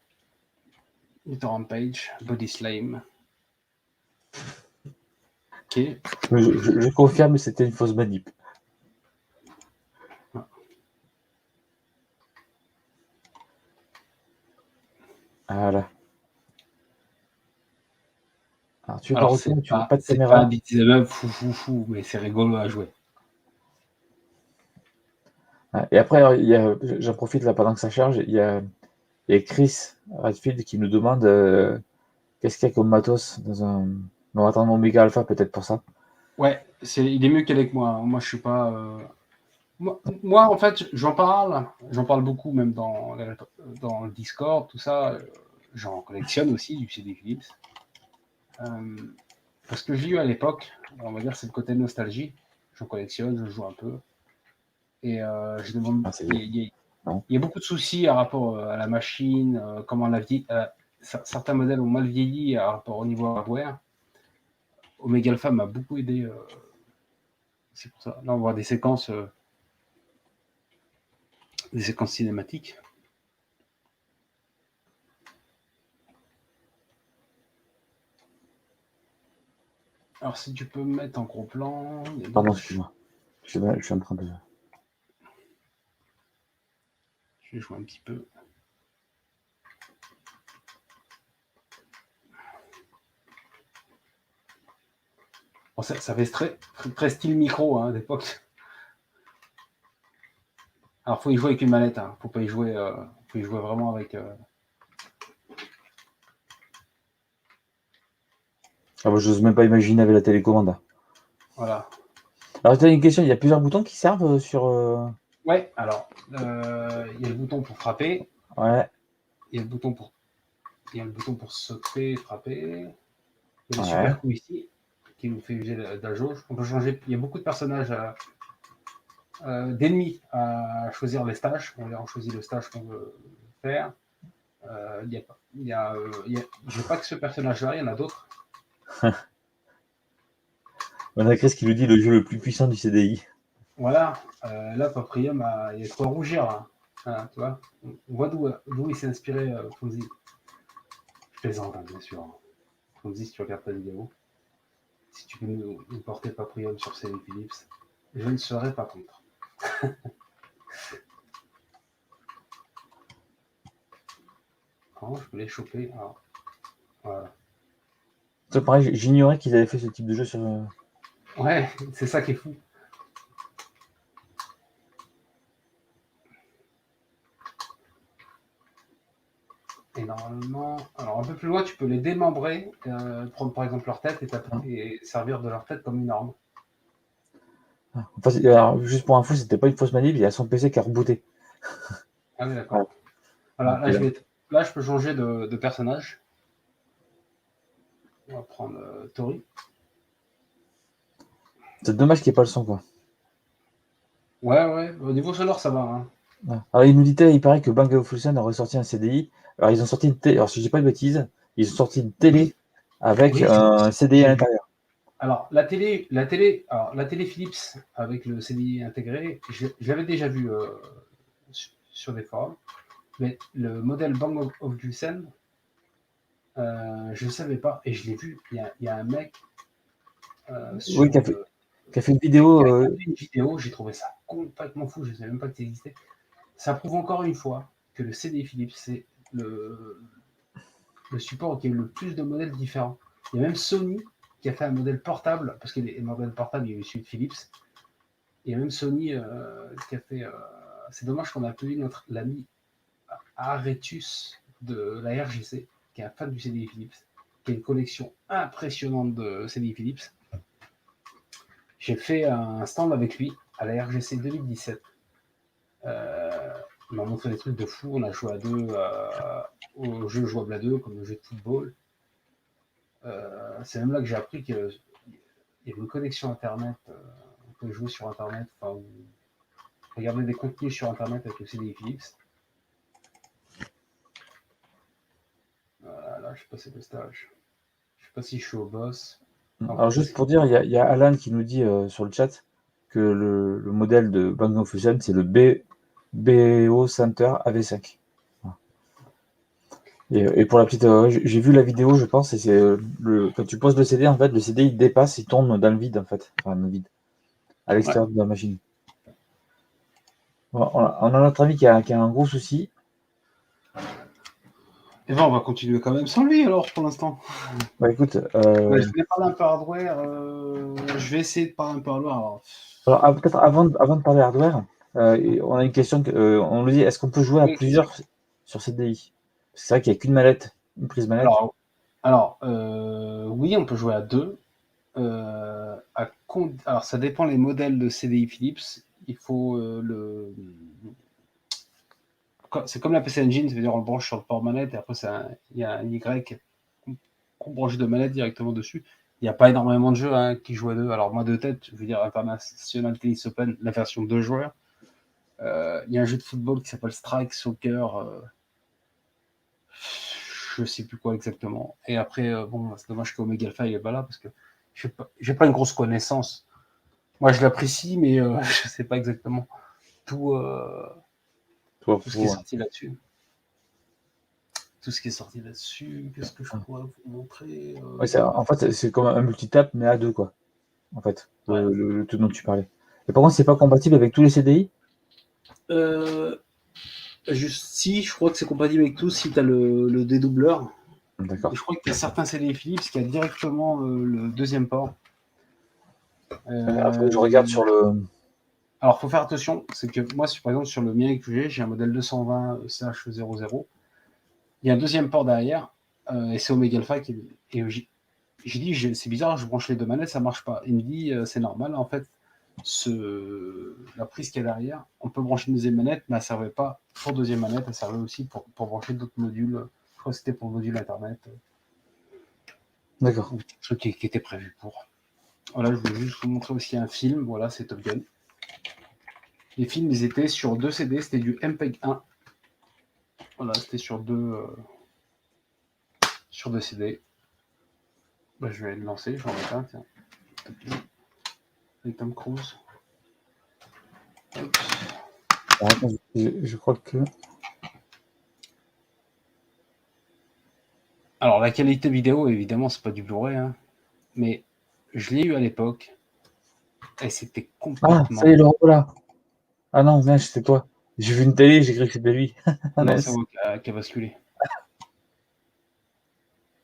Rampage, Body Slime. Ok. Je confirme, c'était une fausse manip. Voilà. Alors, tu veux pas Alors, retourner, tu veux pas de c'est pas un caméra. beat'em up fou, mais c'est rigolo à jouer. Ouais. Et après, j'en profite là pendant que ça charge. Il y a Chris Redfield qui nous demande qu'est-ce qu'il y a comme matos dans un. On va attendre Omega Alpha peut-être pour ça. Ouais, il est mieux qu'avec moi. Moi, je suis pas. Moi, en fait, j'en parle beaucoup, même dans le Discord, tout ça. J'en collectionne aussi du CD Philips. Parce que j'ai eu à l'époque, on va dire, c'est le côté nostalgie. J'en collectionne, je joue un peu. Et je demande. Ah, c'est bien. Il y a beaucoup de soucis par rapport à la machine, comment la vieillit. Certains modèles ont mal vieilli par rapport au niveau hardware. Omega Alpha m'a beaucoup aidé. C'est pour ça. Là, on voit des séquences cinématiques. Alors, si tu peux me mettre en gros plan. Pardon, excuse-moi. Je suis en train de. Je vais jouer un petit peu. Bon, ça fait très style micro hein, d'époque. Alors, faut y jouer avec une manette. Faut pas y jouer. Faut y jouer vraiment avec. Ah, bah, j'ose même pas imaginer avec la télécommande. Voilà. Alors, tu as une question, il y a plusieurs boutons qui servent sur. Ouais, alors, il y a le bouton pour frapper. Ouais. Il y a le bouton pour sauter, frapper. Il y a le Ouais. super coup ici, qui nous fait user de la jauge. On peut changer. Il y a beaucoup de personnages d'ennemis à choisir les stages. On choisit le stage qu'on veut faire. J'ai pas que ce personnage-là, il y en a d'autres. On a Chris qui nous dit le jeu le plus puissant du CDI. Voilà, là, Paprium, il y a de quoi rougir. Là. Voilà, tu vois, on voit d'où il s'est inspiré, Fonzie. Je plaisante, hein, bien sûr. Fonzie, si tu regardes ta vidéo, si tu peux nous porter Paprium sur CD Philips, je ne serais pas contre. Oh, je peux les choper. Alors, voilà. C'est pareil, j'ignorais qu'ils avaient fait ce type de jeu sur. Ouais, c'est ça qui est fou. Et normalement, alors un peu plus loin, tu peux les démembrer, prendre par exemple leur tête et servir de leur tête comme une arme. Enfin, alors, juste pour info, c'était pas une fausse manip, il y a son PC qui a rebooté. Ah oui, d'accord. Ouais. Voilà, Donc, là, je peux changer de personnage. On va prendre Tori. c'est dommage qu'il n'y ait pas le son, quoi. Ouais, au niveau sonore, ça va. Hein. Ouais. Alors, il nous dit, il paraît que Bang Olufsen a ressorti un CDI. Alors, ils ont sorti une télé. Alors, si je dis pas de bêtises, ils ont sorti une télé avec Oui, un CDI à l'intérieur. Alors, la télé Philips avec le CDI intégré, je l'avais déjà vu sur des forums, mais le modèle Bang Olufsen, je ne savais pas, et je l'ai vu, il y a un mec Oui, qui a fait une vidéo. fait une vidéo, j'ai trouvé ça complètement fou, je ne savais même pas que ça existait. Ça prouve encore une fois que le CDI Philips, c'est le support qui a eu le plus de modèles différents. Il y a même Sony qui a fait un modèle portable, parce que les modèles portables, il y a eu celui de Philips. Il y a même Sony qui a fait. C'est dommage qu'on a pas eu l'ami Aretus de la RGC, qui est un fan du CDI Philips, qui a une collection impressionnante de CDI Philips. J'ai fait un stand avec lui à la RGC 2017. Il m'a montré des trucs de fou. On a joué à deux aux jeux jouables à deux, comme le jeu de football. C'est même là que j'ai appris qu'il y avait une connexion Internet. On peut jouer sur Internet, enfin, regarder des contenus sur Internet avec le CDI Philips. Là, je suis passé le stage. Je sais pas si je suis au boss. Alors, juste pour dire, il y a Alan qui nous dit sur le chat que le modèle de Bang Olufsen, c'est le BO Center AV5. Voilà. Et pour la petite, j'ai vu la vidéo, je pense, et c'est quand tu poses le CD, en fait, le CD il dépasse, il tourne dans le vide, en fait. Enfin, dans le vide, à l'extérieur de la machine. Bon, on a notre ami qui a un gros souci. Et ben, on va continuer quand même sans lui alors pour l'instant. Bah écoute, Ouais, je voulais parler un peu hardware. Je vais essayer de parler un peu hardware. alors, peut-être avant de parler hardware, on a une question, on nous dit, est-ce qu'on peut jouer à Oui, plusieurs sur CDI? C'est vrai qu'il n'y a qu'une manette, une prise manette. oui, on peut jouer à deux. Alors, ça dépend les modèles de CDI Philips. Il faut c'est comme la PC Engine, c'est-à-dire on le branche sur le port manette et après il y a un Y qu'on branche de manette directement dessus. Il n'y a pas énormément de jeux qui jouent à deux. Alors moi de tête, je veux dire International Tennis Open, la version 2 joueurs. Il y a un jeu de football qui s'appelle Strike Soccer. Je sais plus quoi exactement. Et après, bon, c'est dommage qu'Omega Alpha il est pas là parce que j'ai pas une grosse connaissance. Moi, je l'apprécie, mais je sais pas exactement tout, Toi, tout ce qui est sorti là-dessus. Tout ce qui est sorti là-dessus, qu'est-ce que je pourrais vous montrer ouais, en fait, c'est comme un multitap, mais à deux, quoi. En fait, le truc dont tu parlais. Et par contre, c'est pas compatible avec tous les CDI? Si, je crois que c'est compatible avec tout si tu as le dédoubleur. D'accord. Je crois qu'il y a certains CDI Philips qui a directement le deuxième port. Après, je regarde sur le. Alors, il faut faire attention, c'est que moi, par exemple, sur le mien que j'ai un modèle 220/00. Il y a un deuxième port derrière, et c'est Omega Alpha qui. Et j'ai dit, c'est bizarre, je branche les deux manettes, ça marche pas. Il me dit, c'est normal, en fait, la prise qu'il y a derrière, on peut brancher une deuxième manette, mais elle ne servait pas pour deuxième manette, elle servait aussi pour brancher d'autres modules. Je crois que c'était pour le module Internet. D'accord. Ce qui était prévu pour. Voilà, je voulais juste vous montrer aussi un film, voilà, c'est Top Gun. Les films, ils étaient sur 2 CD, c'était du MPEG 1. Voilà, c'était sur deux CD. Bah, je vais le lancer, je vais en mettre un, tiens. Avec Tom Cruise. Hop. Alors, attends, je crois que. Alors, la qualité vidéo, évidemment, c'est pas du Blu-ray, mais je l'ai eu à l'époque, et c'était Ah, complètement. ça y est, le revoilà. Ah non, mince, c'était toi. J'ai vu une télé, j'ai cru que c'était lui. Non, c'est moi qui a basculé.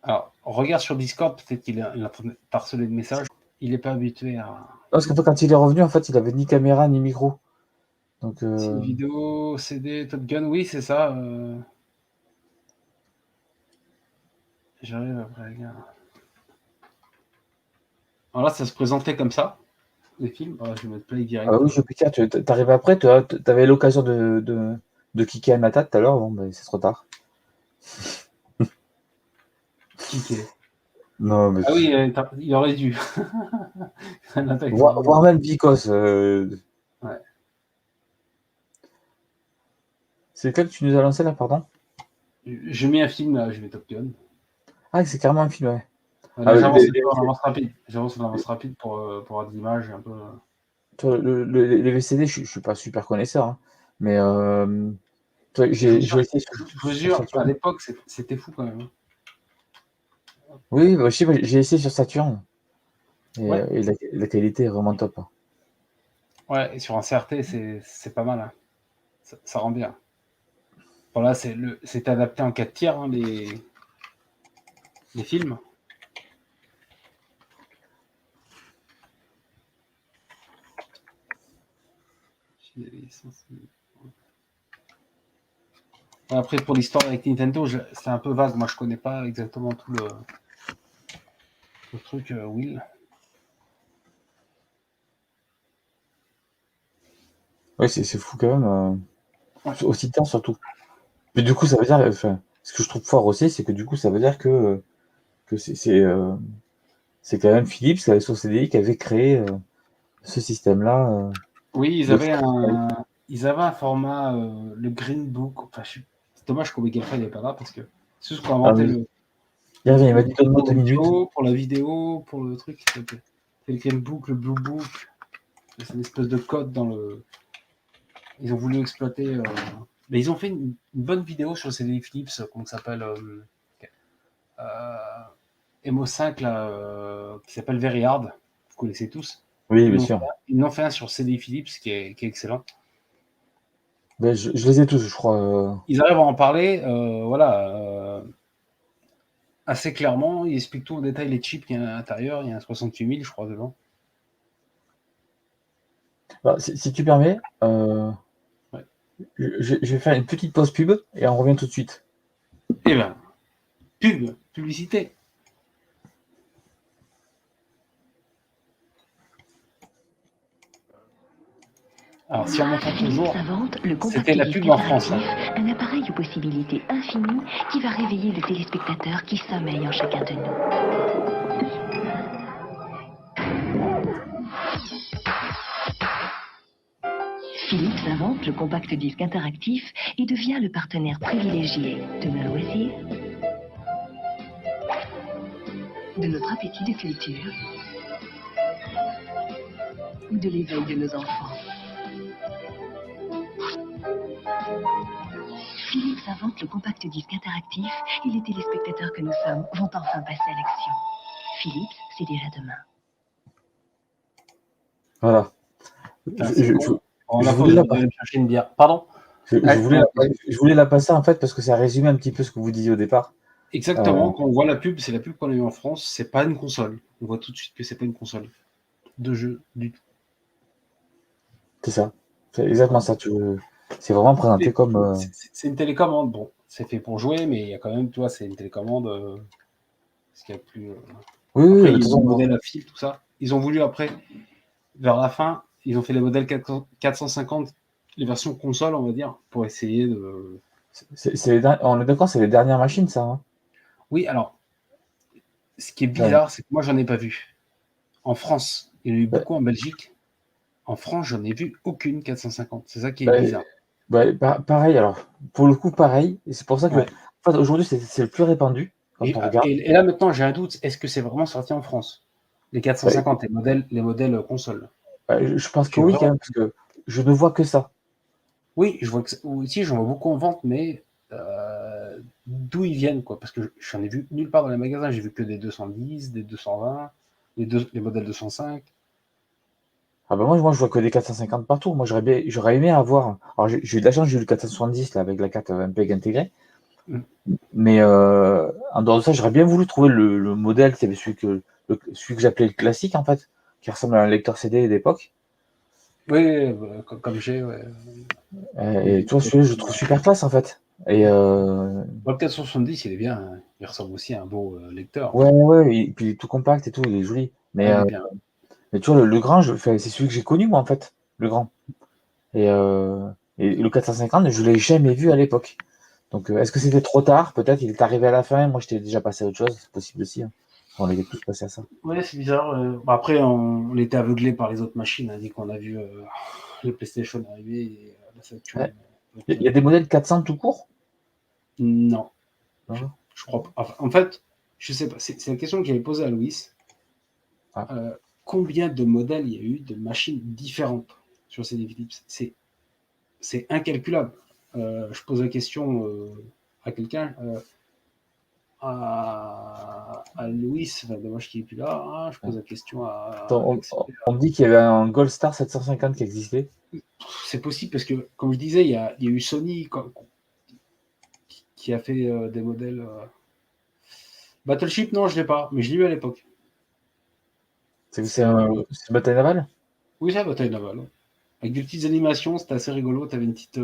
Alors, regarde sur Discord, peut-être qu'il a harcelé de messages. Il n'est pas habitué à. Parce qu'en fait, quand il est revenu, en fait, il avait ni caméra ni micro. Donc, C'est une vidéo, CD, Top Gun, oui, c'est ça. J'arrive après, regarde. Alors là, ça se présentait comme ça, les films. Voilà, je vais mettre play direct. ah oui, je putain, t'arrives après, t'avais l'occasion de kicker un attaque tout à l'heure, bon, ben, c'est trop tard. Kické. Non, mais. Ah oui, il aurait dû. Voire même Vicos. Ouais. C'est lequel que tu nous as lancé là, pardon? Je mets un film là, je vais Top Gun. Ah, c'est carrément un film, ouais. Là, Ah, j'avance en avance rapide. J'avance en avance rapide pour avoir des images un peu. les VCD, je suis pas super connaisseur, hein, mais j'ai essayé Je vous sur jure, à Saturn. l'époque, c'était fou quand même. Oui, bah, je sais, j'ai essayé sur Saturn. Et, Ouais. et la qualité est vraiment top. Ouais, et sur un CRT, c'est pas mal. Ça rend bien. Voilà, c'est adapté en 4 tiers, les films. Après, pour l'histoire avec Nintendo, c'est un peu vague. Moi, je connais pas exactement tout le truc, Will. Oui, c'est fou quand même. Aussi tard surtout. Mais du coup, ça veut dire, enfin, ce que je trouve fort aussi, c'est que du coup, ça veut dire que c'est quand même Philips, avec son CDI, qui avait créé ce système-là. Oui, ils avaient un format, le Green Book. Enfin, c'est dommage qu'Omega Alpha n'est pas là parce que c'est ceux qui ont Ah inventé oui. Il m'a dit donne-moi 2 minutes. pour la vidéo, pour le truc. C'est le Green Book, le Blue Book. C'est une espèce de code dans le. Ils ont voulu exploiter Mais ils ont fait une bonne vidéo sur le CDI Philips, comment ça s'appelle MO5, là, qui s'appelle Very Hard. Vous connaissez tous. Oui, bien sûr. Ils en ont fait un sur CDI Philips qui est excellent. Ben, je les ai tous, je crois. Ils arrivent à en parler, assez clairement. Ils expliquent tout en détail les chips qu'il y a à l'intérieur. Il y a un 68 000, je crois, dedans. Alors, si tu permets, Ouais. je vais faire une petite pause pub et on revient tout de suite. Eh ben, publicité. Alors, si on m'entend toujours, c'était la pub en France. Hein. Un appareil aux possibilités infinies qui va réveiller le téléspectateur qui sommeille en chacun de nous. Philips invente le compact disque interactif et devient le partenaire privilégié de nos loisirs, de notre appétit de culture ou de l'éveil de nos enfants. Philips invente le compact disque interactif et les téléspectateurs que nous sommes vont enfin passer à l'action. Philips, c'est déjà demain. Voilà. On a voulu chercher une bière. Pardon. Je voulais la passer en fait parce que ça résumait un petit peu ce que vous disiez au départ. Exactement. Quand on voit la pub, c'est la pub qu'on a eu en France. C'est pas une console. On voit tout de suite que c'est pas une console de jeu du tout. C'est ça. C'est exactement ça. C'est vraiment présenté comme. C'est une télécommande. Bon, c'est fait pour jouer, mais il y a quand même, tu vois, c'est une télécommande. Ce qu'il y a plus. Oui, après, oui, ils ont le modèle à fil, tout ça. Ils ont voulu après, vers la fin, ils ont fait les modèles 450, les versions console, on va dire, pour essayer de. On est d'accord, c'est les dernières machines, ça. Hein. Oui, alors, ce qui est bizarre, c'est que moi, j'en ai pas vu. En France, il y en a eu beaucoup en Belgique. En France, j'en ai vu aucune 450. C'est ça qui est bizarre. Pareil, alors, pour le coup, pareil. Et c'est pour ça que, en fait, aujourd'hui, c'est le plus répandu. Quand on regarde. Et là, maintenant, j'ai un doute. Est-ce que c'est vraiment sorti en France? Les 450, les modèles console. Je pense que oui, quand même, parce que je ne vois que ça. Oui, je vois que aussi, j'en vois beaucoup en vente, mais d'où ils viennent, quoi. Parce que j'en ai vu nulle part dans les magasins. J'ai vu que des 210, des 220, les modèles 205. Ah ben moi, je vois que des 450 partout. Moi, j'aurais aimé avoir. Alors, j'ai eu de la chance, j'ai eu le 470 là, avec la carte MPEG intégrée. Mais en dehors de ça, j'aurais bien voulu trouver le modèle, c'est celui que j'appelais le classique, en fait, qui ressemble à un lecteur CD d'époque. Oui, comme j'ai. Ouais. Et tu vois, celui-là, je le trouve super classe, en fait. Et le 470, il est bien. Hein. Il ressemble aussi à un beau lecteur. Ouais, et puis il est tout compact et tout, il est joli. Mais, il est bien. Mais tu vois, le grand, c'est celui que j'ai connu, moi, en fait, le grand. Et le 450, je ne l'ai jamais vu à l'époque. Donc, est-ce que c'était trop tard? Peut-être il est arrivé à la fin, moi j'étais déjà passé à autre chose, c'est possible aussi. Hein. On était tous passés à ça. Ouais, c'est bizarre. Après, on était aveuglés par les autres machines, hein, dès qu'on a vu les PlayStation arriver et la Saturn. Il y a des modèles 400 tout court? Non. Je crois pas. Enfin, en fait, je sais pas. C'est la question que j'avais posée à Louis. Combien de modèles il y a eu de machines différentes sur ces Philips? C'est incalculable. Je pose la question à quelqu'un, à Louis, dommage qu'il n'est plus là. Hein, je pose la question à. On me dit qu'il y avait un Gold Star 750 qui existait. C'est possible parce que, comme je disais, il y a eu Sony qui a fait des modèles. Battleship, non, je ne l'ai pas, mais je l'ai eu à l'époque. C'est une bataille navale? Oui, c'est une bataille navale. Avec des petites animations, c'était assez rigolo. Tu avais une petite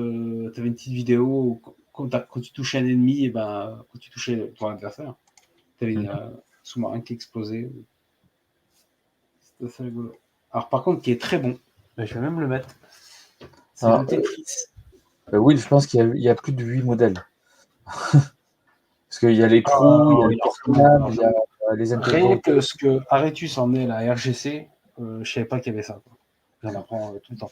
vidéo quand tu touchais un ennemi, et ben, quand tu touchais ton adversaire, tu avais un sous-marin qui explosait. C'était assez rigolo. Alors, par contre, qui est très bon, je vais même le mettre. C'est le Tetris. Oui, je pense qu'il y a plus de 8 modèles. Parce qu'il y a les pros, il y a les portables, il y a les intégraux. Rien que ce que Aretus emmenait la RGC, je ne savais pas qu'il y avait ça. J'en apprends tout le temps.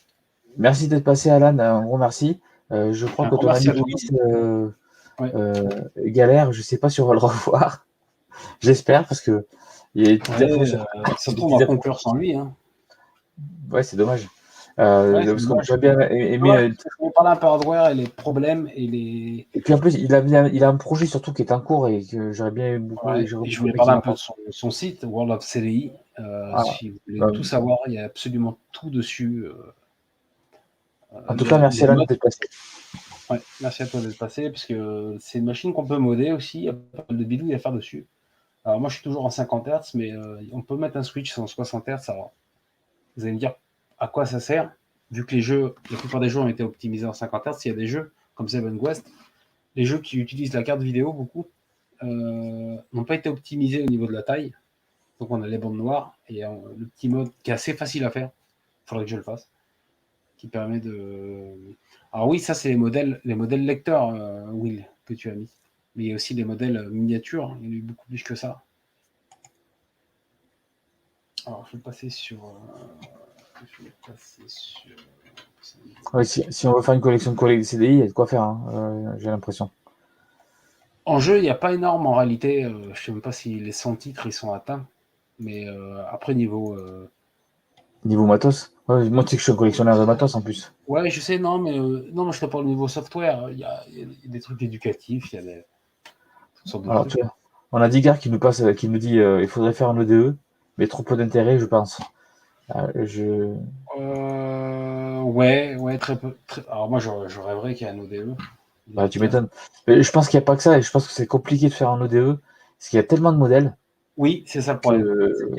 Merci d'être passé, Alan. Un gros merci. Je crois que ton ami Louis galère. Je ne sais pas si on va le revoir. J'espère, parce que il y a ça se trouve, on va conclure sans lui. Hein. Ouais, c'est dommage. Ouais, Parce que moi, j'aurais bien aimé. je vais parler un peu hardware et les problèmes et les. Et puis en plus, il a un projet surtout qui est en cours et que j'aurais bien Ouais, j'aurais et je beaucoup voulais aimé qu'il parler un en peu de parle. son site, World of CDI. Ah, Si vous voulez bah, tout savoir, il y a absolument tout dessus. en tout cas, merci Les Alan modes. d'être passé. Ouais, merci à toi d'être passé, parce que c'est une machine qu'on peut modder aussi. Il y a pas mal de bidouilles à faire dessus. Alors, moi, je suis toujours en 50 Hz, mais on peut mettre un switch en 60 Hz. Alors, vous allez me dire à quoi ça sert, vu que la plupart des jeux ont été optimisés en 50 Hz. Il y a des jeux comme Seven West, les jeux qui utilisent la carte vidéo, beaucoup, n'ont pas été optimisés au niveau de la taille. Donc, on a les bandes noires et le petit mode qui est assez facile à faire. Il faudrait que je le fasse. Qui permet de. Alors, oui, ça, c'est les modèles lecteurs, Will, que tu as mis. Mais il y a aussi des modèles miniatures. Il y en a eu beaucoup plus que ça. Alors, je vais passer sur. Ouais, si on veut faire une collection de CDI, il y a de quoi faire, hein, j'ai l'impression. En jeu, il n'y a pas énorme en réalité. Je ne sais même pas si les 100 titres ils sont atteints. Mais après, niveau. Niveau matos. Ouais, moi, tu sais que je suis un collectionneur de matos en plus. Ouais, je sais, non, mais je te parle au niveau software. Il y a des trucs éducatifs, il y a toutes sortes de Alors, trucs. tu vois, on a Digar qui nous dit il faudrait faire un EDE, mais trop peu d'intérêt, je pense. Je... Ouais, très peu. Alors, moi, je rêverais qu'il y ait un ODE. Bah, tu m'étonnes. Mais je pense qu'il n'y a pas que ça, et je pense que c'est compliqué de faire un ODE, parce qu'il y a tellement de modèles Oui, c'est ça le que. problème. C'est qu'il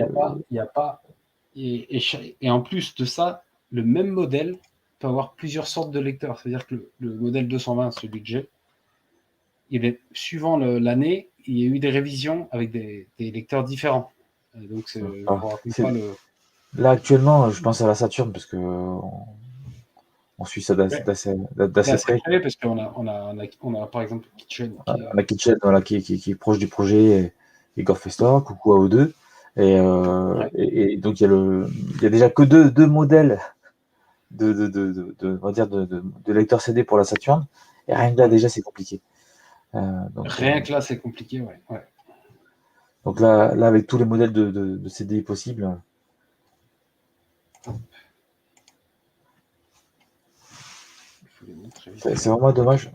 n'y a pas. Et en plus de ça, le même modèle peut avoir plusieurs sortes de lecteurs. C'est-à-dire que le modèle 220, celui que j'ai, suivant l'année, il y a eu des révisions avec des lecteurs différents. Donc, je ne Alors, raconte pas le. là, actuellement, je pense à la Saturn, parce que on suit ça Ouais, c'est d'assez assez près. près parce qu'on a par exemple Kitchen qui est. On a Kitchen, voilà, qui est proche du projet, et Gorefestor, coucou à eux deux. Ouais. Et donc, il y a déjà que deux modèles on va dire de lecteur CD pour la Saturn. Et rien que là, Ouais. déjà, c'est compliqué. Rien que là, c'est compliqué, ouais. Donc là, avec tous les modèles de CDI possibles. Je vous les montre très vite. C'est vraiment dommage.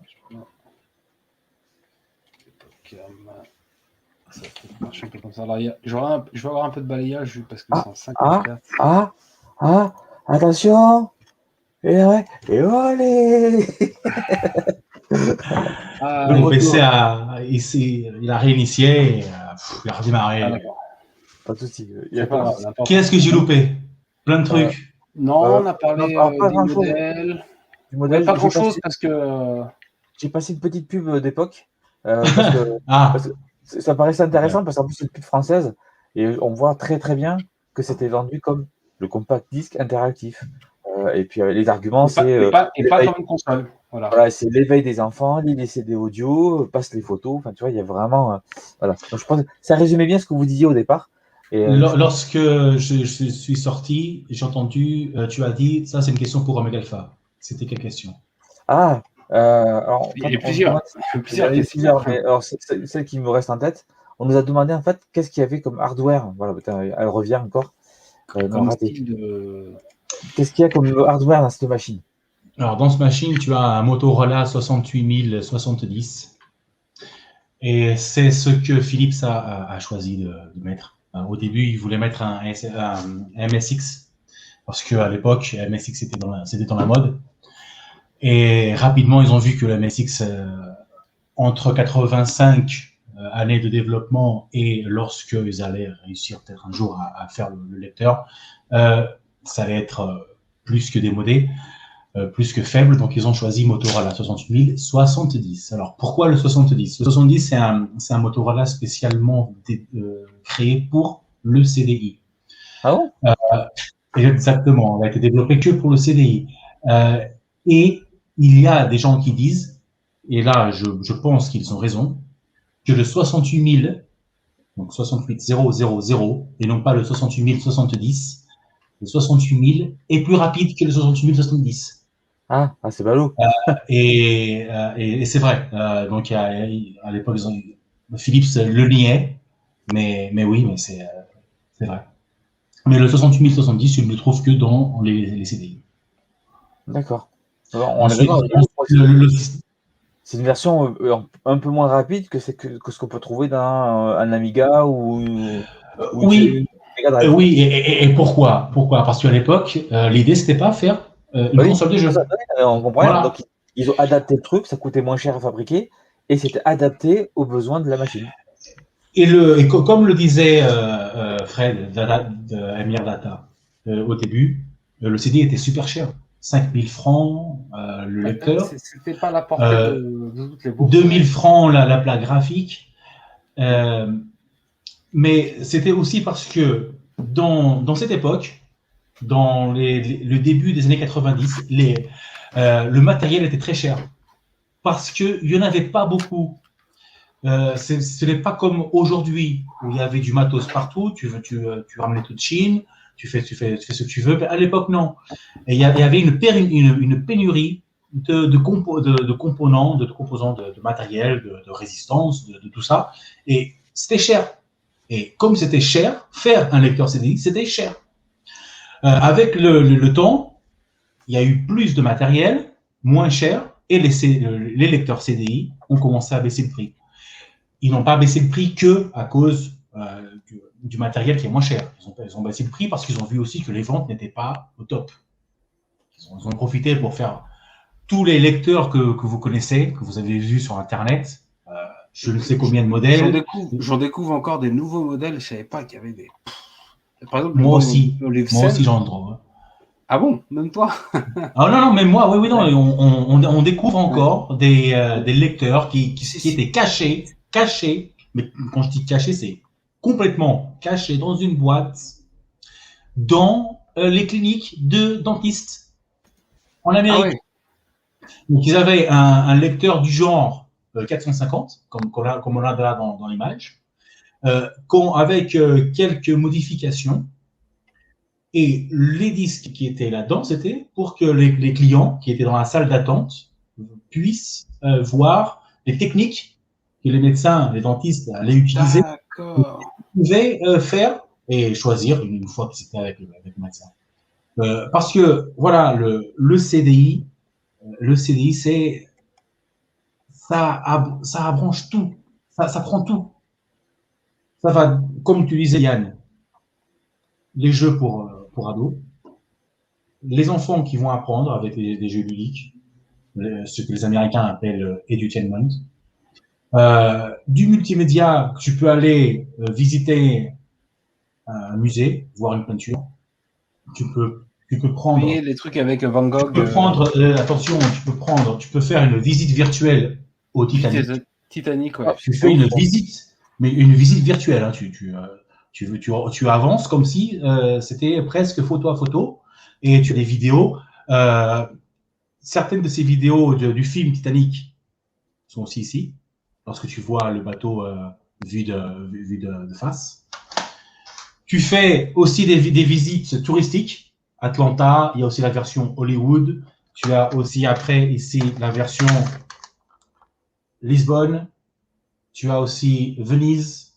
Ça marche un peu comme ça. Alors, je vais avoir un peu de balayage parce que c'est en 54. Attention! Et ouais, et olé! Le PC il a réinitié et il a redémarré. D'accord. Pas de souci. C'est pas grave. Qu'est-ce que j'ai loupé? Plein de trucs. Non, on a parlé pas des grand-chose. modèles. Du modèle, Pas grand-chose parce que. j'ai passé une petite pub d'époque parce que ça paraissait intéressant parce qu'en plus c'est une pub française et on voit très très bien que c'était vendu comme le compact disque interactif. Et puis les arguments, c'est pas comme une console. voilà, c'est l'éveil des enfants, lis les CD audio, passe les photos. Enfin, tu vois, il y a vraiment voilà. Donc, je pense que ça résumait bien ce que vous disiez au départ. Et, Lorsque je suis sorti, j'ai entendu, tu as dit, ça c'est une question pour Omega Alpha. C'était quelle question? Alors, Il y a plusieurs. Il y en a plusieurs, mais alors, celle qui me reste en tête, on nous a demandé en fait qu'est-ce qu'il y avait comme hardware. Voilà, elle revient encore. Comme raté. style de. Qu'est-ce qu'il y a comme hardware dans cette machine? Alors, dans cette machine, tu as un Motorola 68070. Et c'est ce que Philips a choisi de mettre. Au début, il voulait mettre un MSX, parce qu'à l'époque, MSX c'était dans la mode. Et rapidement, ils ont vu que le MSX, entre 85 années de développement et lorsqu'ils allaient réussir peut-être un jour à faire le lecteur, ça allait être plus que démodé, plus que faible. Donc, ils ont choisi Motorola 68070. Alors, pourquoi le 70? Le 70, c'est un Motorola spécialement créé pour le CDI. Ah bon? Exactement. Il a été développé que pour le CDI. Et il y a des gens qui disent, et là, je pense qu'ils ont raison, que le 68000, donc 68000, et non pas le 68070, le 68000 est plus rapide que le 68070. Ah, c'est ballot. Et c'est vrai. Donc, à l'époque, Philips le niait, mais oui, mais c'est vrai. Mais le 68070, je ne le trouve que dans les CDI. D'accord. Alors, on est Ensuite, d'accord. C'est une version un peu moins rapide que ce qu'on peut trouver dans un Amiga ou une oui, Mega Drive. oui, et pourquoi? Pourquoi? Parce qu'à l'époque, l'idée, c'était pas faire une Oui, console de jeu. on comprend. Voilà. Donc, ils ont adapté le truc, ça coûtait moins cher à fabriquer et c'était adapté aux besoins de la machine. Comme le disait Fred de Emir Data au début, le CD était super cher. 5000 francs le lecteur. C'était pas la portée de toutes les bourses. 2000 francs la plaque graphique. Mais c'était aussi parce que dans cette époque, dans le début des années 90, le matériel était très cher. Parce qu'il n'y en avait pas beaucoup. Ce n'est pas comme aujourd'hui où il y avait du matos partout, tu ramenais tout de Chine, tu fais ce que tu veux. Mais à l'époque, non. Et il y avait une pénurie de composants, de matériel, de résistance, de tout ça. Et c'était cher. Et comme c'était cher, faire un lecteur CDI, c'était cher. Avec le temps, il y a eu plus de matériel, moins cher, et les lecteurs CDI ont commencé à baisser le prix. Ils n'ont pas baissé le prix que à cause du matériel qui est moins cher. Ils ont baissé le prix parce qu'ils ont vu aussi que les ventes n'étaient pas au top. Ils ont profité pour faire tous les lecteurs que vous connaissez, que vous avez vus sur Internet. Je ne sais combien de modèles. J'en découvre encore des nouveaux modèles. Je ne savais pas qu'il y avait des. Par exemple, moi aussi, j'en trouve. Ah bon, même toi? Ah non, même moi, oui, non, on découvre encore des lecteurs qui étaient cachés, mais quand je dis cachés, c'est complètement cachés dans une boîte, dans les cliniques de dentistes en Amérique. Ah ouais. Donc ils avaient un lecteur du genre 450, comme on a là dans l'image, avec quelques modifications. Et les disques qui étaient là-dedans, c'était pour que les clients qui étaient dans la salle d'attente puissent voir les techniques que les médecins, les dentistes allaient utiliser. Ils pouvaient faire et choisir une fois que c'était avec le médecin. Parce que, voilà, le CDI, c'est ça abranche tout, ça prend tout. Ça va, comme tu disais, Yann, les jeux pour ados, les enfants qui vont apprendre avec des jeux ludiques, ce que les Américains appellent edutainment, du multimédia, tu peux aller visiter un musée, voir une peinture, tu peux prendre... Oui, les trucs avec Van Gogh. Tu peux prendre, attention, tu peux faire une visite virtuelle au Titanic. Titanic, ouais. Tu fais une visite, mais une visite virtuelle, hein, tu avances comme si c'était presque photo à photo, et tu as des vidéos. Certaines de ces vidéos du film Titanic sont aussi ici, lorsque tu vois le bateau vu de face. Tu fais aussi des visites touristiques. Atlanta, il y a aussi la version Hollywood. Tu as aussi après ici la version Lisbonne. Tu as aussi Venise.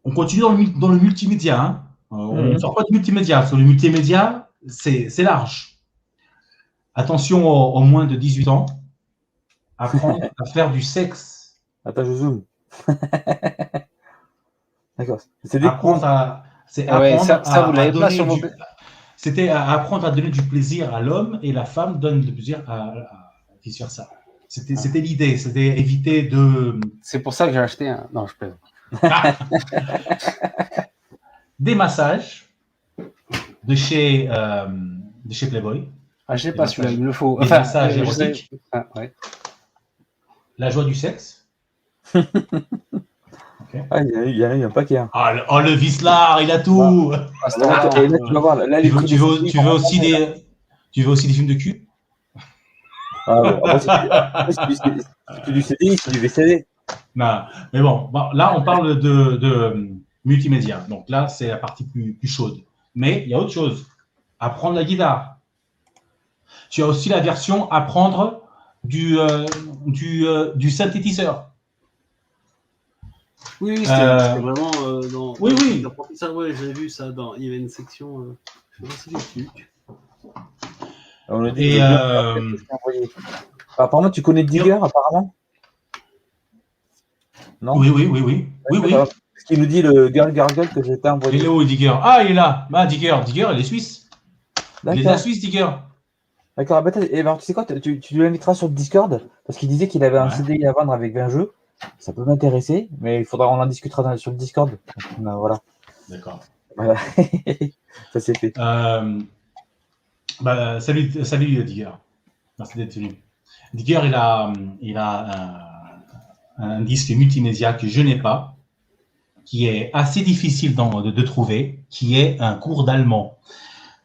On continue dans le multimédia. Hein. On ne sort pas du multimédia. Sur le multimédia, c'est large. Attention aux moins de 18 ans. Apprendre à faire du sexe. Attends, je zoome. D'accord. C'est apprendre à... C'était apprendre à donner du plaisir à l'homme et la femme donne du plaisir à vice-versa. C'était l'idée, c'était éviter de... C'est pour ça que j'ai acheté un... Non, je plaisante. Des massages de chez Playboy. Ah, je sais pas celui-là, il me le faut. Des massages érotiques. Ah, ouais. La joie du sexe. Okay. Ah, il y en a eu un paquet. Hein. Oh, le Vislard, il a tout. Tu veux aussi des films de cul? C'est du CDI, c'est du VCD. Non, mais bon, là, on parle de multimédia. Donc là, c'est la partie plus chaude. Mais il y a autre chose. Apprendre la guitare. Tu as aussi la version apprendre du synthétiseur. Oui, c'était vraiment dans oui. l'apprentissage. Ouais, j'ai vu ça. Il y avait une section. Je sais pas si c'est du truc. On a dit Et que je t'ai envoyé. Apparemment, tu connais Digger, apparemment? Non? oui. D'accord. Ce qu'il nous dit le Girl Gargle que je t'ai Il envoyé. est où, Digger? Ah, il est là. Bah, Digger, il est suisse. Il est de la D'accord. Suisse, Digger. D'accord. Bah, et ben, tu sais quoi, tu l'inviteras sur le Discord parce qu'il disait qu'il avait un Ouais. CDI à vendre avec 20 jeux. Ça peut m'intéresser, mais on en discutera sur le Discord. Donc, voilà. D'accord. Voilà. Ça c'est fait. Salut, Digger. Merci d'être venu. Digger, il a un disque multimédia que je n'ai pas, qui est assez difficile de trouver, qui est un cours d'allemand.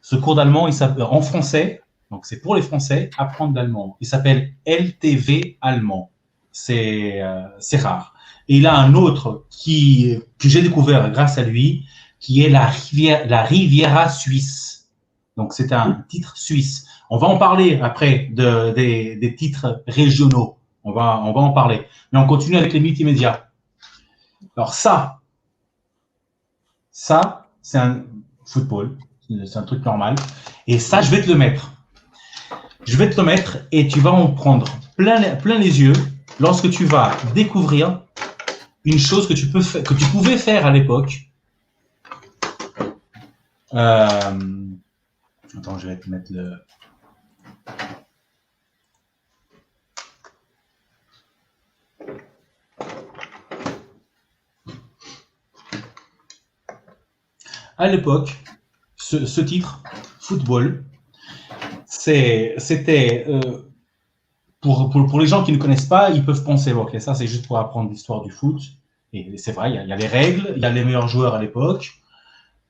Ce cours d'allemand, il s'appelle en français, donc c'est pour les Français, apprendre l'allemand. Il s'appelle LTV allemand. C'est rare. Et il a un autre que j'ai découvert grâce à lui, qui est la Riviera suisse. Donc c'est un titre suisse. On va en parler après des titres régionaux. On va en parler. Mais on continue avec les multimédias. Alors ça, c'est un football. C'est un truc normal. Et ça, je vais te le mettre. Je vais te le mettre et tu vas en prendre plein les yeux lorsque tu vas découvrir une chose que tu pouvais faire à l'époque. Attends, je vais te mettre le... À l'époque, ce titre, football, c'était pour les gens qui ne connaissent pas, ils peuvent penser, ok, ça c'est juste pour apprendre l'histoire du foot. Et c'est vrai, il y a les règles, il y a les meilleurs joueurs à l'époque,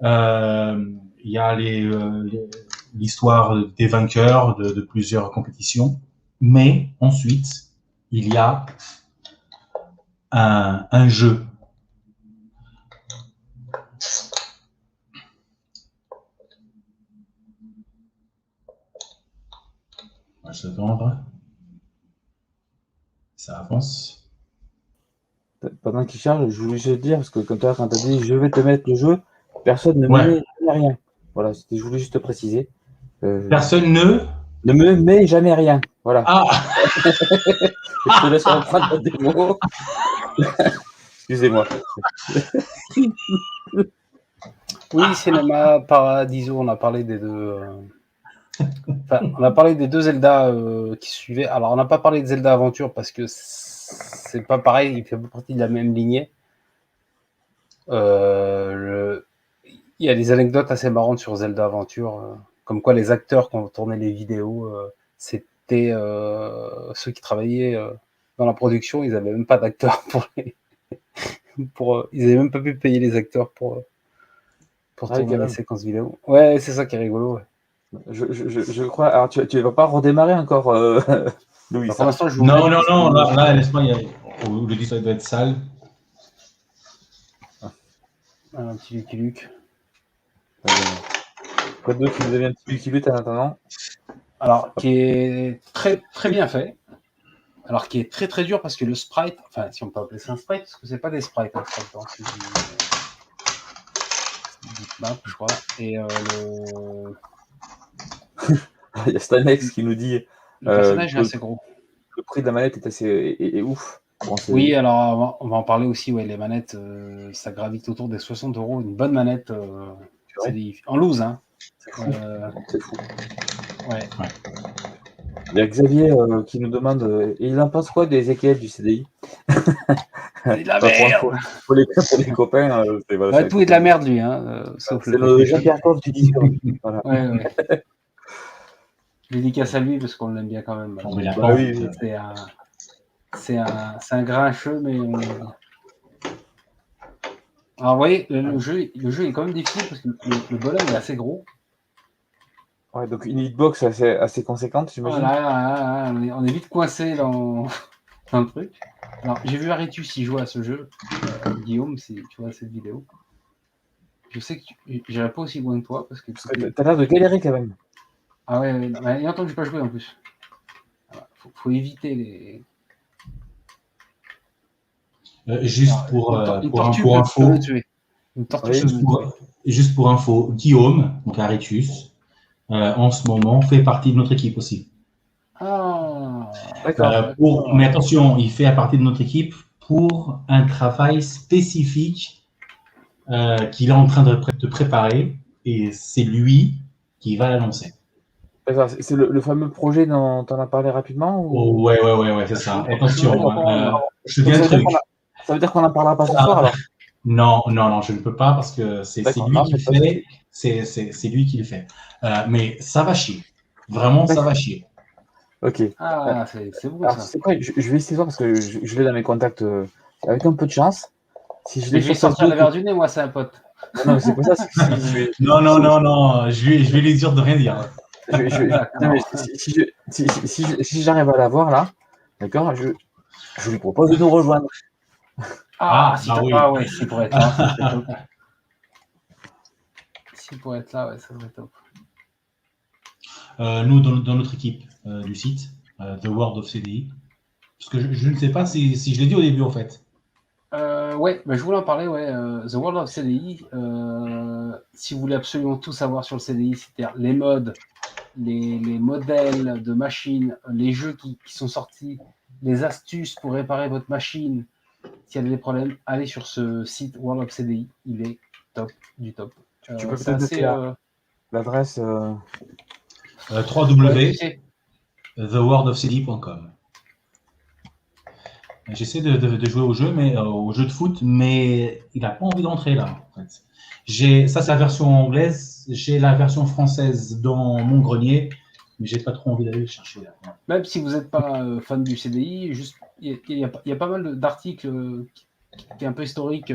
il y a l'histoire des vainqueurs de plusieurs compétitions. Mais ensuite, il y a un jeu. Je vais attendre. Ça avance. Pendant qu'il charge, je voulais juste dire, parce que quand tu as dit je vais te mettre le jeu, personne ne me met rien. Voilà, je voulais juste te préciser. Personne ne me met jamais rien. Voilà. Ah. Je te laisse reprendre des mots. Excusez-moi. Oui, Cinéma Paradiso, on a parlé des deux. On a parlé des deux Zelda qui suivaient. Alors, on n'a pas parlé de Zelda Aventure parce que c'est pas pareil, il fait pas partie de la même lignée. Il y a des anecdotes assez marrantes sur Zelda Aventure, comme quoi les acteurs qui ont tourné les vidéos, c'était ceux qui travaillaient dans la production, ils n'avaient même pas d'acteurs ils n'avaient même pas pu payer les acteurs pour tourner les séquences vidéo. Ouais, c'est ça qui est rigolo. Ouais. Je crois. Alors, tu vas pas redémarrer encore, Louis. Pour l'instant, je vous non, là, laisse-moi. Le disque doit être sale. Un petit Lucky Luke. Quoi d'autre qui vous avez un petit Lucky Luke en attendant? Alors, qui est très très bien fait. Alors, qui est très très dur parce que le sprite, enfin, si on peut appeler ça un sprite, parce que c'est pas des sprites, hein, c'est du map, je crois. Et il y a Stanex qui nous dit. Le personnage est assez gros. Le prix de la manette est assez ouf. Bon, oui, alors on va en parler aussi. Ouais, les manettes, ça gravite autour des 60 €. Une bonne manette, en loose, hein. C'est fou. C'est fou. Ouais. Il y a Xavier qui nous demande il en pense quoi des équipes du CDI? C'est de la merde. Pour les copains, c'est voilà, tout est de la merde, lui. Hein, sauf le Jean-Pierre Coff du Discord. Voilà. Ouais. Dédicace à lui parce qu'on l'aime bien quand même. Oui. C'est un grincheux, mais alors vous voyez, le jeu est quand même difficile parce que le bonhomme est assez gros. Ouais, donc une hitbox assez conséquente, j'imagine. Voilà, on est vite coincé dans le truc. Alors, j'ai vu Aritus y jouer à ce jeu. Guillaume, si tu vois cette vidéo. Je sais que j'irai pas aussi loin que toi parce que t'as l'air de galérer quand même. Ah ouais, il y a longtemps que je n'ai pas joué en plus. Faut éviter les. Juste pour info. Une tortue juste pour info, Guillaume, donc Aritus, en ce moment, fait partie de notre équipe aussi. Ah, D'accord. Mais attention, il fait partie de notre équipe pour un travail spécifique qu'il est en train de préparer et c'est lui qui va l'annoncer. D'accord. C'est le fameux projet dont on a parlé rapidement ou... Oh, ouais, c'est ça. Attention, je te dis Donc, un truc. ça veut dire qu'on n'en parlera pas ce soir alors? Non, je ne peux pas parce que c'est D'accord. lui Non, qui mais le pas de fait. C'est lui qui le fait. Mais ça va chier. Vraiment, ça va chier. Ok. ah c'est beau Alors, ça. c'est quoi? Je vais essayer de voir parce que je l'ai dans mes contacts avec un peu de chance. Si je Mais l'ai je vais sur sortir le Facebook. verre du nez, moi, c'est un pote. Non, mais c'est pas ça. C'est que Non, je vais lui dire de rien dire. non, mais si j'arrive à l'avoir là, d'accord, je lui propose de nous rejoindre. Oui. Ah ouais, s'il pourrait être là, ça serait top. S'il pourrait être là, ouais, ça serait top. Nous, dans notre équipe du site, The World of CDI, parce que je ne sais pas si je l'ai dit au début en fait. Ouais, bah, je voulais en parler, ouais. The World of CDI, si vous voulez absolument tout savoir sur le CDI, c'est-à-dire les modes, les modèles de machines, les jeux qui sont sortis, les astuces pour réparer votre machine, s'il y a des problèmes, allez sur ce site World of CDI, il est top du top. Tu peux C'est peut-être assez. noter l'adresse. Tu sais, theworldofcd.com. J'essaie de jouer au jeu, mais au jeu de foot, mais il n'a pas envie d'entrer là. En fait. Ça, c'est la version anglaise. J'ai la version française dans mon grenier, mais j'ai pas trop envie d'aller le chercher là. même si vous n'êtes pas fan du CDI, juste il y a pas mal d'articles qui est un peu historique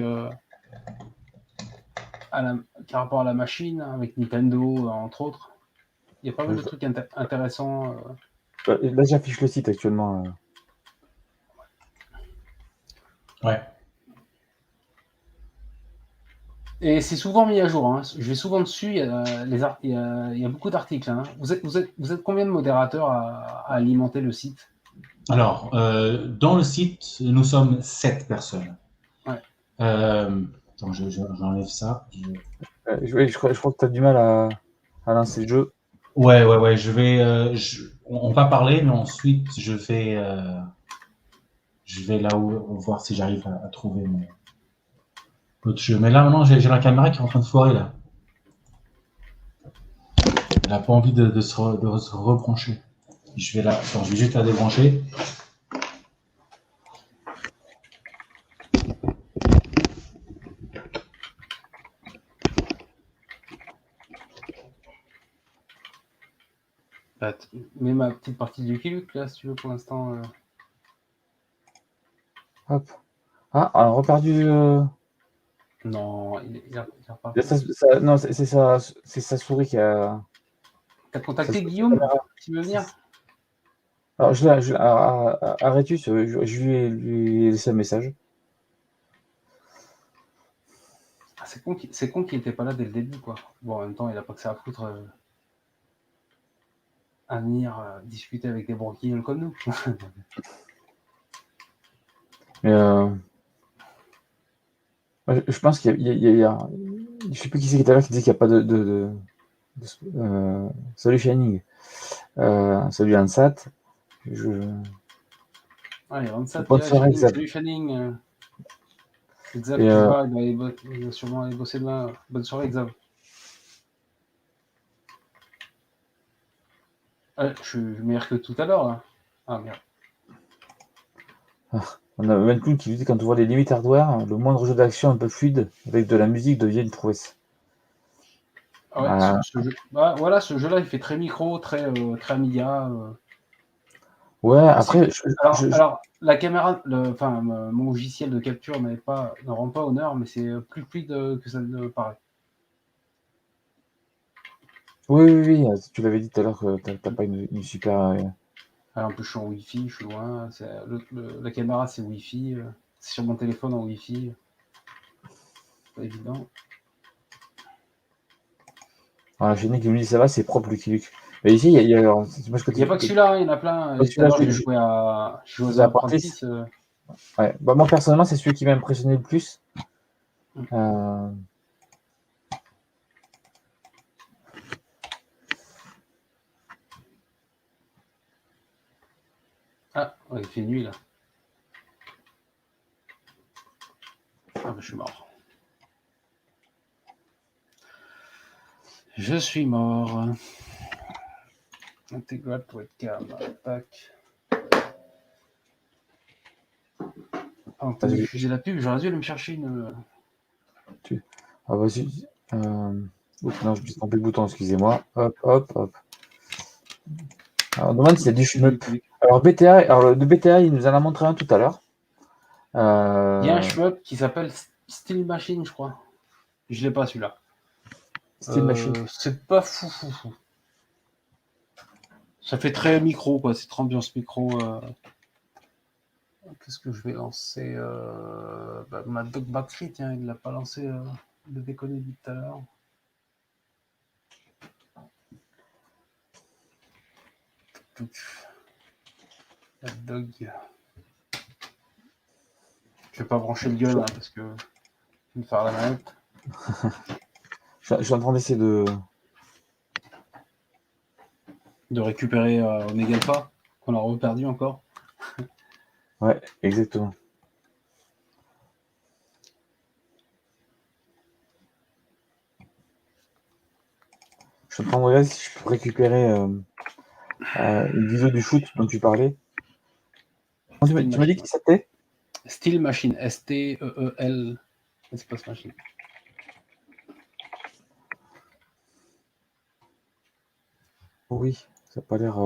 par rapport à la machine, avec Nintendo, entre autres. Il y a pas mal de trucs intéressants. Là, j'affiche le site actuellement. Ouais. Et c'est souvent mis à jour. Hein. Je vais souvent dessus. Il y a beaucoup d'articles. Hein. Vous êtes combien de modérateurs à alimenter le site? Alors, dans le site, nous sommes 7 personnes. Ouais. Attends, j'enlève ça. Je crois que tu as du mal à lancer le jeu. Ouais. On va parler, mais ensuite, je vais là où voir si j'arrive à trouver l'autre jeu. Mais là, maintenant, j'ai la caméra qui est en train de foirer, là. Elle n'a pas envie de se rebrancher. Je vais juste la débrancher. Mets ma petite partie du Luke là, si tu veux, pour l'instant. Hop. Ah, on a reperdu. Non, il a pas. Non, c'est sa souris qui a. T'as contacté Guillaume, tu veux venir? Alors, Arrêtus, je lui ai laissé un message. Ah, c'est con qu'il n'était pas là dès le début, quoi. Bon, en même temps, il a pas que ça à foutre à venir discuter avec des branquignoles comme nous. Mais je pense qu'il y a je sais plus qui c'est qui était là qui disait qu'il n'y a pas de salut Shining. Salut Ansat. Allez, 27, Bonne soirée, Xav. salut Shining. Xav, il va sûrement aller bosser demain. Bonne soirée, Xav. Je suis meilleur que tout à l'heure, là. Ah, merde. On a Mancool qui dit quand on voit les limites hardware, le moindre jeu d'action un peu fluide avec de la musique devient une prouesse. Ah ouais, ce jeu, voilà, ce jeu-là, il fait très micro, très Amiga. Ouais, après. Alors, la caméra, mon logiciel de capture ne rend pas honneur, mais c'est plus fluide que ça ne paraît. Oui, tu l'avais dit tout à l'heure que t'as pas une super. En plus, je suis en Wi-Fi, je suis loin. La caméra, c'est Wi-Fi. C'est sur mon téléphone en Wi-Fi. Pas évident. Voilà, Génie qui me dit ça va, c'est propre Lucky Luke. Mais ici, il y a pas que celui-là, il y en a plein. Tout à l'heure, j'ai joué à Apprentice. Ouais. Bah, moi, personnellement, c'est celui qui m'a impressionné le plus. Ah, ouais, il fait nuit là. Ah, bah, je suis mort. Je suis mort. Intégral webcam. Tac. Pendant que tu Vas-y. diffusais la pub, j'aurais dû aller me chercher une. Ah, vas-y. Oups, non, je me suis trompé le bouton, excusez-moi. Hop, hop, hop. Alors, on demande s'il y a du shmup. Alors, BTA, alors, de BTA, il nous en a montré un tout à l'heure. Il y a un shmup qui s'appelle Steel Machine, je crois. Je l'ai pas celui-là. Steel Machine. C'est pas fou. Ça fait très micro, quoi. C'est très ambiance micro. Qu'est-ce que je vais lancer Mad Dog Battery, tiens, il l'a pas lancé. Le déconner dit tout à l'heure. Mad Dog. Je vais pas brancher le gun, hein, parce que je vais me faire la manette. Je suis en train d'essayer De récupérer Omega Alpha, qu'on a reperdu encore. Ouais, exactement. Je suis en train de regarder si je peux récupérer une vidéo du shoot dont tu parlais. Tu m'as dit qu'il s'appelait Steel Machine, S-T-E-E-L, espace machine. Oui, ça n'a pas l'air.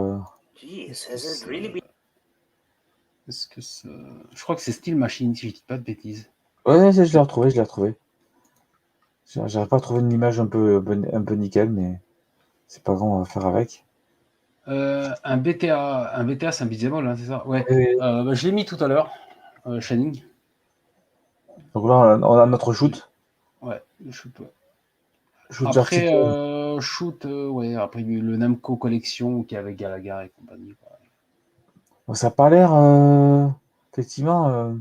Est-ce que ça... Je crois que c'est Steel Machine, si je dis pas de bêtises. Ouais, je l'ai retrouvé, J'arrive pas à trouver une image un peu nickel, mais c'est pas grave, on va faire avec. Un BTA, c'est un beat'em all, hein, c'est ça? Ouais. Et Je l'ai mis tout à l'heure, Shining. donc là, on a notre shoot. Ouais, shoot. Shoot Après, vertical. shoot, ouais, après il y a eu le Namco Collection qui est avec Galaga et compagnie. Quoi. Bon, ça n'a pas l'air. Effectivement.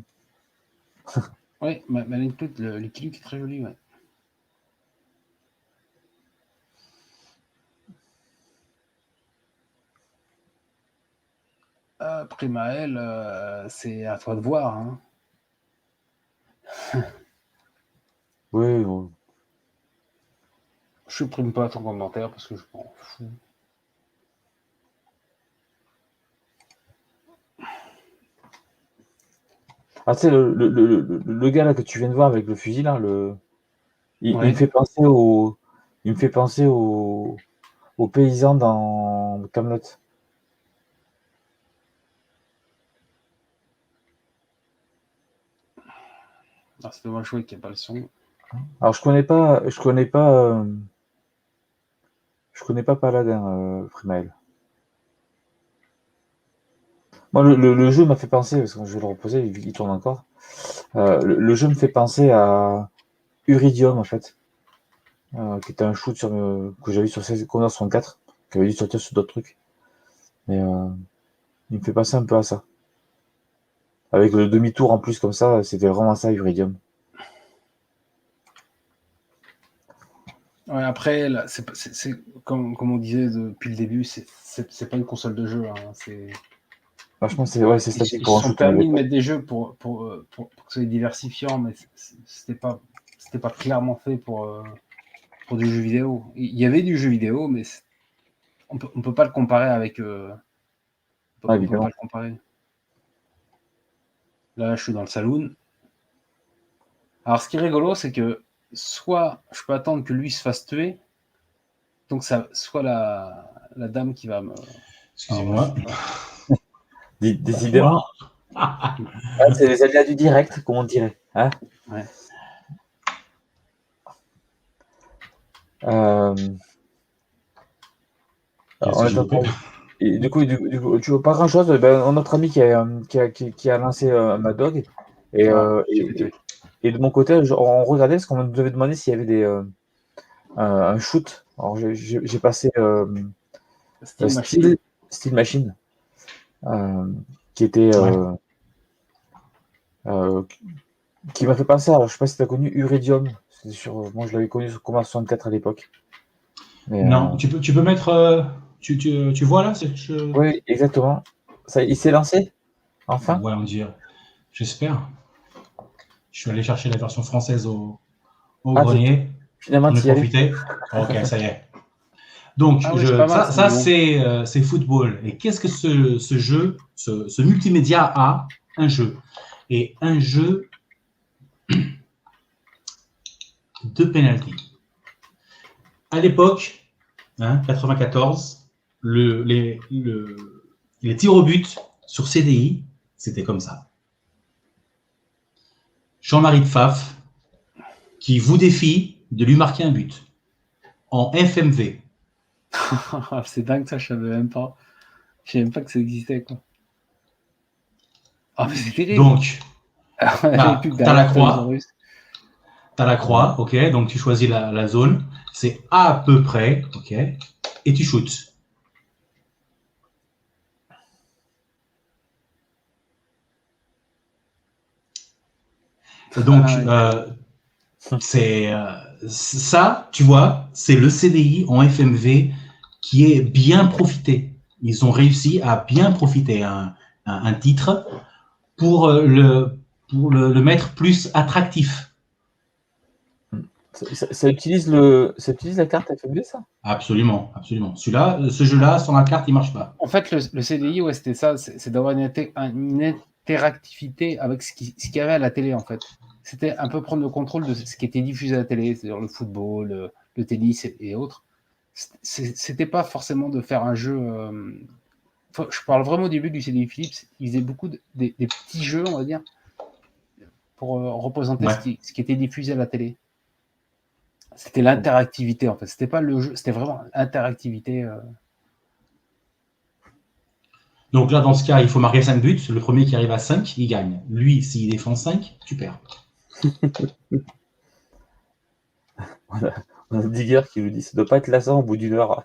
Ouais, Malinput, le Killing est très joli, ouais. Après Maël, c'est à toi de voir. Hein. Oui, bon. Je supprime pas ton commentaire parce que je m'en fous. Ah, tu sais, le gars là que tu viens de voir avec le fusil là, il Ouais. me fait penser aux paysans dans Camelot. Ah, c'est dommage qu'il n'y ait pas le son. Alors je connais pas Paladin, Primael. Moi le jeu m'a fait penser, parce que je vais le reposer, il tourne encore. Le jeu me fait penser à Uridium en fait, qui était un shoot que j'avais vu sur Commodore 64, qui avait dû sortir sur d'autres trucs. Mais il me fait penser un peu à ça. Avec le demi-tour en plus comme ça, c'était vraiment ça, Uridium. Ouais, après, là, c'est comme on disait depuis le début, c'est pas une console de jeu. Hein, Franchement, c'est ils statique se pour un sont shoot. permis de mettre des jeux pour que ce soit diversifiant, mais c'était pas clairement fait pour du jeu vidéo. Il y avait du jeu vidéo, mais on peut pas le comparer avec. On peut Évidemment. pas le comparer. Là, je suis dans le saloon. Alors, ce qui est rigolo, c'est que soit je peux attendre que lui se fasse tuer, donc ça, soit la dame qui va me. Excusez-moi. Décidément. C'est les aléas du direct, comme on dirait. Hein Ouais. On est en train et du coup, tu vois pas grand chose. Ben, notre ami qui a lancé Mad Dog. Et, et de mon côté, on regardait parce qu'on me devait demander s'il y avait un shoot. Alors j'ai passé Steel Machine, qui était qui m'a fait penser. Alors je sais pas si tu as connu Uridium. Moi je l'avais connu sur Commodore 64 à l'époque. Non, tu peux mettre. Tu vois là Oui, exactement. Ça, il s'est lancé. Enfin. Ouais, on dirait. J'espère. Je suis allé chercher la version française au grenier. Finalement, J'en ai tu y allais. profité. Ok, ça y est. Donc, Ah oui, c'est pas mal, ça c'est c'est football. Et qu'est-ce que ce jeu, ce multimédia a? Un jeu. Et un jeu de penalty. À l'époque, 94, les tirs au but sur CDI, c'était comme ça. Jean-Marie Pfaff qui vous défie de lui marquer un but en FMV. C'est dingue ça, je savais même pas. Je savais même pas que ça existait quoi. Ah mais c'est terrible. Donc, t'as la croix. T'as la croix, ok. Donc tu choisis la zone. C'est à peu près, ok. Et tu shootes. Donc, c'est ça, tu vois, c'est le CDI en FMV qui est bien profité. Ils ont réussi à bien profiter un titre pour le mettre plus attractif. Ça utilise la carte FMV, ça? Absolument, absolument. Ce jeu-là, sans la carte, il marche pas. En fait, le CDI, ouais, c'était ça, c'est d'avoir une interactivité avec ce qu'il y avait à la télé, en fait. C'était un peu prendre le contrôle de ce qui était diffusé à la télé, c'est-à-dire le football, le tennis et autres. C'était pas forcément de faire un jeu. Je parle vraiment au début du CDI Philips, ils faisaient beaucoup des petits jeux, on va dire, pour représenter ce qui était diffusé à la télé. C'était l'interactivité, en fait. C'était pas le jeu, c'était vraiment l'interactivité. Donc là, dans ce cas, il faut marquer 5 buts. Le premier qui arrive à 5, il gagne. Lui, s'il défend 5, tu perds. On a Digger qui nous dit ça ne doit pas être lassant au bout d'une heure.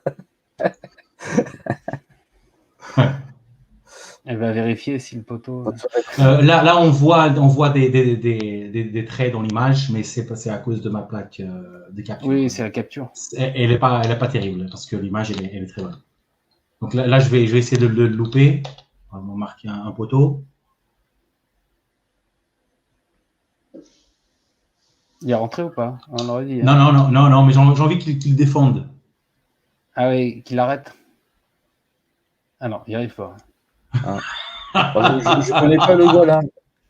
Elle va vérifier si le poteau. Là, on voit des traits dans l'image, mais c'est à cause de ma plaque de capture. Oui, c'est la capture. Elle n'est pas terrible parce que l'image elle est très bonne. Donc là, je vais essayer de le louper. On va marquer un poteau. Il est rentré ou pas? On l'aurait dit. Non, mais j'ai envie qu'il défende. Ah oui, qu'il arrête. Ah non, il n'y arrive pas. Je connais pas le goal, hein.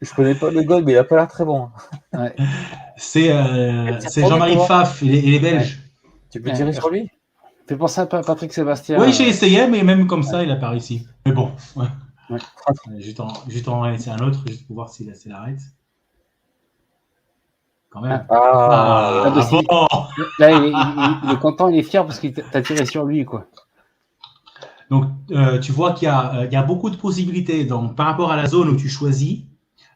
Je connais pas le goal, mais il a pas l'air très bon. Ouais. C'est Jean-Marie Pfaff, il est belge. Ouais. Tu peux tirer sur lui? Fais penser à Patrick Sébastien. Oui, j'ai essayé, mais même comme ça, il n'a pas réussi. Mais bon, ouais. Ouais. Juste en laisser un autre, juste pour voir s'il arrête. Quand même. Bon. Là, il est content, il est fier parce qu'il t'a tiré sur lui, quoi. Donc, tu vois qu'il y a beaucoup de possibilités. Donc, par rapport à la zone où tu choisis,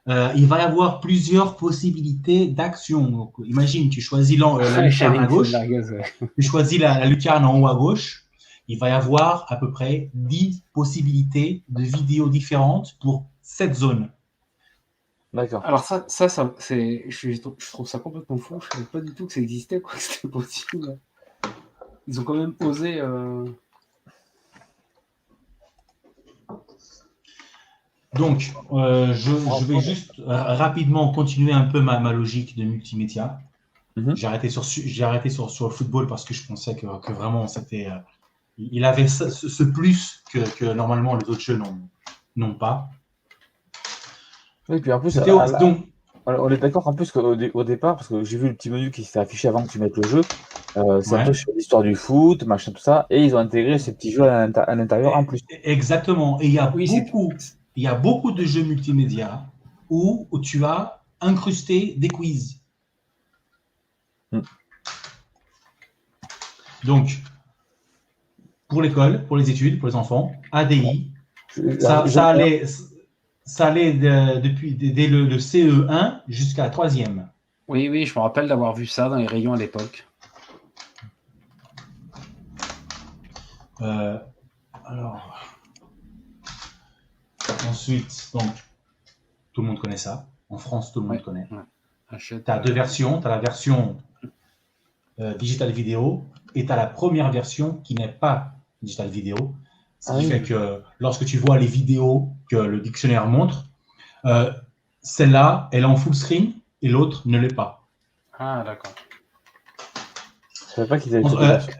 il va y avoir plusieurs possibilités d'action. Donc, imagine, tu choisis la lucarne à gauche, tu choisis la lucarne en haut à gauche. Il va y avoir à peu près 10 possibilités de vidéos différentes pour cette zone. D'accord. Alors ça je trouve ça complètement fou. Je ne savais pas du tout que ça existait, quoi, que c'était possible. Ils ont quand même osé. Donc, je vais juste rapidement continuer un peu ma logique de multimédia. J'ai arrêté sur le football parce que je pensais que vraiment c'était, il avait ce plus que normalement les autres jeux n'ont pas. Oui, puis en plus, on est d'accord en plus qu'au départ, parce que j'ai vu le petit menu qui s'était affiché avant que tu mettes le jeu, c'est un peu sur l'histoire du foot, machin, tout ça, et ils ont intégré ces petits jeux à l'intérieur en plus. Exactement. Et il y a beaucoup de jeux multimédia où tu as incrusté des quiz. Donc, pour l'école, pour les études, pour les enfants, ADI, ça allait dès le CE1 jusqu'à la 3e. Oui, je me rappelle d'avoir vu ça dans les rayons à l'époque. Alors, ensuite, donc, tout le monde connaît ça. En France, tout le monde connaît. Tu as deux versions. Tu as la version digital vidéo et tu as la première version qui n'est pas digital vidéo. Ce qui fait que lorsque tu vois les vidéos que le dictionnaire montre, Celle-là, elle est en full screen et l'autre ne l'est pas. Ah, d'accord. Je savais pas qu'ils avaient fait des versions.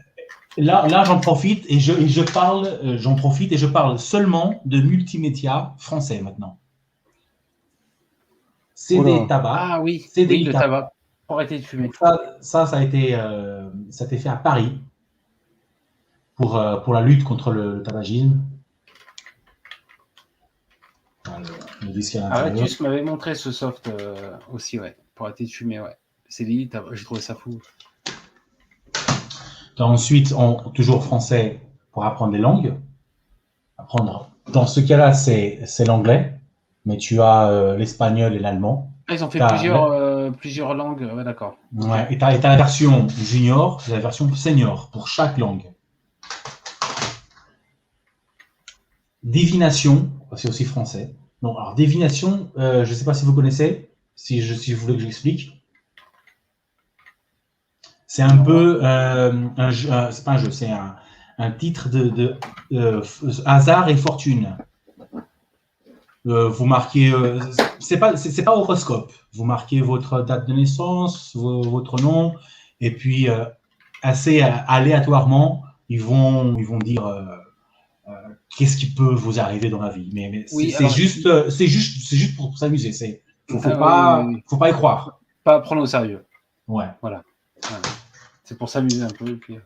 Là, j'en profite et je parle seulement de multimédia français maintenant. CD Oula. tabac. Ah oui, CD oui, le tabac. Pour arrêter de fumer. Ça a été fait à Paris pour la lutte contre le tabagisme. Voilà, le disque à l'intérieur. Arrêtus m'avait montré ce soft aussi, ouais. Pour arrêter de fumer, ouais. C'est limite, j'ai trouvé ça fou. Ensuite, toujours français pour apprendre les langues. Dans ce cas-là, c'est l'anglais, mais tu as l'espagnol et l'allemand. Ah, ils ont fait plusieurs langues, ouais, d'accord. Ouais, et tu as la version junior et la version senior pour chaque langue. Divination, c'est aussi français. Non, alors divination, je ne sais pas si vous connaissez, si vous voulez que j'explique. C'est un peu un jeu, c'est pas un jeu, c'est un titre de hasard et fortune. Vous marquez, c'est pas horoscope. Vous marquez votre date de naissance, votre nom, et puis assez aléatoirement, ils vont dire qu'est-ce qui peut vous arriver dans la vie. Mais Oui, c'est juste pour s'amuser. Faut pas y croire. Pas prendre au sérieux. Ouais. Voilà. C'est pour s'amuser un peu. Et puis...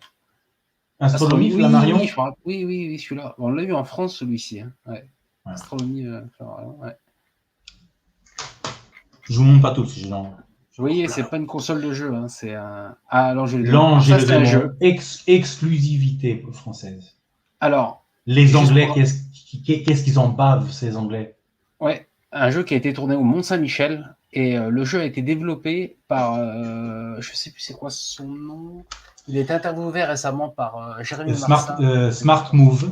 Astronomie, Flammarion. Oui, celui-là. On l'a eu en France, celui-ci. Hein. Ouais. Ouais. Astronomie, Flammarion, ouais. Je vous montre pas tous. Vous voyez, c'est pas une console de jeu. Hein. C'est un. Ah, alors je L'Ange et le démon. Exclusivité française. Alors. Les Anglais, qu'est-ce qu'ils en bavent, ces Anglais? Ouais, un jeu qui a été tourné au Mont-Saint-Michel. Et le jeu a été développé par, je sais plus c'est quoi son nom. Il a été interviewé récemment par Jérémy Martin. Smart Move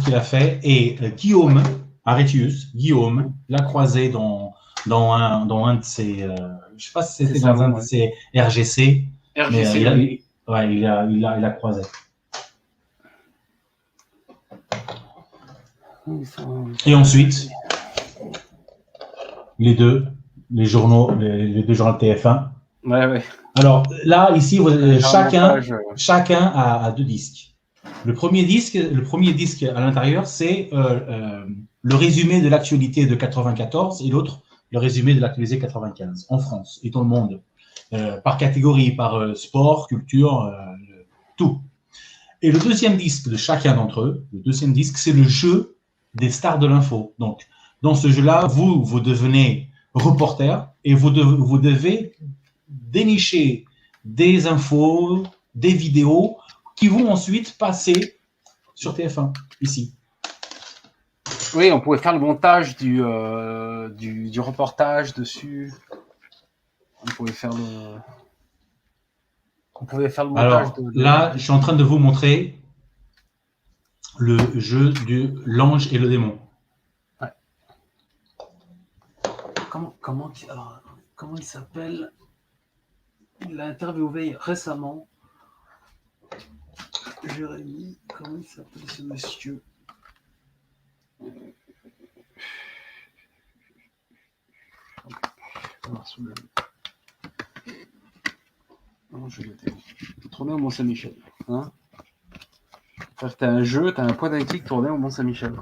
qui l'a fait. Et Guillaume l'a croisé dans un de ses, je sais pas si c'était dans un de ses RGC. Mais il a croisé. Et ensuite, les deux journaux TF1. Ouais. Alors là, ici, chacun a deux disques. Le premier disque à l'intérieur, c'est le résumé de l'actualité de 94 et l'autre, le résumé de l'actualité 95 en France et dans le monde, par catégorie, par sport, culture, tout. Et le deuxième disque de chacun d'entre eux, c'est le jeu des stars de l'info. Donc, dans ce jeu-là, vous devenez reporter et vous devez dénicher des infos, des vidéos qui vont ensuite passer sur TF1, ici. Oui, on pouvait faire le montage du reportage dessus. On pouvait faire le montage. Alors, là, je suis en train de vous montrer le jeu de l'Ange et le démon. Ouais. Comment il s'appelle? Il l'a interviewé récemment. Jérémy, comment il s'appelle ce monsieur? Non, je l'ai tourné au Mont-Saint-Michel. Hein, t'as un jeu, t'as un point d'un clic tourné au Mont-Saint-Michel.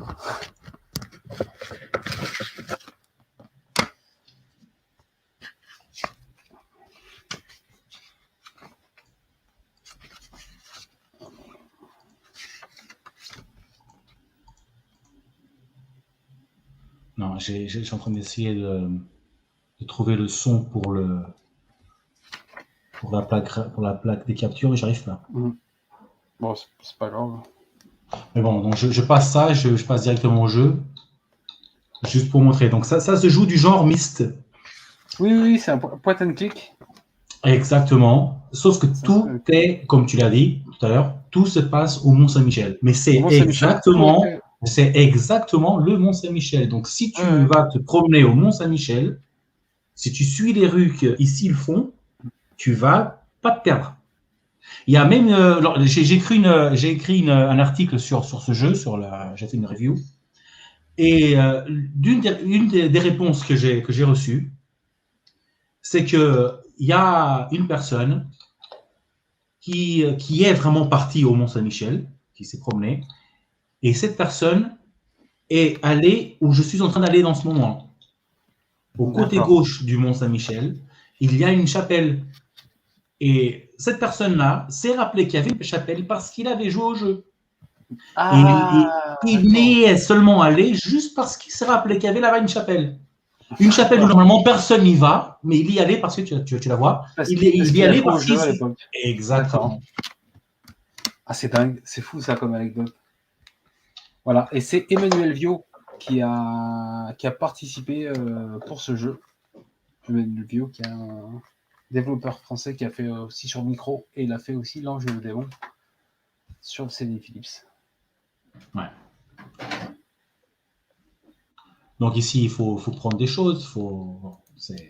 Non, je suis en train d'essayer de trouver le son pour la plaque des captures et j'arrive pas. Bon, c'est pas grave. Mais bon, donc je passe ça, je passe directement au jeu, juste pour montrer. Donc ça se joue du genre Myst. Oui, c'est un point and click. Exactement. Sauf que tout est, comme tu l'as dit tout à l'heure, tout se passe au Mont-Saint-Michel. Mais c'est exactement le Mont-Saint-Michel. Donc si tu vas te promener au Mont-Saint-Michel, si tu suis les rues qu'ici ils font, tu vas pas te perdre. Il y a même, j'ai écrit un article sur ce jeu, j'ai fait une review. Et une des réponses que j'ai reçues, c'est qu'il y a une personne qui est vraiment partie au Mont-Saint-Michel, qui s'est promenée, et cette personne est allée où je suis en train d'aller dans ce moment. Au côté gauche du Mont-Saint-Michel, il y a une chapelle. Et cette personne-là s'est rappelé qu'il y avait une chapelle parce qu'il avait joué au jeu. Il n'est seulement allé juste parce qu'il s'est rappelé qu'il y avait là-bas une chapelle. Une chapelle où normalement personne n'y va, mais il y allait parce que tu la vois. Il y allait parce qu'il. Exactement. Ah, c'est dingue, c'est fou ça comme anecdote. Voilà, et c'est Emmanuel Viau qui a participé pour ce jeu. Emmanuel Viau, qui est un développeur français qui a fait aussi sur Micro, et il a fait aussi l'Ange et le Démon sur le CD Philips. Ouais. Donc ici, il faut prendre des choses.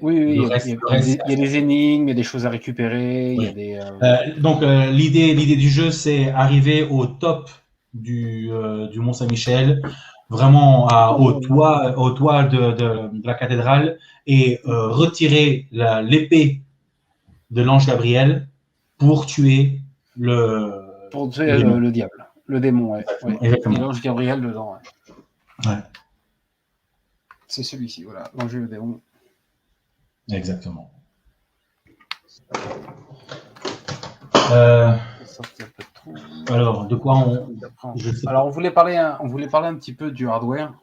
Oui, il y a des énigmes, il y a des choses à récupérer. Oui. Il y a des, donc l'idée du jeu, c'est arriver au top du Mont-Saint-Michel, vraiment au toit de la cathédrale, et retirer l'épée de l'ange Gabriel pour tuer le diable, le démon, ouais. Exactement. Et l'ange Gabriel dedans, ouais. C'est celui-ci, voilà, l'ange et le démon. Exactement. Alors, de quoi Alors, on voulait parler un petit peu du hardware.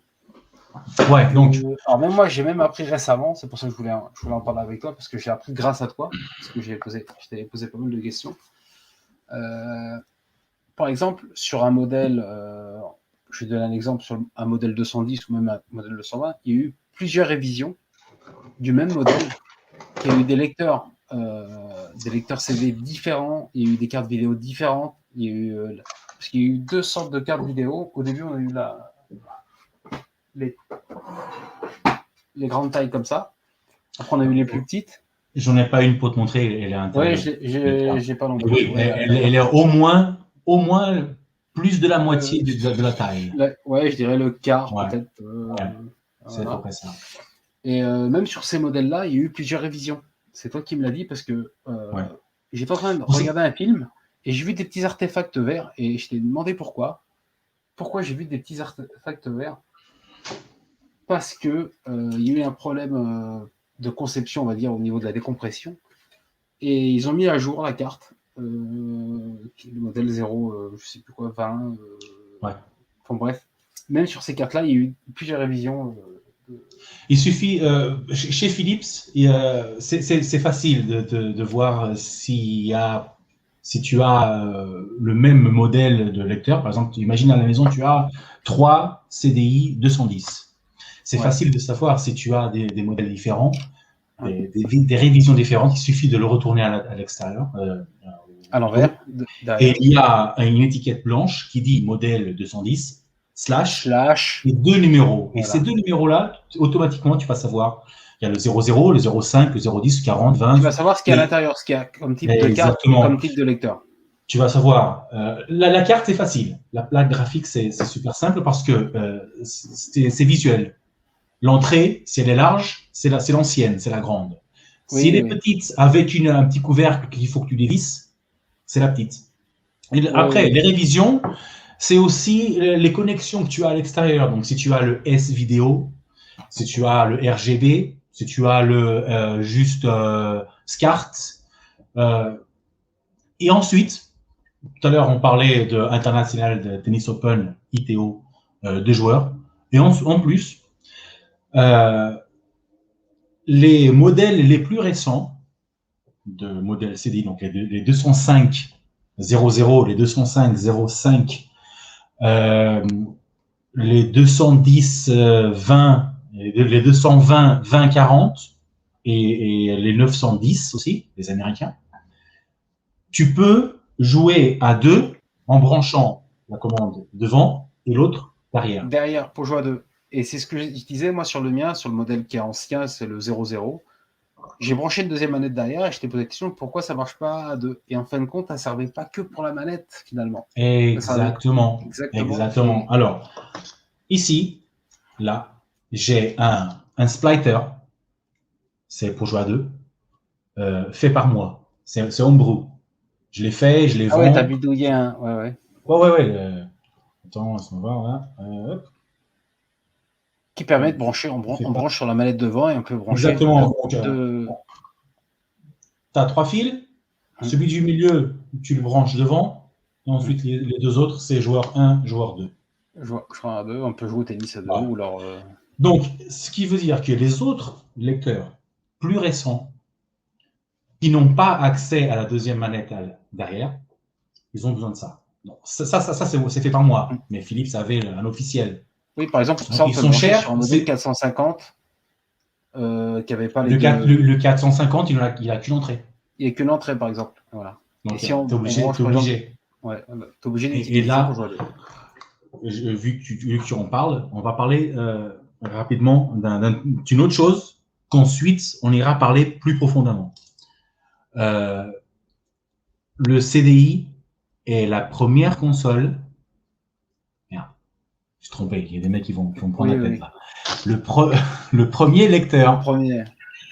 Ouais, donc. Alors, même moi, j'ai appris récemment, c'est pour ça que je voulais en parler avec toi, parce que j'ai appris grâce à toi, parce que je t'avais posé pas mal de questions. Par exemple, sur un modèle, je vais donner un exemple sur un modèle 210 ou même un modèle 220, il y a eu plusieurs révisions du même modèle, qui a eu des lecteurs CD différents, il y a eu des cartes vidéo différentes, il y a eu, parce qu'il y a eu deux sortes de cartes vidéo. Au début, on a eu les grandes tailles comme ça. Après, on a eu les plus petites. J'en ai pas une pour te montrer, elle est intérieure. Oui, j'ai pas non plus. Oui, elle est au moins plus de la moitié de la taille. Ouais, je dirais le quart, peut-être. C'est à peu près ça. Et même sur ces modèles-là, il y a eu plusieurs révisions. C'est toi qui me l'as dit, parce que j'étais en train de regarder un film et j'ai vu des petits artefacts verts et je t'ai demandé pourquoi. Pourquoi j'ai vu des petits artefacts verts? Parce que il y a eu un problème de conception, on va dire, au niveau de la décompression. Et ils ont mis à jour la carte, le modèle 0, je sais plus quoi, 20. Enfin bref, même sur ces cartes-là, il y a eu plusieurs révisions. Il suffit, chez Philips, c'est facile de voir si tu as le même modèle de lecteur. Par exemple, imagine à la maison, tu as 3 CDI 210. C'est facile de savoir si tu as des modèles différents, des révisions différentes. Il suffit de le retourner à l'extérieur. À l'envers. Et il y a une étiquette blanche qui dit modèle 210 / et 2 numéros. Voilà. Et ces 2 numéros-là, automatiquement, tu vas savoir. Il y a le 00, le 05, le 010, 40, 20. Tu vas savoir ce qu'il y a à l'intérieur, ce qu'il y a comme type de carte, comme type de lecteur. Tu vas savoir. La carte, c'est facile. La plaque graphique, c'est super simple parce que c'est visuel. L'entrée, si elle est large, c'est l'ancienne, c'est la grande. Si elle est petite, avec un petit couvercle qu'il faut que tu dévisses, c'est la petite. Et après, les révisions, c'est aussi les connexions que tu as à l'extérieur. Donc, si tu as le S vidéo, si tu as le RGB, si tu as le SCART. Et ensuite, tout à l'heure, on parlait de International de Tennis Open, ITO, 2 joueurs. Et en plus, les modèles les plus récents de modèles CDI, donc les 205 00, les 205 05, les 210 20, les 220 20 40 et les 910 aussi, les Américains. Tu peux jouer à 2 en branchant la commande devant et l'autre derrière. Derrière, pour jouer à 2. Et c'est ce que je disais, moi, sur le mien, sur le modèle qui est ancien, c'est le 00. J'ai branché une deuxième manette derrière et je t'ai posé la question pourquoi ça ne marche pas à 2. Et en fin de compte, ça ne servait pas que pour la manette, finalement. Exactement. Alors, ici, là, j'ai un splitter, c'est pour jouer à deux, fait par moi. C'est Homebrew. Je l'ai fait, je les Ah ouais, t'as vends. bidouillé un. Ouais, ouais. Ouais. Attends, laisse-moi voir là. Hop. Qui permet de brancher, on Fait pas- branche sur la manette devant et on peut brancher Exactement. deux. Tu as 3 fils. Celui du milieu, tu le branches devant. Et ensuite, les deux autres, c'est joueur 1, joueur 2. Je crois à deux, on peut jouer au tennis à deux Voilà. ou alors. Donc, ce qui veut dire que les autres lecteurs plus récents, qui n'ont pas accès à la deuxième manette derrière, ils ont besoin de ça. Donc, ça c'est fait par moi. Mais Philips avait un officiel. Oui, par exemple, Donc, ça on ils peut sont brancher chers. sur un modèle 450 qui n'avait pas les Le 450, il n'a qu'une entrée. Il n'y a qu'une entrée, par exemple. Voilà. Donc, et si on t'es obligé. branche, T'es par exemple, obligé. ouais, t'es obligé Et d'utiliser ça là, pour jouer à deux. vu que tu en parles, on va parler rapidement d'une autre chose qu'ensuite on ira parler plus profondément. Le CDI est la première console. Merde, je suis trompé, il y a des mecs qui vont me prendre la tête là. Le premier lecteur Le premier.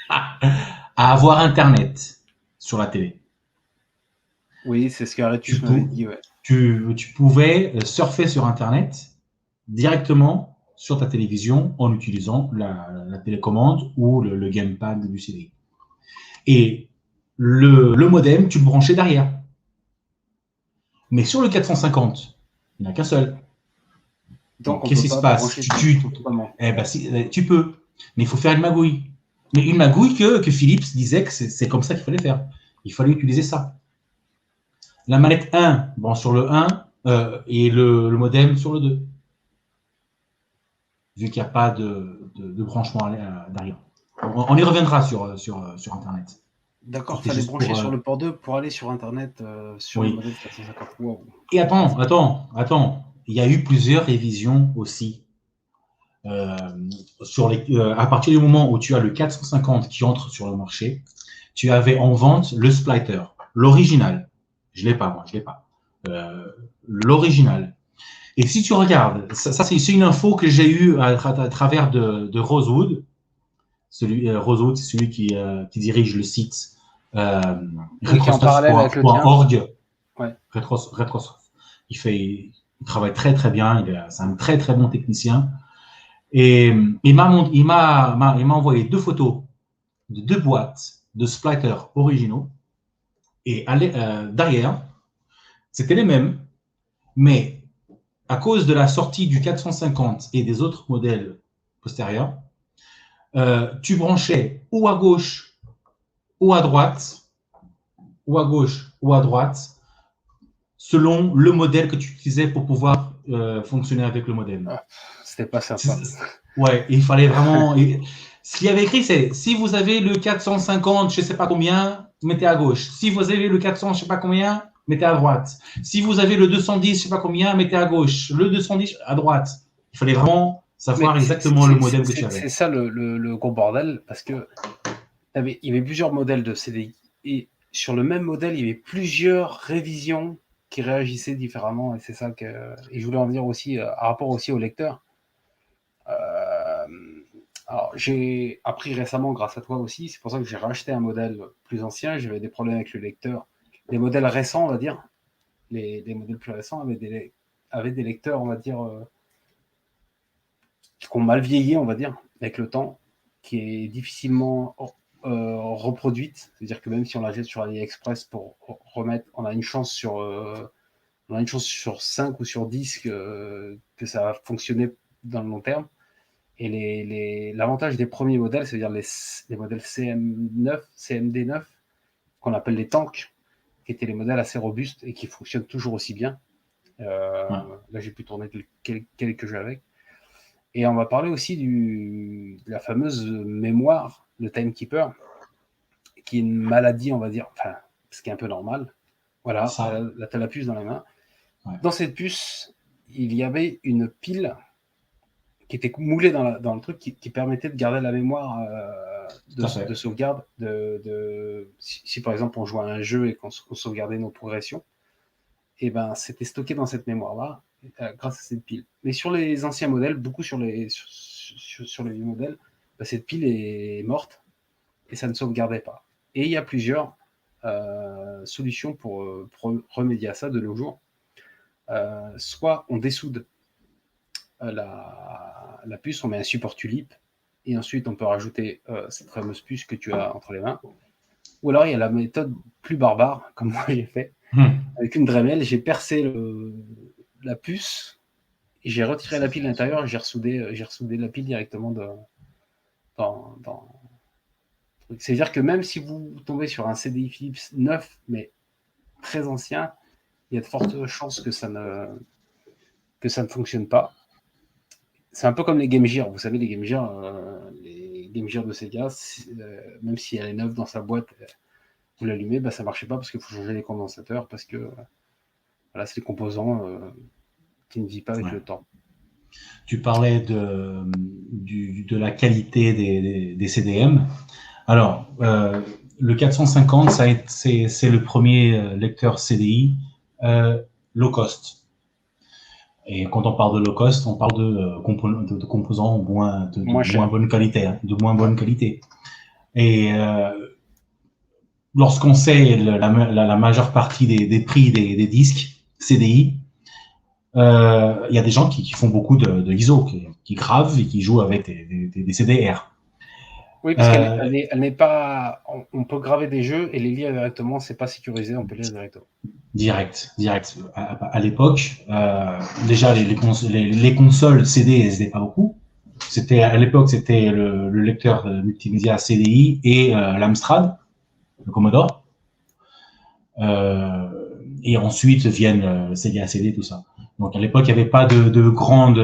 à avoir Internet sur la télé. Oui, c'est ce qu'Aretus m'avait dit. Ouais. Tu pouvais surfer sur Internet directement sur ta télévision en utilisant la télécommande ou le gamepad du CDI. Et le modem, tu le branchais derrière. Mais sur le 450, il n'y en a qu'un seul. Donc, qu'est-ce qui se passe? Tu peux, mais il faut faire une magouille. Mais une magouille que Philips disait que c'est comme ça qu'il fallait faire. Il fallait utiliser ça. La manette 1, bon, sur le 1, et le modem sur le 2. Vu qu'il n'y a pas de branchement derrière. On y reviendra sur Internet. D'accord, il fallait brancher sur le port 2 pour aller sur Internet sur le modèle 450. Wow. Et attends. Il y a eu plusieurs révisions aussi. À partir du moment où tu as le 450 qui entre sur le marché, tu avais en vente le splitter, l'original. Je l'ai pas, moi, je l'ai pas. L'original. Et si tu regardes, ça c'est une info que j'ai eue à travers de Rosewood. Rosewood, c'est celui qui dirige le site retrosoft.org. Ouais. Retrosoft. Il travaille très très bien. C'est un très très bon technicien. Et il m'a envoyé 2 photos de 2 boîtes de splitters originaux. Et derrière, c'était les mêmes, mais à cause de la sortie du 450 et des autres modèles postérieurs, tu branchais ou à gauche ou à droite, ou à gauche ou à droite, selon le modèle que tu utilisais pour pouvoir fonctionner avec le modem. C'était pas sympa. Ouais, il fallait vraiment. Ce qu'il y avait écrit, c'est si vous avez le 450, je ne sais pas combien, mettez à gauche. Si vous avez le 400, je ne sais pas combien, mettez à droite. Si vous avez le 210, je ne sais pas combien, mettez à gauche. Le 210 à droite. Il fallait vraiment savoir exactement le modèle que tu avais. C'est ça le gros bordel, parce que il y avait plusieurs modèles de CDI. Et sur le même modèle, il y avait plusieurs révisions qui réagissaient différemment. Et c'est ça que. Et je voulais en dire aussi, par rapport aussi au lecteur. Alors, j'ai appris récemment, grâce à toi aussi, c'est pour ça que j'ai racheté un modèle plus ancien. J'avais des problèmes avec le lecteur. Les modèles récents, on va dire, les modèles plus récents avaient des lecteurs, on va dire, qui ont mal vieilli, on va dire, avec le temps, qui est difficilement reproduite. C'est-à-dire que même si on la jette sur AliExpress pour remettre, on a une chance sur 5 ou sur 10 que ça va fonctionner dans le long terme. Et l'avantage des premiers modèles, c'est-à-dire les modèles CM9, CMD9, qu'on appelle les tanks, qui étaient les modèles assez robustes et qui fonctionnent toujours aussi bien. Là, j'ai pu tourner quelques jeux avec. Et on va parler aussi de la fameuse mémoire, le Timekeeper, qui est une maladie, on va dire, enfin, ce qui est un peu normal. Voilà, là, tu as la puce dans la main. Ouais. Dans cette puce, il y avait une pile qui était moulée dans le truc, qui permettait de garder la mémoire de sauvegarde. Si par exemple on jouait à un jeu et qu'on sauvegardait nos progressions, et ben c'était stocké dans cette mémoire-là grâce à cette pile. Mais sur les anciens modèles, beaucoup sur sur le vieux modèle, cette pile est morte et ça ne sauvegardait pas. Et il y a plusieurs solutions pour remédier à ça de nos jours. Soit on dessoude la puce, on met un support tulip et ensuite on peut rajouter cette fameuse puce que tu as entre les mains. Ou alors il y a la méthode plus barbare, comme moi j'ai fait, avec une Dremel, j'ai percé la puce, et j'ai retiré la pile de l'intérieur et j'ai ressoudé la pile directement dans. C'est-à-dire que même si vous tombez sur un CDI Philips neuf, mais très ancien, il y a de fortes chances que ça ne fonctionne pas. C'est un peu comme les Game Gear. Vous savez, les Game Gear de Sega, même si elle est neuve dans sa boîte, vous l'allumez, ça ne marchait pas parce qu'il faut changer les condensateurs, parce que voilà, c'est les composants qui ne vivent pas avec le temps. Tu parlais de la qualité des CDM. Alors, le 450, c'est le premier lecteur CDI low cost. Et quand on parle de low cost, on parle de composants de moins bonne qualité, de moins bonne qualité. Et lorsqu'on sait la majeure partie des prix des disques CDI, il y a des gens qui font beaucoup de ISO, qui gravent et qui jouent avec des CDR. Oui, parce qu'elle n'est pas. On peut graver des jeux et les lire directement, c'est pas sécurisé, on peut lire directement. Direct. À l'époque, déjà les consoles CD, elles n'étaient pas beaucoup. À l'époque, c'était le lecteur multimédia CDI et l'Amstrad, le Commodore. Et ensuite viennent Sega CD, tout ça. Donc à l'époque, il n'y avait pas de grande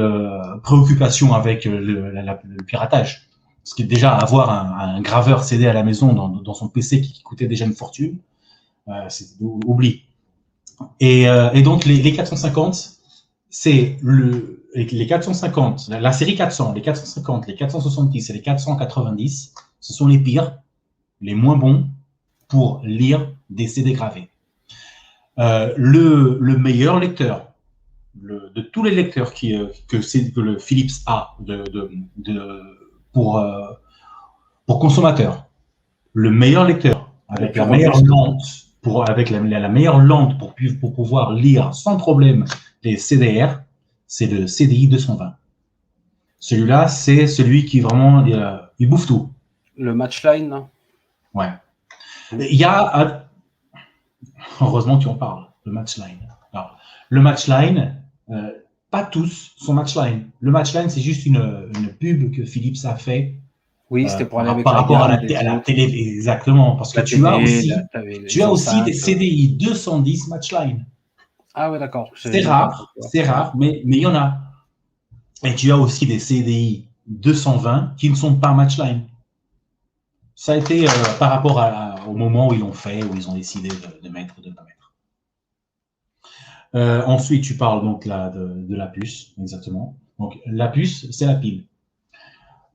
préoccupation avec le piratage. Parce que déjà, avoir un graveur CD à la maison dans son PC qui coûtait déjà une fortune, c'est oubli. Et donc les 450, c'est les 450, la série 400, les 450, les 470 et les 490, ce sont les pires, les moins bons pour lire des CD gravés. Le meilleur lecteur de tous les lecteurs que le Philips a pour consommateurs, le meilleur lecteur avec la meilleure lente la meilleure lente pour pouvoir lire sans problème les CDR, c'est le CDI 220. Celui-là, c'est celui qui vraiment il bouffe tout. Le Matchline, non? Ouais. Il y a heureusement que tu en parles, le Matchline. Alors, le Matchline, pas tous sont Matchline. Le Matchline, c'est juste une pub que Philips a fait. Oui, c'était pour aller avec par rapport à la télé, exactement, parce que tu as aussi des CDI 210 Matchline. Ah ouais, d'accord. C'est rare, mais il y en a. Et tu as aussi des CDI 220 qui ne sont pas Matchline. Ça a été par rapport au moment où ils l'ont fait, où ils ont décidé de mettre ou de ne pas mettre. Ensuite, tu parles donc là de la puce, exactement. Donc la puce, c'est la pile.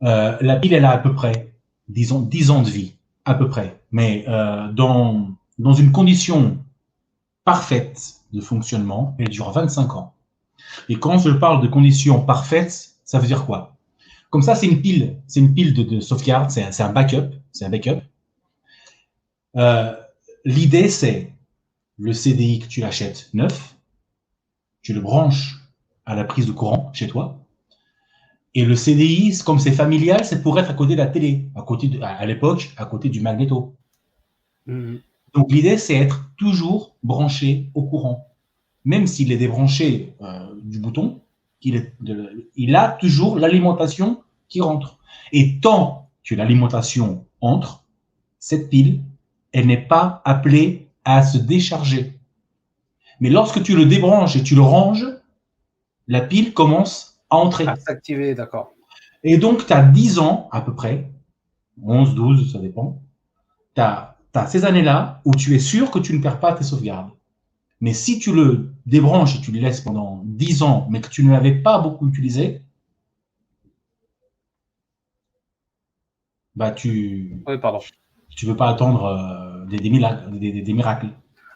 La pile, elle a à peu près, disons, 10 ans de vie, à peu près. Mais dans une condition parfaite de fonctionnement, elle dure 25 ans. Et quand je parle de conditions parfaites, ça veut dire quoi? Comme ça, c'est une pile de sauvegarde, c'est un backup. L'idée, c'est le CDI que tu achètes neuf, tu le branches à la prise de courant chez toi. Et le CDI, comme c'est familial, c'est pour être à côté de la télé, à l'époque, à côté du magnéto. Donc l'idée, c'est être toujours branché au courant. Même s'il est débranché du bouton, il a toujours l'alimentation qui rentre. Et tant que l'alimentation entre, cette pile, elle n'est pas appelée à se décharger. Mais lorsque tu le débranches et tu le ranges, la pile commence à entrer. À s'activer, d'accord. Et donc, tu as 10 ans à peu près, 11, 12, ça dépend. Tu as ces années-là où tu es sûr que tu ne perds pas tes sauvegardes. Mais si tu le débranches et tu le laisses pendant 10 ans, mais que tu ne l'avais pas beaucoup utilisé, tu ne peux pas attendre des miracles.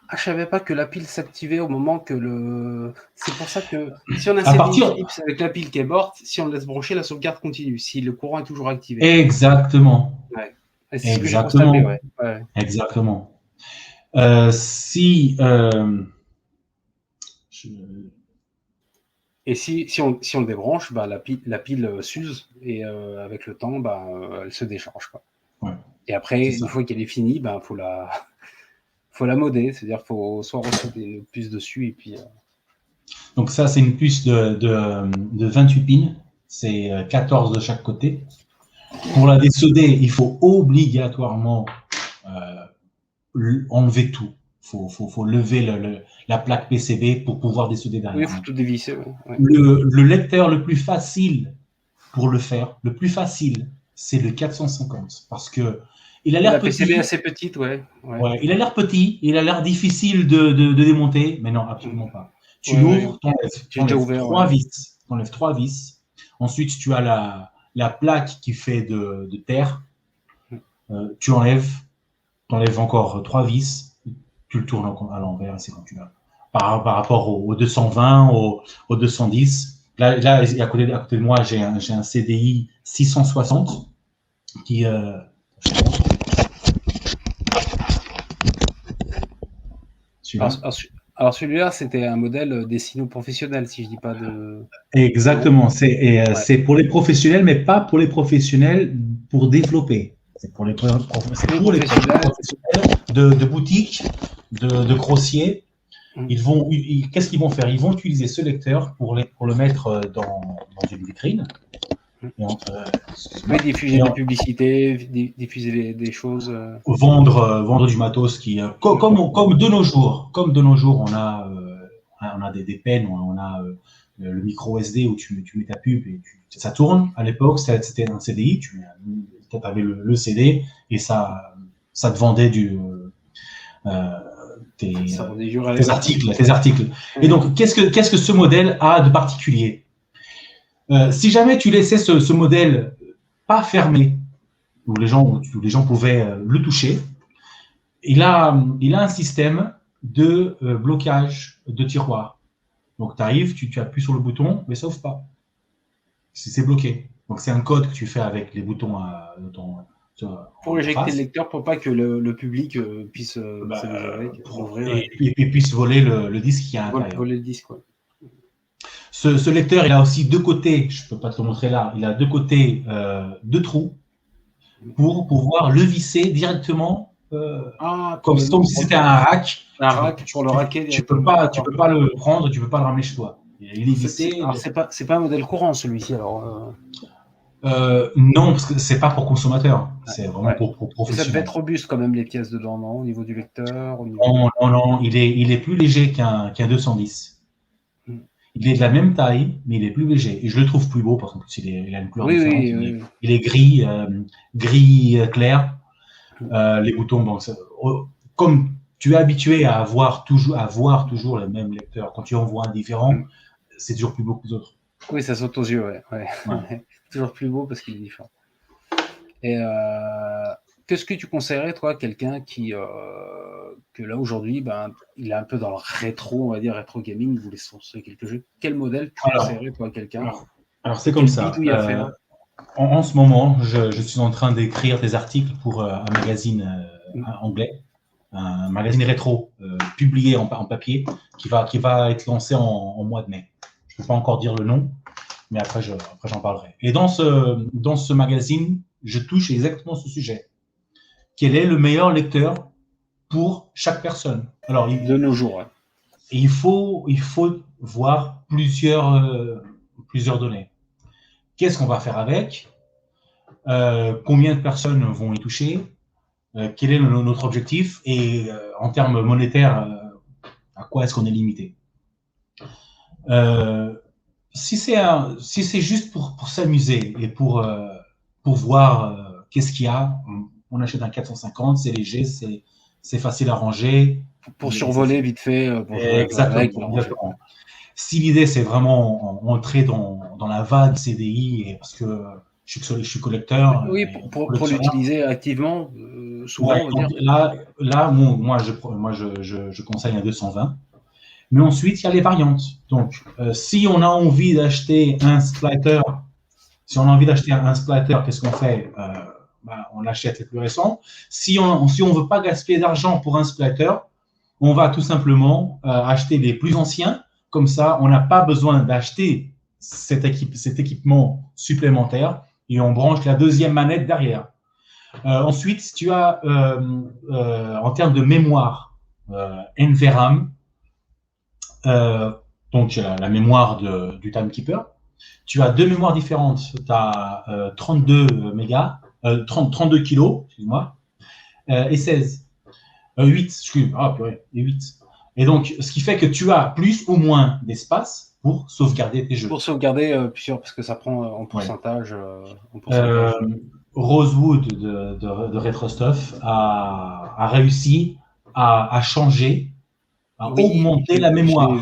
Ah, je savais pas que la pile s'activait au moment que le. C'est pour ça que si on a À CDI partir- Philips avec la pile qui est morte, si on le laisse brancher, la sauvegarde continue. Si le courant est toujours activé. Exactement. Et c'est ce que j'ai Exactement. constaté, ouais. Ouais. Exactement. Et si on le débranche, bah, la pile s'use et avec le temps, bah, elle se décharge, quoi. Ouais. Et après, C'est ça. une fois qu'elle est finie, bah, faut la modder, c'est-à-dire qu'il faut soit remettre une puce dessus et puis. Donc ça, c'est une puce de 28 pins. C'est 14 de chaque côté. Pour la dessouder, il faut obligatoirement enlever tout. Il faut lever la plaque PCB pour pouvoir dessouder derrière. Oui, il faut tout dévisser. Ouais. Le lecteur le plus facile pour le faire, le plus facile, c'est le 450. Parce que il a l'air La petit. PCB assez petite, ouais. Ouais, il a l'air petit, il a l'air difficile de démonter, mais non, absolument pas. Tu l'ouvres, t'enlèves trois vis. Ensuite, tu as la plaque qui fait de terre. Tu enlèves encore 3 vis. Tu le tournes à l'envers et c'est comme tu veux. Par rapport au 220, au 210. Là, à côté de moi, j'ai un CDI 660 qui. Alors celui-là, c'était un modèle Dessino professionnel, si je dis pas de. Exactement. C'est pour les professionnels, mais pas pour les professionnels pour développer. C'est pour les professionnels de boutiques, de grossiers. Qu'est-ce qu'ils vont faire? Ils vont utiliser ce lecteur pour le mettre dans une vitrine. Diffuser des publicités, diffuser des choses. Vendre du matos comme de nos jours. Comme de nos jours, on a des pennes, on a le micro SD où tu mets ta pub et ça tourne. À l'époque, c'était un CDI, tu avais le CD et ça te vendait tes articles. Et donc, qu'est-ce que ce modèle a de particulier? Si jamais tu laissais ce modèle pas fermé, où les gens pouvaient le toucher, il a un système de blocage de tiroir. Donc, tu arrives, tu appuies sur le bouton, mais ça ouvre pas. C'est bloqué. Donc, c'est un code que tu fais avec les boutons pour éjecter le lecteur, pour pas que le public puisse et puisse voler le disque qui est à l'intérieur. Voler le disque, ouais. Ce lecteur, il a aussi deux côtés, je ne peux pas te le montrer là, il a deux côtés, deux trous pour pouvoir le visser directement comme si c'était un rack. Un rack pour le racker. Tu peux pas le prendre, tu peux pas le ramener chez toi. Il est vissé. Alors c'est pas un modèle courant celui-ci alors. Non, parce que c'est pas pour consommateur, c'est vraiment pour professionnel. Ça devait être robuste quand même les pièces dedans, non? Au niveau du lecteur. Non, il est plus léger qu'un 210. Il est de la même taille, mais il est plus léger. Et je le trouve plus beau parce qu'en plus il a une couleur différente. Il est gris clair. Les boutons, bon, comme tu es habitué à voir toujours les mêmes lecteurs, quand tu en vois un différent, c'est toujours plus beau que les autres. Oui, ça saute aux yeux, ouais. Toujours plus beau parce qu'il est différent. Et qu'est-ce que tu conseillerais, toi, quelqu'un que là aujourd'hui, il est un peu dans le rétro, on va dire rétro gaming, il voulait se lancer quelques jeux. Quel modèle tu conseillerais, toi, à quelqu'un? Alors c'est comme ça. En ce moment, je suis en train d'écrire des articles pour un magazine anglais, un magazine rétro publié en papier qui va être lancé en mois de mai. Je ne peux pas encore dire le nom, mais après j'en parlerai. Et dans ce magazine, je touche exactement ce sujet. Quel est le meilleur lecteur pour chaque personne? Alors, de nos jours, ouais. Il faut voir plusieurs données. Qu'est-ce qu'on va faire avec? Combien de personnes vont y toucher? Quel est notre objectif? Et en termes monétaires, à quoi est-ce qu'on est limité? Si c'est juste pour s'amuser et pour voir qu'est-ce qu'il y a, on achète un 450, c'est léger, c'est facile à ranger. Pour survoler vite fait. Exactement. Si l'idée c'est vraiment entrer dans la vague CDI, et parce que je suis collecteur. Oui, pour l'utiliser activement, souvent, Ouais, on va donc dire. là moi, je conseille un 220. Mais ensuite, il y a les variantes. Donc, si on a envie d'acheter un splitter, qu'est-ce qu'on fait? On achète les plus récents. Si on ne veut pas gaspiller d'argent pour un splitter, on va tout simplement acheter les plus anciens. Comme ça, on n'a pas besoin d'acheter cet équipement supplémentaire et on branche la deuxième manette derrière. Ensuite, tu as, en termes de mémoire, NVRAM, donc tu as la mémoire du Timekeeper. Tu as deux mémoires différentes. Tu as 32 mégas, 32 kilos, excuse-moi, et 16. 8, excuse-moi, ah purée, et 8. Et donc, ce qui fait que tu as plus ou moins d'espace pour sauvegarder tes jeux. Pour sauvegarder plusieurs, parce que ça prend en pourcentage. Rosewood de RetroStuff a réussi à changer, à augmenter la mémoire.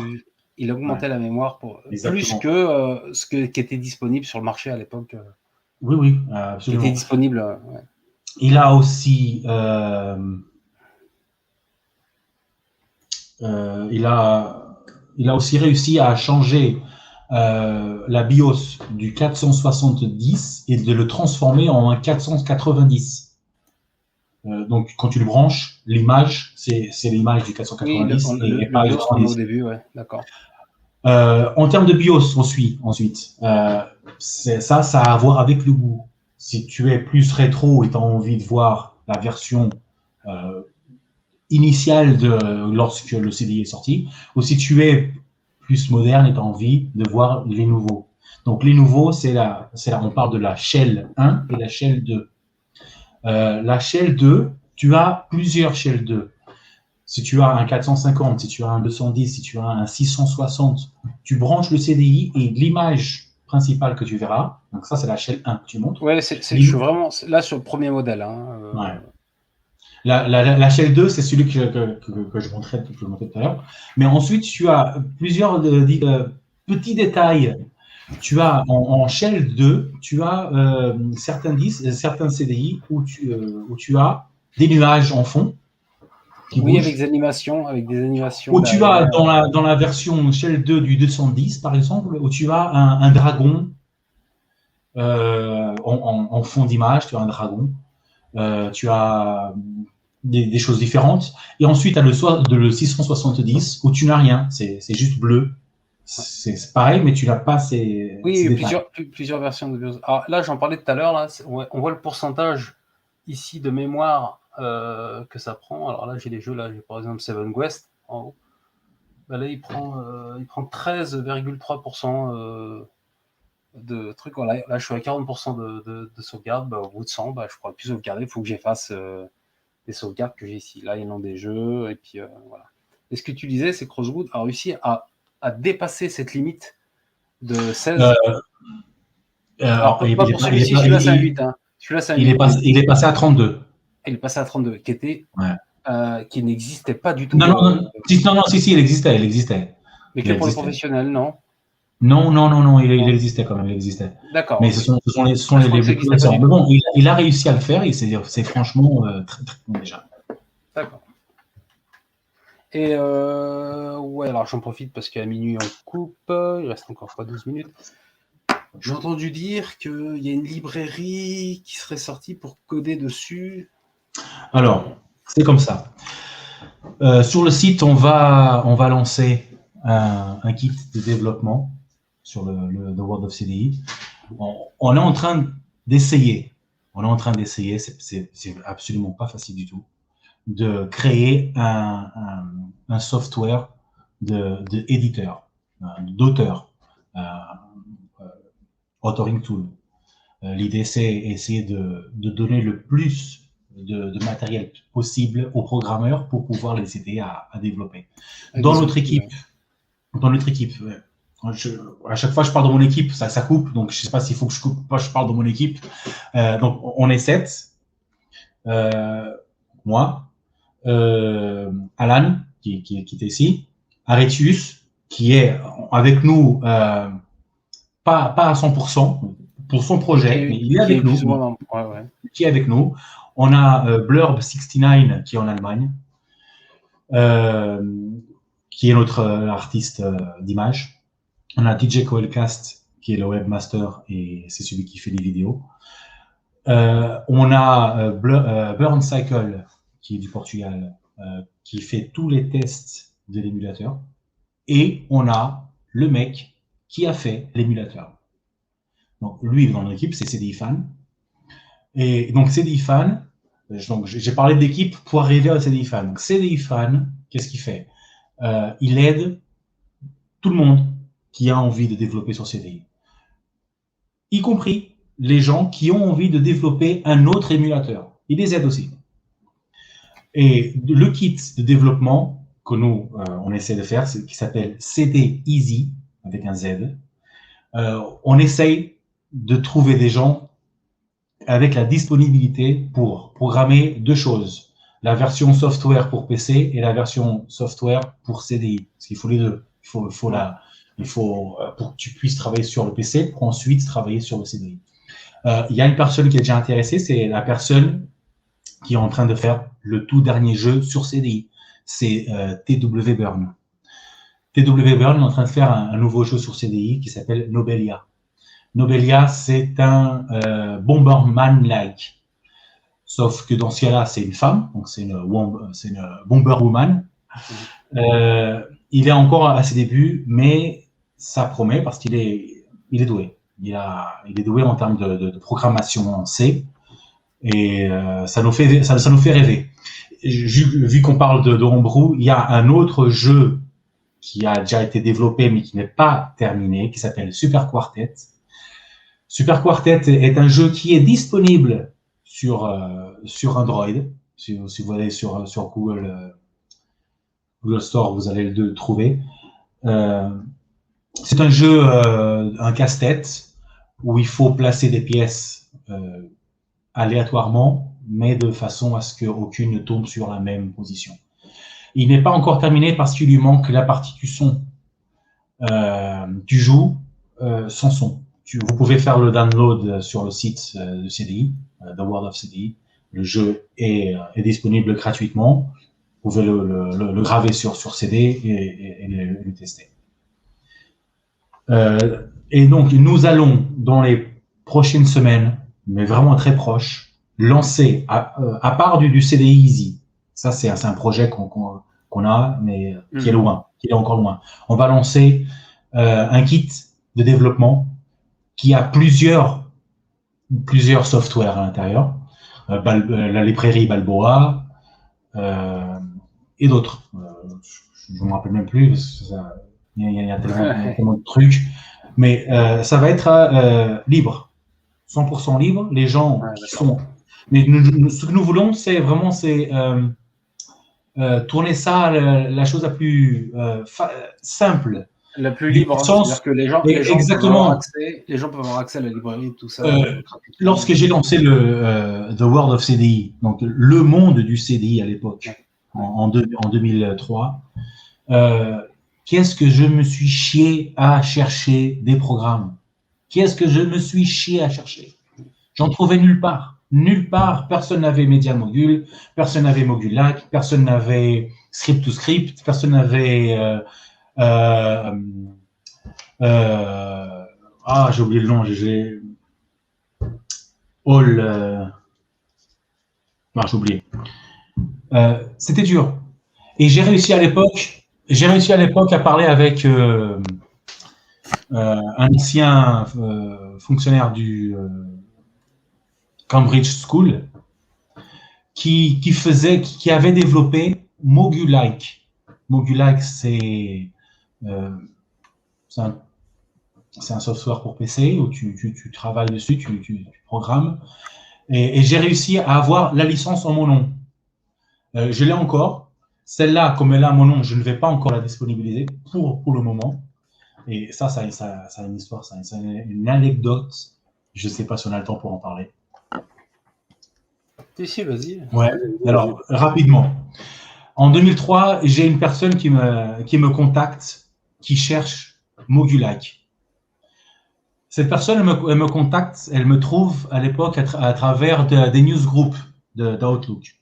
Il a augmenté la mémoire pour Exactement. plus que qui était disponible sur le marché à l'époque. Oui, absolument. Qui était disponible. Ouais. Il a aussi il a aussi réussi à changer la BIOS du 470 et de le transformer en un 490. Donc, quand tu le branches, l'image, c'est l'image du 490 et pas le BIOS qu'on a au début, ouais, d'accord. En termes de BIOS, ensuite, ça a à voir avec le goût. Si tu es plus rétro et tu as envie de voir la version initiale lorsque le CDI est sorti, ou si tu es plus moderne et tu as envie de voir les nouveaux. Donc, les nouveaux, on parle de la Shell 1 et la Shell 2. La Shell 2, tu as plusieurs Shell 2. Si tu as un 450, si tu as un 210, si tu as un 660, tu branches le CDI et l'image principale que tu verras, donc ça c'est la Shell 1 que tu montres. Ouais, je suis vraiment là sur le premier modèle. Ouais. La Shell 2, c'est celui que je montrais tout à l'heure. Mais ensuite, tu as plusieurs petits détails. Tu as en Shell 2, tu as certains CDI où tu as des nuages en fond. Oui, avec des animations. Où tu as dans la version Shell 2 du 210, par exemple, où tu as un dragon en fond d'image, tu as un dragon. Tu as des choses différentes. Et ensuite, tu as le 670 où tu n'as rien. C'est juste bleu. C'est pareil, mais tu n'as pas ces. Oui, plusieurs versions de BIOS. Alors là, j'en parlais tout à l'heure. On voit le pourcentage ici de mémoire que ça prend. Alors là, j'ai les jeux. Là, j'ai par exemple Seven West en haut. Là, il prend 13,3% de trucs. Voilà. Là, je suis à 40% de sauvegarde. Au bout de 100, je ne pourrai plus sauvegarder. Il faut que j'efface les sauvegardes que j'ai ici. Là, il y en a des jeux. Et puis, voilà. Et ce que tu disais, c'est que Rosewood a réussi à dépasser cette limite de 16. Alors, pas pour celui-ci, celui-là c'est un 8. Hein. Celui-là, c'est un 8. Il est passé à 32. Il est passé à 32, qui n'existait pas du tout. Non, si, il existait. Mais que pour les professionnels, non? Non, il existait quand même, il existait. D'accord. Mais ce sont les plus récents. Mais bon, il a réussi à le faire et c'est franchement très, très bon déjà. D'accord. Et ouais, alors j'en profite parce qu'à minuit on coupe, il reste encore pas 12 minutes. J'ai entendu dire qu'il y a une librairie qui serait sortie pour coder dessus. Alors, c'est comme ça. Sur le site, on va lancer un kit de développement sur le The World of CDI. On est en train d'essayer. C'est absolument pas facile du tout de créer un software d'éditeur, d'auteur, authoring tool. L'idée, c'est essayer de donner le plus de matériel possible aux programmeurs pour pouvoir les aider à développer. Dans notre équipe, à chaque fois je parle de mon équipe, ça coupe, donc je ne sais pas s'il faut que je parle de mon équipe. Donc on est 7. Moi, Alan, qui est ici, Aretius, qui est avec nous, pas à 100%, pour son projet, mais il est avec nous. Qui est avec nous. On a Blurb69 qui est en Allemagne, qui est notre artiste d'image. On a DJ Coelcast qui est le webmaster et c'est celui qui fait les vidéos. On a Burn Cycle qui est du Portugal, qui fait tous les tests de l'émulateur. Et on a le mec qui a fait l'émulateur. Donc lui, dans l'équipe, c'est CDI Fan. Et donc CDI Fan, donc j'ai parlé d'équipe pour arriver à CDI Fan. Donc CDI Fan, qu'est-ce qu'il fait? Il aide tout le monde qui a envie de développer sur CDI, y compris les gens qui ont envie de développer un autre émulateur. Il les aide aussi. Et le kit de développement que nous, on essaie de faire, qui s'appelle CD Easy, avec un Z, on essaye de trouver des gens avec la disponibilité pour programmer deux choses. La version software pour PC et la version software pour CDI. Parce qu'il faut les deux. Il faut pour que tu puisses travailler sur le PC, pour ensuite travailler sur le CDI. Il y a une personne qui est déjà intéressée, c'est la personne qui est en train de faire le tout dernier jeu sur CDI. C'est TW Burn. TW Burn est en train de faire un nouveau jeu sur CDI qui s'appelle Nobelia. Nobelia, c'est un Bomberman-like. Sauf que dans ce cas-là, c'est une femme, donc c'est une Bomber Woman. Il est encore à ses débuts, mais ça promet parce qu'il est doué. Il est doué en termes de programmation en C. Et ça nous fait rêver. Vu qu'on parle de Homebrew, il y a un autre jeu qui a déjà été développé mais qui n'est pas terminé, qui s'appelle Super Quartet. Super Quartet est un jeu qui est disponible sur Android. Si vous allez sur Google Store, vous allez le trouver. C'est un jeu, un casse-tête, où il faut placer des pièces aléatoirement, mais de façon à ce qu'aucune ne tombe sur la même position. Il n'est pas encore terminé parce qu'il lui manque la partie du son. Tu joues sans son. Vous pouvez faire le download sur le site de CDI, The World of CDI. Le jeu est disponible gratuitement. Vous pouvez le graver sur CD et le tester. Et donc, nous allons, dans les prochaines semaines, mais vraiment très proches, lancer, à part du CDI Easy, ça c'est un projet qu'on a, mais qui est loin, qui est encore loin. On va lancer un kit de développement qui a plusieurs softwares à l'intérieur, la librairie Balboa et d'autres. Je ne me rappelle même plus, parce que il y a tellement de trucs, mais ça va être libre, 100% libre. Les gens qui sont... Mais ce que nous voulons, c'est vraiment tourner ça la chose la plus simple. La plus libre, c'est-à-dire que les gens peuvent avoir accès à la librairie, tout ça. Lorsque j'ai lancé The World of CDI, donc le monde du CDI à l'époque, en 2003, qu'est-ce que je me suis chié à chercher des programmes? Qu'est-ce que je me suis chié à chercher? J'en trouvais nulle part. Nulle part. Personne n'avait MediaMogul, personne n'avait Mogulac, personne n'avait Script to Script, personne n'avait... j'ai oublié le nom. J'ai oublié. C'était dur. Et j'ai réussi à l'époque à parler avec un ancien fonctionnaire du Cambridge School qui avait développé Mogulike. Mogulike, c'est un software pour PC où tu travailles dessus, tu programmes. Et j'ai réussi à avoir la licence en mon nom. Je l'ai encore. Celle-là, comme elle a mon nom, je ne vais pas encore la disponibiliser pour le moment. Et ça a une histoire, ça a une anecdote. Je ne sais pas si on a le temps pour en parler. Si, vas-y. Ouais. Alors, rapidement. En 2003, j'ai une personne qui me contacte, qui cherche Mogulac. Cette personne, elle me contacte, elle me trouve à l'époque à travers des newsgroups d'Outlook.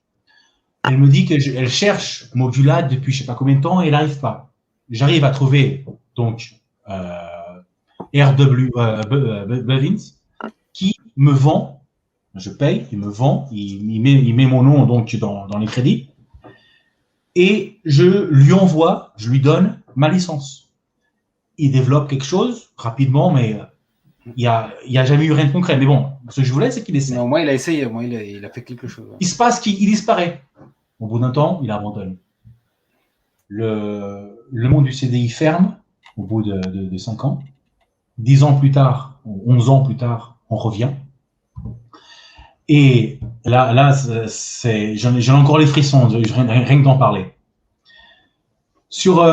Elle me dit qu'elle cherche Modula depuis je ne sais pas combien de temps et elle n'arrive pas. J'arrive à trouver donc RW Bevins qui me vend, je paye, il me vend, il met mon nom donc dans les crédits et je lui donne ma licence. Il développe quelque chose rapidement, mais il y a jamais eu rien de concret. Mais bon, ce que je voulais, c'est qu'il essaie. Non, moi, il a essayé, moi, il a fait quelque chose. Il se passe qu'il disparaît. Au bout d'un temps, il abandonne. Le monde du CDI ferme au bout de 5 ans. 10 ans plus tard, 11 ans plus tard, on revient. Et là j'en ai encore les frissons, rien que d'en parler. Sur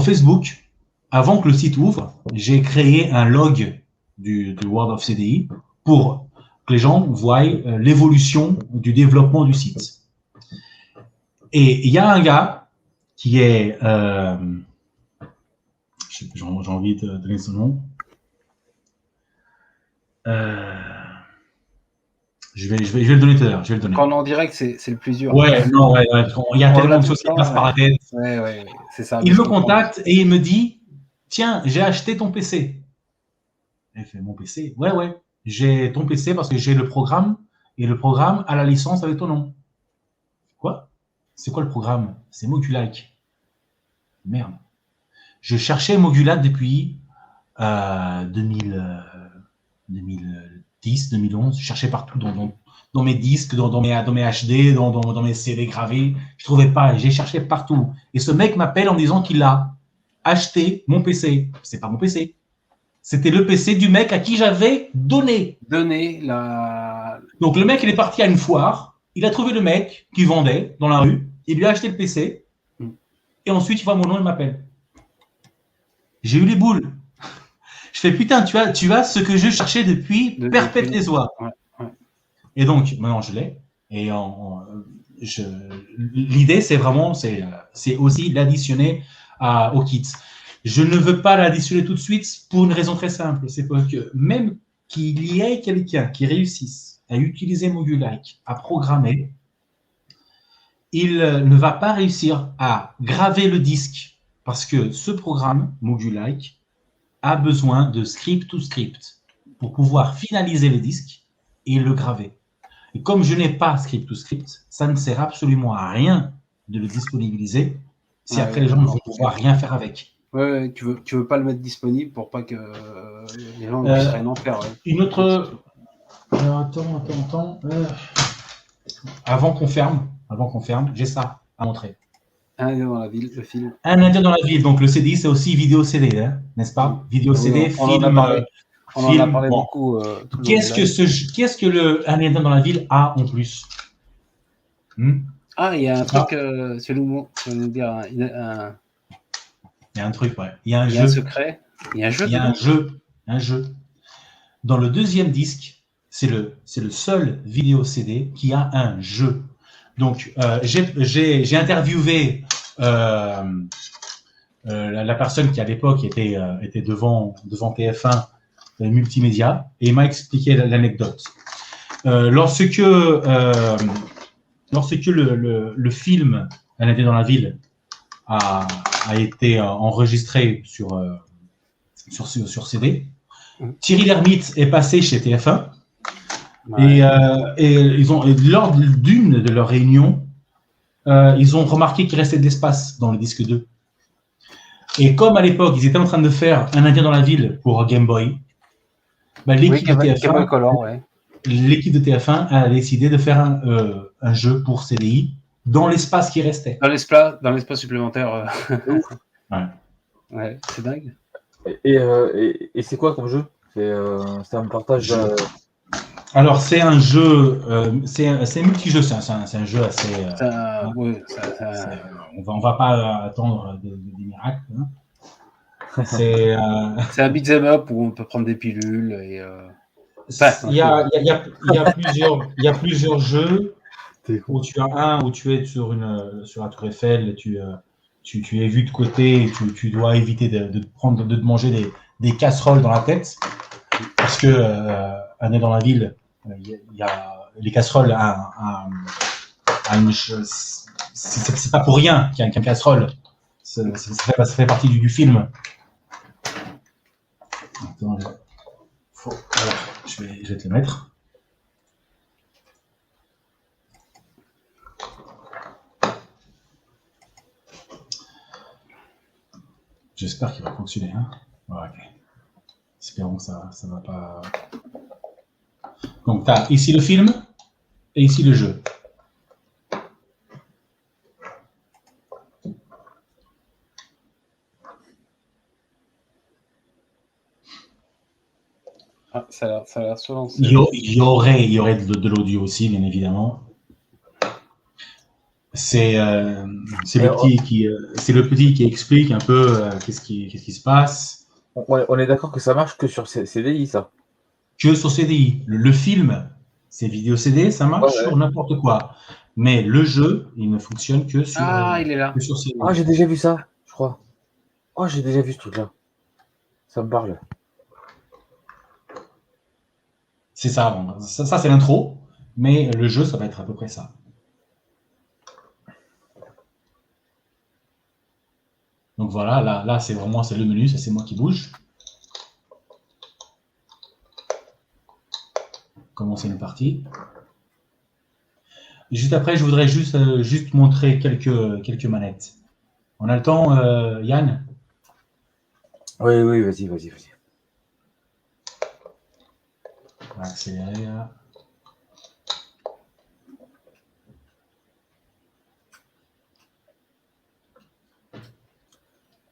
Facebook, avant que le site ouvre, j'ai créé un log du World of CDI pour que les gens voient l'évolution du développement du site. Et il y a un gars qui est... j'ai envie de donner son nom. Je vais le donner tout à l'heure. Quand on est en direct, c'est le plus dur. Ouais, non, ouais. Il y a tellement de choses qui passent par la tête. Ouais, c'est ça. Il me contacte et il me dit, tiens, j'ai acheté ton PC. Il fait, mon PC? Ouais. J'ai ton PC parce que j'ai le programme et le programme a la licence avec ton nom. Quoi? C'est quoi le programme? C'est Modulac. Merde. Je cherchais Modulac depuis 2010, 2011. Je cherchais partout dans mes disques, dans mes HD, dans mes CD gravés. Je ne trouvais pas. J'ai cherché partout. Et ce mec m'appelle en me disant qu'il a acheté mon PC. C'est pas mon PC. C'était le PC du mec à qui j'avais donné. Donc le mec, il est parti à une foire. Il a trouvé le mec qui vendait dans la rue. Il lui a acheté le PC. Et ensuite, il voit mon nom et m'appelle. J'ai eu les boules. Je fais, putain, tu as ce que je cherchais depuis perpétuellement. Ouais. Et donc, maintenant, je l'ai. Et l'idée, c'est vraiment, c'est aussi l'additionner au kit. Je ne veux pas l'additionner tout de suite pour une raison très simple. C'est parce que même qu'il y ait quelqu'un qui réussisse à utiliser Modulac, à programmer, il ne va pas réussir à graver le disque parce que ce programme, Modulac, a besoin de script to script pour pouvoir finaliser le disque et le graver. Et comme je n'ai pas script to script, ça ne sert absolument à rien de le disponibiliser si après les gens ne vont pouvoir rien faire avec. Ouais, tu veux pas le mettre disponible pour pas que les gens ne puissent rien en faire. Ouais. Une autre... Attends. Avant qu'on ferme, j'ai ça à montrer. Un Indien dans la ville, le film. Un Indien dans la ville. Donc le CDI, c'est aussi vidéo CD, hein, n'est-ce pas? Vidéo CD, film. On en a parlé beaucoup. Qu'est-ce que le Un Indien dans la ville a en plus? Ah, il y a un truc, tu vas nous dire, il y a un truc, ouais. Il y a un jeu. Un secret. Il y a un jeu. Il y a un jeu. Dans le deuxième disque, c'est le seul vidéo CD qui a un jeu. Donc, j'ai interviewé la personne qui, à l'époque, était devant TF1 multimédia et il m'a expliqué l'anecdote. Lorsque le film Un été dans la ville a été enregistré sur CD, Thierry Lhermitte est passé chez TF1. Ouais. Et lors d'une de leurs réunions, ils ont remarqué qu'il restait de l'espace dans le disque 2. Et comme à l'époque, ils étaient en train de faire Un Indien dans la ville pour Game Boy, l'équipe de TF1 a décidé de faire un jeu pour CDI dans l'espace qui restait. Dans l'espace supplémentaire. Ouais, c'est dingue. Et c'est quoi comme jeu? C'est un partage. Alors, c'est un jeu, c'est multi-jeu, c'est un jeu assez. On va pas attendre des miracles. Hein. C'est un beat'em up où on peut prendre des pilules. Et, il y a plusieurs jeux où tu as un où tu es sur la Tour Eiffel et tu es vu de côté et tu dois éviter de te manger des casseroles dans la tête parce que Un est dans la ville. Il y a les casseroles c'est pas pour rien qu'il y a une casserole. Ça fait partie du film. Attends, voilà, je vais te le mettre. J'espère qu'il va fonctionner. Hein. Ouais, ok. Espérons que ça va pas. Donc, tu as ici le film et ici le jeu. Ah, ça a l'air se lancer. Il y aurait de l'audio aussi, bien évidemment. C'est le petit qui explique un peu qu'est-ce qui se passe. On est d'accord que ça marche que sur CDI, ça. Que sur CDI. Le film, c'est vidéo CD, ça marche sur n'importe quoi. Mais le jeu, il ne fonctionne que sur, il est là. que sur CDI. Ah, j'ai déjà vu ça, je crois. Oh, j'ai déjà vu ce truc-là. Ça me parle. C'est ça, bon, ça c'est l'intro, mais le jeu, ça va être à peu près ça. Donc voilà, là c'est le menu, ça c'est moi qui bouge. Commencer une partie. Juste après, je voudrais juste montrer quelques manettes. On a le temps, Yann? Oui, vas-y. On va accélérer là.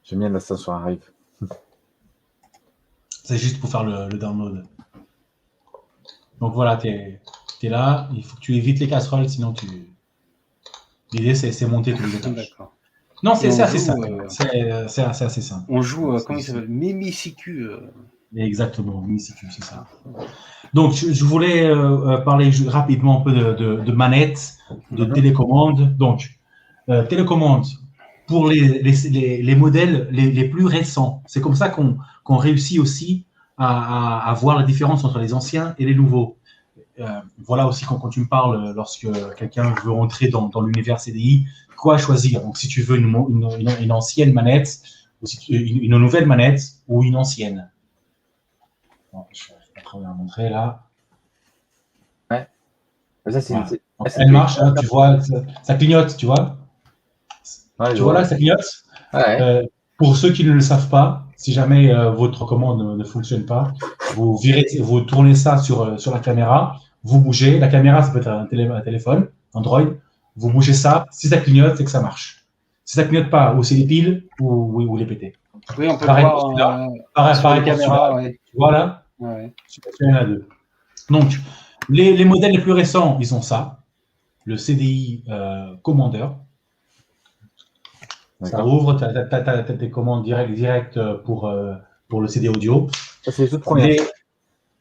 J'aime bien la station arrive. C'est juste pour faire le download. Donc voilà, tu es là. Il faut que tu évites les casseroles, sinon tu. L'idée, c'est monter tous les étages. D'accord. Non, c'est assez joue, simple. C'est assez simple. On joue, comment il s'appelle? Mimicicu. Exactement, Mimicicu, c'est ça. Donc, je voulais parler rapidement un peu de manettes, de télécommande. Donc, télécommande, pour les modèles les plus récents. C'est comme ça qu'on réussit aussi à voir la différence entre les anciens et les nouveaux. Voilà aussi quand tu me parles, lorsque quelqu'un veut rentrer dans l'univers CDI, quoi choisir. Donc, si tu veux une ancienne manette, ou si une nouvelle manette, ou une ancienne. Bon, je vais après vous la montrer là. Ouais. Ça, voilà. Donc, elle marche, hein, tu vois, ça clignote, tu vois. Ouais, tu vois là, ça clignote. Ouais. Pour ceux qui ne le savent pas, si jamais votre commande ne fonctionne pas, vous tournez ça sur la caméra, vous bougez. La caméra, ça peut être un téléphone, Android. Vous bougez ça. Si ça clignote, c'est que ça marche. Si ça clignote pas, ou c'est les piles, ou les pétés. Oui, on peut pareil voir pareil la caméra. Ouais. Voilà. Ouais. Il y en a deux. Donc, les modèles les plus récents, ils ont ça. Le CDI Commander. Ça ouvre, tu as des commandes directes pour le CD audio. Ça, c'est les toutes premières.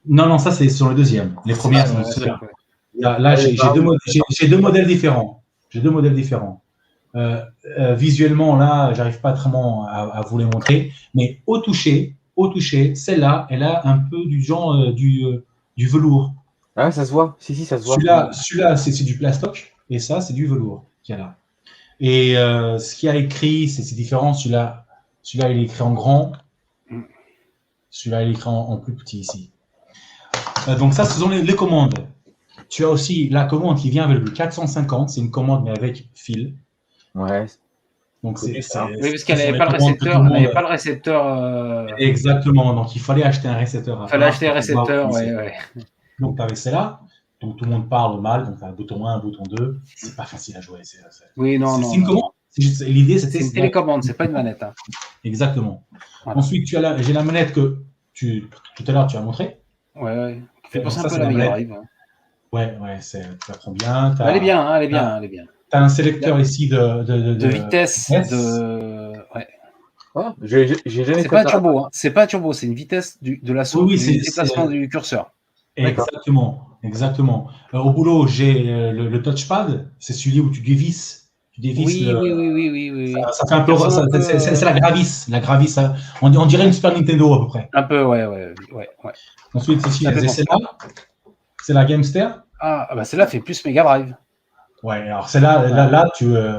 Non, ça, c'est sur le deuxième. Les premières, c'est ceux-là. Là, j'ai deux modèles différents. Visuellement, là, j'arrive pas vraiment à vous les montrer. Mais au toucher, celle-là, elle a un peu du genre du velours. Ah ouais, ça se voit. Si, ça se voit. Celui-là, c'est du plastoc. Et ça, c'est du velours qu'il y a là. Et ce qu'il y a écrit, c'est différent. Celui-là, il est écrit en grand. Celui-là, il est écrit en plus petit ici. Donc ça, ce sont les commandes. Tu as aussi la commande qui vient avec le 450. C'est une commande, mais avec fil. Ouais. Donc oui, parce qu'elle n'avait pas le récepteur. Exactement. Donc, il fallait acheter un récepteur. Il fallait acheter un récepteur, ouais. Donc, tu avais celle-là. Donc, tout le monde parle mal. Donc, tu as un bouton 1, un bouton 2. C'est pas facile à jouer. Oui, non. C'est une commande. L'idée, c'était. C'est une télécommande, c'est pas une manette. Hein. Exactement. Voilà. Ensuite, j'ai la manette que tout à l'heure, tu as montré. Ouais. Qui fait penser un peu à la Mega Drive. Hein. Ouais, tu la prends bien. Elle est bien, elle est bien. Tu as un sélecteur ici de vitesse. Ouais. Oh, j'ai jamais c'est pas un turbo, hein. C'est pas un turbo, c'est une vitesse de la sauce, du déplacement du curseur. Exactement. Au boulot, j'ai le touchpad, c'est celui où tu dévisses. Oui. Ça fait un peu. C'est la Gravis. On dirait une Super Nintendo à peu près. Un peu, ouais. Ensuite, ici, c'est la Gamester. Ah, bah celle-là fait plus Mega Drive. Ouais, alors là,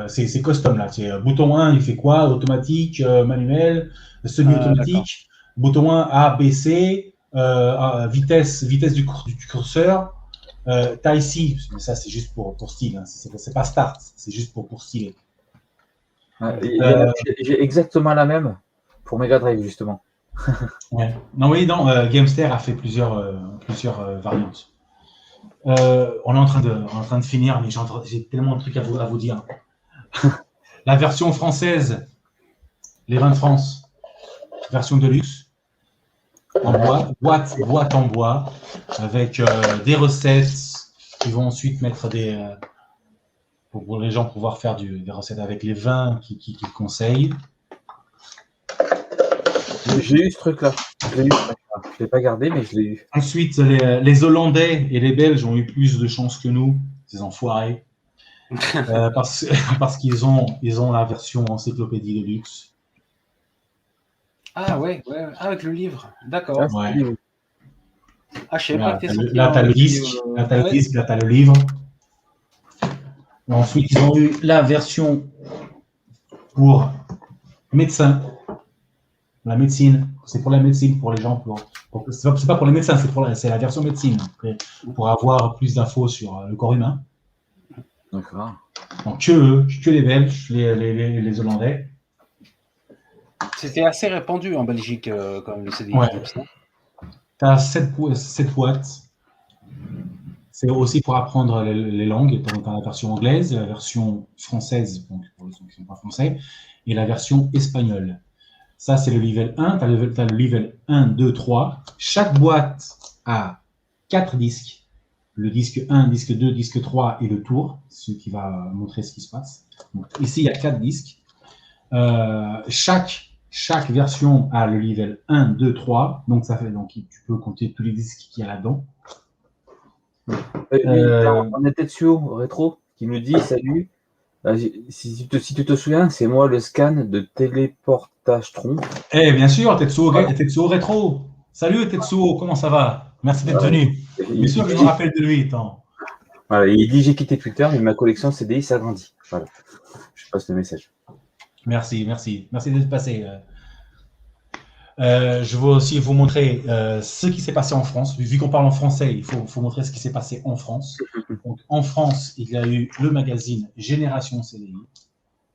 c'est custom là. C'est bouton 1, il fait quoi? Automatique, manuel, semi-automatique. Bouton 1, A, B, C, vitesse du curseur. T'as ici, mais ça c'est juste pour style, hein. C'est pas start, c'est juste pour styler. J'ai exactement la même pour Mega Drive, justement. Ouais. Non, Gamester a fait plusieurs variantes. On est en train de finir, mais j'ai tellement de trucs à vous dire. La version française, les vins de France, version de luxe, en bois, boîte en bois, avec des recettes qui vont ensuite mettre pour les gens pouvoir faire des recettes avec les vins qu'ils conseillent. J'ai eu ce truc-là. Je ne l'ai pas gardé, mais je l'ai eu. Ensuite, les Hollandais et les Belges ont eu plus de chance que nous, ces enfoirés, parce qu'ils ont la version encyclopédie de luxe. Ah ouais, avec le livre, d'accord. Ouais. Ah, je savais pas que t'es sorti. Là, t'as le disque, là, t'as le livre. Et ensuite, ils ont eu la version pour médecins. La médecine, c'est pour la médecine, pour les gens. C'est pas pour les médecins, c'est la version médecine, pour avoir plus d'infos sur le corps humain. D'accord. Donc, que les Belges, les Hollandais. C'était assez répandu en Belgique, quand même, le CDI. Ouais. Philips, non? Tu as 7 boîtes. C'est aussi pour apprendre les langues. Tu as la version anglaise, la version française, donc pour les gens qui ne sont pas français, et la version espagnole. Ça, c'est le level 1. Tu as le level 1, 2, 3. Chaque boîte a 4 disques. Le disque 1, disque 2, disque 3 et le tour, ce qui va montrer ce qui se passe. Donc, ici, il y a 4 disques. Chaque version a le level 1, 2, 3. Donc, tu peux compter tous les disques qu'il y a là-dedans. On a Tetsuo Rétro qui nous dit salut. Si tu te souviens, c'est moi le scan de téléportage tronc. Eh bien sûr, Tetsuo Rétro. Salut Tetsuo, comment ça va? Merci d'être venu. Bien sûr que je me rappelle de lui. Attends. Voilà, il dit j'ai quitté Twitter, mais ma collection CDI s'agrandit. Voilà. Je passe le message. Merci d'être passé. Je veux aussi vous montrer ce qui s'est passé en France. Vu qu'on parle en français, il faut montrer ce qui s'est passé en France. Donc, en France, il y a eu le magazine Génération CDI.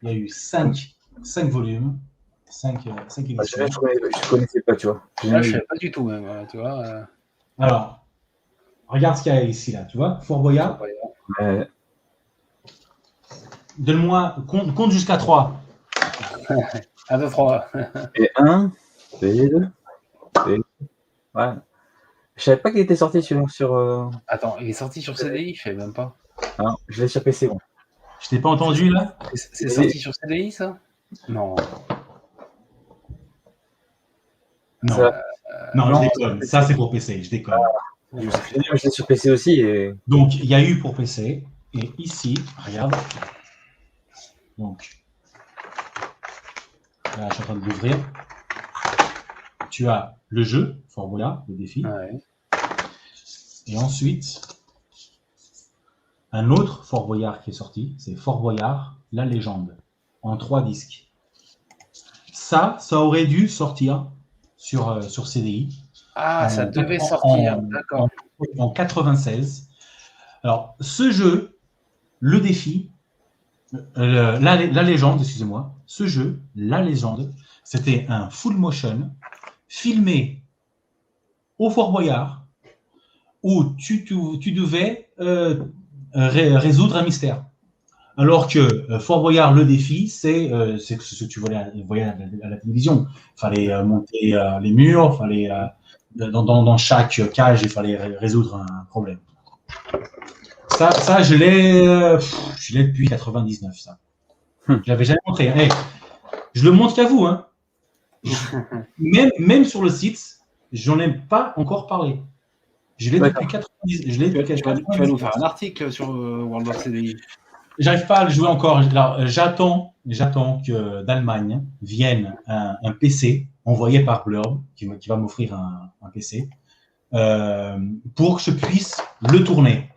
Il y a eu 5 volumes, 5 éditions. Je ne connaissais pas, tu vois. Je ne savais pas du tout, même. Tu vois, Alors, regarde ce qu'il y a ici, là. Tu vois, Fort Boyard. Donne-moi, compte jusqu'à 3. 1, 2, 3. Et 1, et 2. Ouais. Je savais pas qu'il était sorti sur. Attends, il est sorti sur CDI? Je savais même pas. Non, je l'ai sur PC, bon. Je t'ai pas entendu, là? C'est sorti sur CDI, ça? Non. Non, je déconne. Ça, c'est pour PC, je déconne. Je l'ai sur PC aussi. Et... Donc, il y a eu pour PC. Et ici, regarde. Donc, là, je suis en train de l'ouvrir. Tu as le jeu, Fort Boyard, le défi. Ouais. Et ensuite, un autre Fort Boyard qui est sorti, c'est Fort Boyard, la légende, en 3 disques. Ça aurait dû sortir sur CDI. Ah, ça devait sortir, d'accord. En 96. Alors, ce jeu, le défi, la légende, excusez-moi, ce jeu, la légende, c'était un full motion filmé au Fort Boyard où tu devais résoudre un mystère. Alors que Fort Boyard, le défi, c'est ce que tu voyais à la télévision. Il fallait monter les murs, il fallait, dans chaque cage, il fallait résoudre un problème. Ça, je l'ai depuis 99, ça. Je l'avais jamais montré. Hey, je le montre qu'à vous, hein. même sur le site, j'en ai pas encore parlé. Je l'ai depuis 90. Tu vas nous faire un article sur World of CDI. J'arrive pas à le jouer encore. Alors, j'attends que d'Allemagne vienne un PC envoyé par Blurb, qui va m'offrir un PC, pour que je puisse le tourner.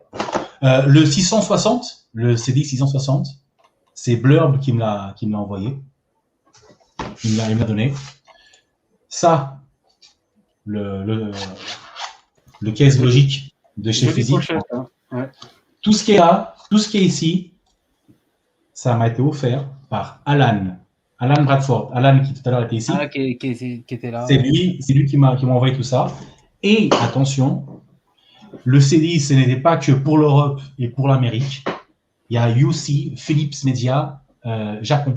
Le 660, le CD 660, c'est Blurb qui me l'a envoyé. Il me l'a donné. Ça, le case logique de chez Jolie Physique. pochette, hein. Ouais. Tout ce qui est là, tout ce qui est ici, ça m'a été offert par Alan Bradford. Alan qui tout à l'heure était ici. Ah, qui était là. C'est lui qui m'a envoyé tout ça. Et attention, le CDI, ce n'était pas que pour l'Europe et pour l'Amérique. Il y a UC, Philips Media, Japon.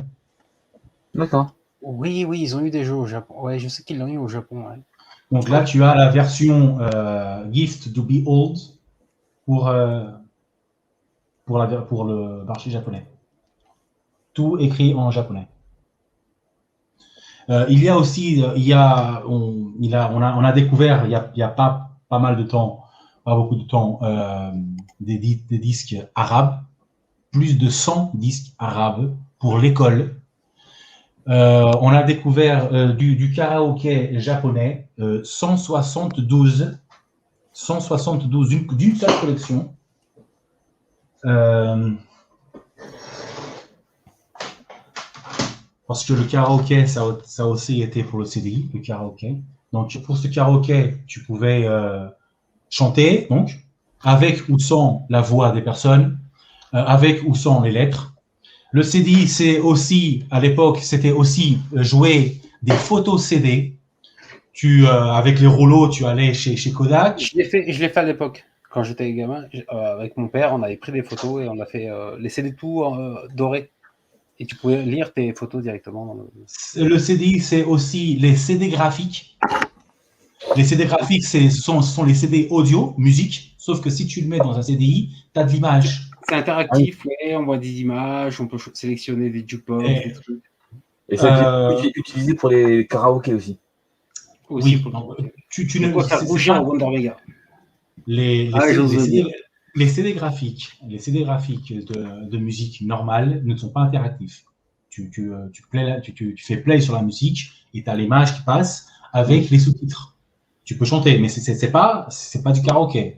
D'accord. Oui, ils ont eu des jeux au Japon. Ouais, je sais qu'ils l'ont eu au Japon. Ouais. Donc là, tu as la version Gift to be Old pour le marché japonais. Tout écrit en japonais. Il y a aussi, on a découvert, il y a pas mal de temps, pas beaucoup de temps, des disques arabes, plus de 100 disques arabes pour l'école. On a découvert du karaoké japonais, 172 d'une seule collection. Parce que le karaoké, ça a aussi été pour le CDI, le karaoké. Donc, pour ce karaoké, tu pouvais chanter, donc, avec ou sans la voix des personnes, avec ou sans les lettres. Le CDI, c'est aussi, à l'époque, c'était aussi jouer des photos CD. Avec les rouleaux, tu allais chez Kodak. Je l'ai fait à l'époque. Quand j'étais gamin, avec mon père, on avait pris des photos et on a fait les CD tout dorés. Et tu pouvais lire tes photos directement. Dans le CDI, c'est aussi les CD graphiques. Les CD graphiques, ce sont les CD audio, musique, sauf que si tu le mets dans un CDI, tu as de l'image. C'est interactif, ouais, on voit des images, on peut sélectionner des jukebox, des trucs. Et ça est utilisé pour les karaokés aussi. Aussi Oui, pour tu ne peux faire bouger en Wonder Vega. Les CD graphiques de musique normale ne sont pas interactifs. Tu fais play sur la musique et tu as l'image qui passe avec les sous-titres. Tu peux chanter, mais c'est pas du karaoké.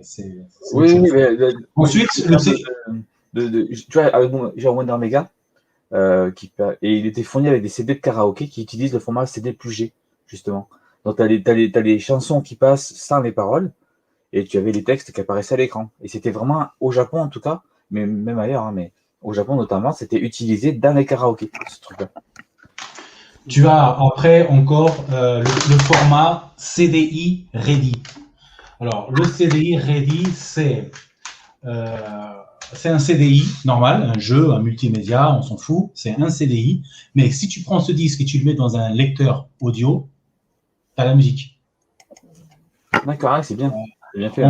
Oui, mais ensuite, tu vois, avec genre Wonder Mega, et il était fourni avec des CD de karaoké qui utilisent le format CD plus G, justement. Donc, t'as les chansons qui passent sans les paroles, et tu avais les textes qui apparaissaient à l'écran. Et c'était vraiment, au Japon en tout cas, mais même ailleurs, hein, mais au Japon notamment, c'était utilisé dans les karaokés, ce truc-là. Tu as après encore le format CDI Ready. Alors, le CDI Ready, c'est un CDI normal, un jeu, un multimédia, on s'en fout, c'est un CDI. Mais si tu prends ce disque et tu le mets dans un lecteur audio, tu as la musique. D'accord, c'est bien. C'est bien fait.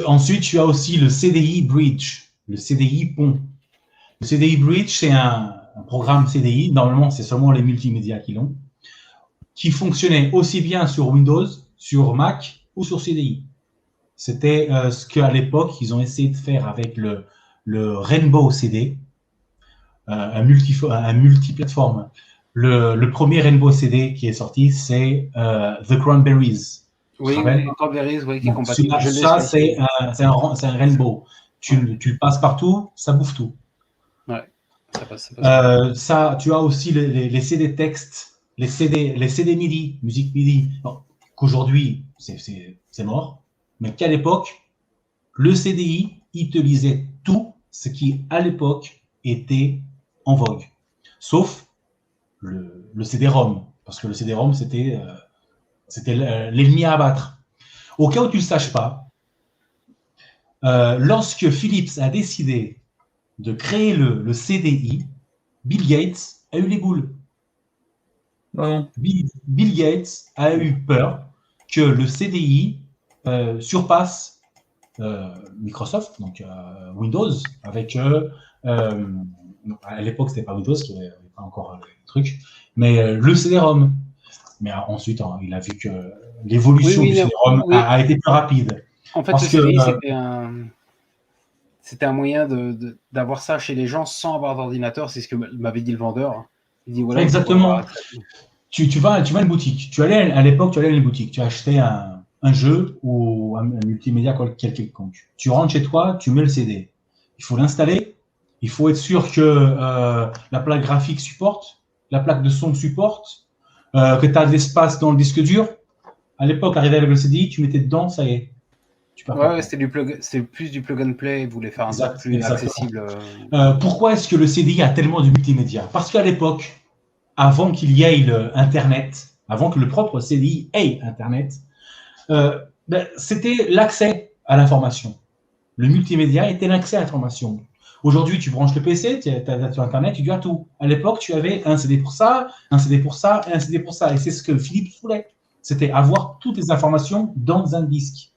Ensuite, tu as aussi le CDI Bridge, le CDI Pont. Le CDI Bridge, c'est un programme CDI, normalement c'est seulement les multimédias qui l'ont, qui fonctionnait aussi bien sur Windows, sur Mac ou sur CDI. C'était ce qu'à l'époque ils ont essayé de faire avec le Rainbow CD, un multiplateforme. Le premier Rainbow CD qui est sorti, c'est The Cranberries. Oui, Cranberries, oui, qui est compatible. Ça, c'est un Rainbow. Tu le passes partout, ça bouffe tout. Ouais. Ça passe. Ça, tu as aussi les CD textes, les CD MIDI, musique MIDI, qu'aujourd'hui, c'est mort, mais qu'à l'époque, le CDI, il te lisait tout ce qui, à l'époque, était en vogue. Sauf le CD-ROM, parce que le CD-ROM, c'était l'ennemi à abattre. Au cas où tu ne le saches pas, lorsque Philips a décidé de créer le CDI, Bill Gates a eu les boules. Non. Bill Gates a eu peur que le CDI surpasse Microsoft, donc Windows, avec à l'époque c'était pas Windows, qui n'avait pas encore le truc, mais le CD-ROM. Mais ensuite, il a vu que l'évolution du CD-ROM a été plus rapide. En fait, le CDI, c'était un moyen d'avoir ça chez les gens sans avoir d'ordinateur. C'est ce que m'avait dit le vendeur. Il dit, voilà, exactement. Tu vas à une boutique. À l'époque, tu allais à une boutique. Tu achetais un jeu ou un multimédia quelconque. Tu rentres chez toi, tu mets le CD. il faut l'installer, il faut être sûr que la plaque graphique supporte, la plaque de son supporte, que tu as de l'espace dans le disque dur. À l'époque, arrivé avec le CDI, tu mettais dedans, ça y est. Ouais, c'était plus du plug and play, ils voulaient faire un truc plus accessible. Pourquoi est-ce que le CDI a tellement de multimédia? Parce qu'à l'époque, avant qu'il y ait Internet, avant que le propre CDI ait Internet, c'était l'accès à l'information. Le multimédia était l'accès à l'information. Aujourd'hui, tu branches le PC, tu as sur Internet, tu as tout. À l'époque, tu avais un CD pour ça, un CD pour ça et un CD pour ça. Et c'est ce que Philips voulait. C'était avoir toutes les informations dans un disque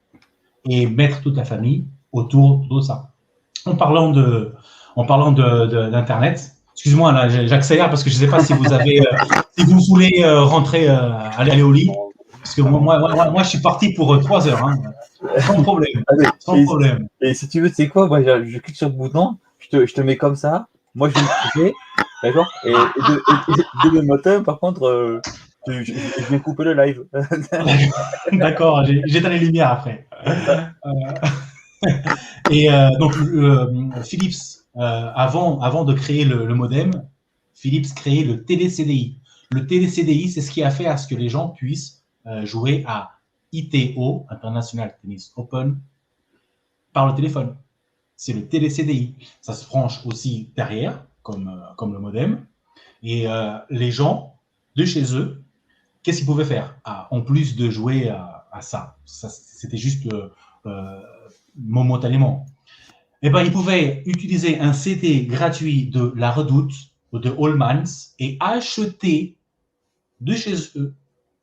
et mettre toute la famille autour de ça. En parlant d'Internet, excuse-moi, là, j'accélère parce que je ne sais pas si vous avez, si vous voulez rentrer, aller au lit, parce que moi, je suis parti pour 3 heures, hein, sans problème. Sans problème. Et si tu veux, tu sais quoi, moi, je clique sur le bouton, je te mets comme ça, moi je vais me couper, d'accord, et de le matin, par contre, je vais couper le live. D'accord, j'éteins les lumières après. Et donc, Philips, avant de créer le modem, Philips créait le télé-CDI. Le télé-CDI, c'est ce qui a fait à ce que les gens puissent jouer à ITO, International Tennis Open, par le téléphone. C'est le télé-CDI. Ça se branche aussi derrière, comme le modem. Et les gens, de chez eux, qu'est-ce qu'ils pouvaient faire en plus de jouer à ça, c'était juste momentanément. Eh ben, ils pouvaient utiliser un CD gratuit de La Redoute ou de Allmans et acheter de chez eux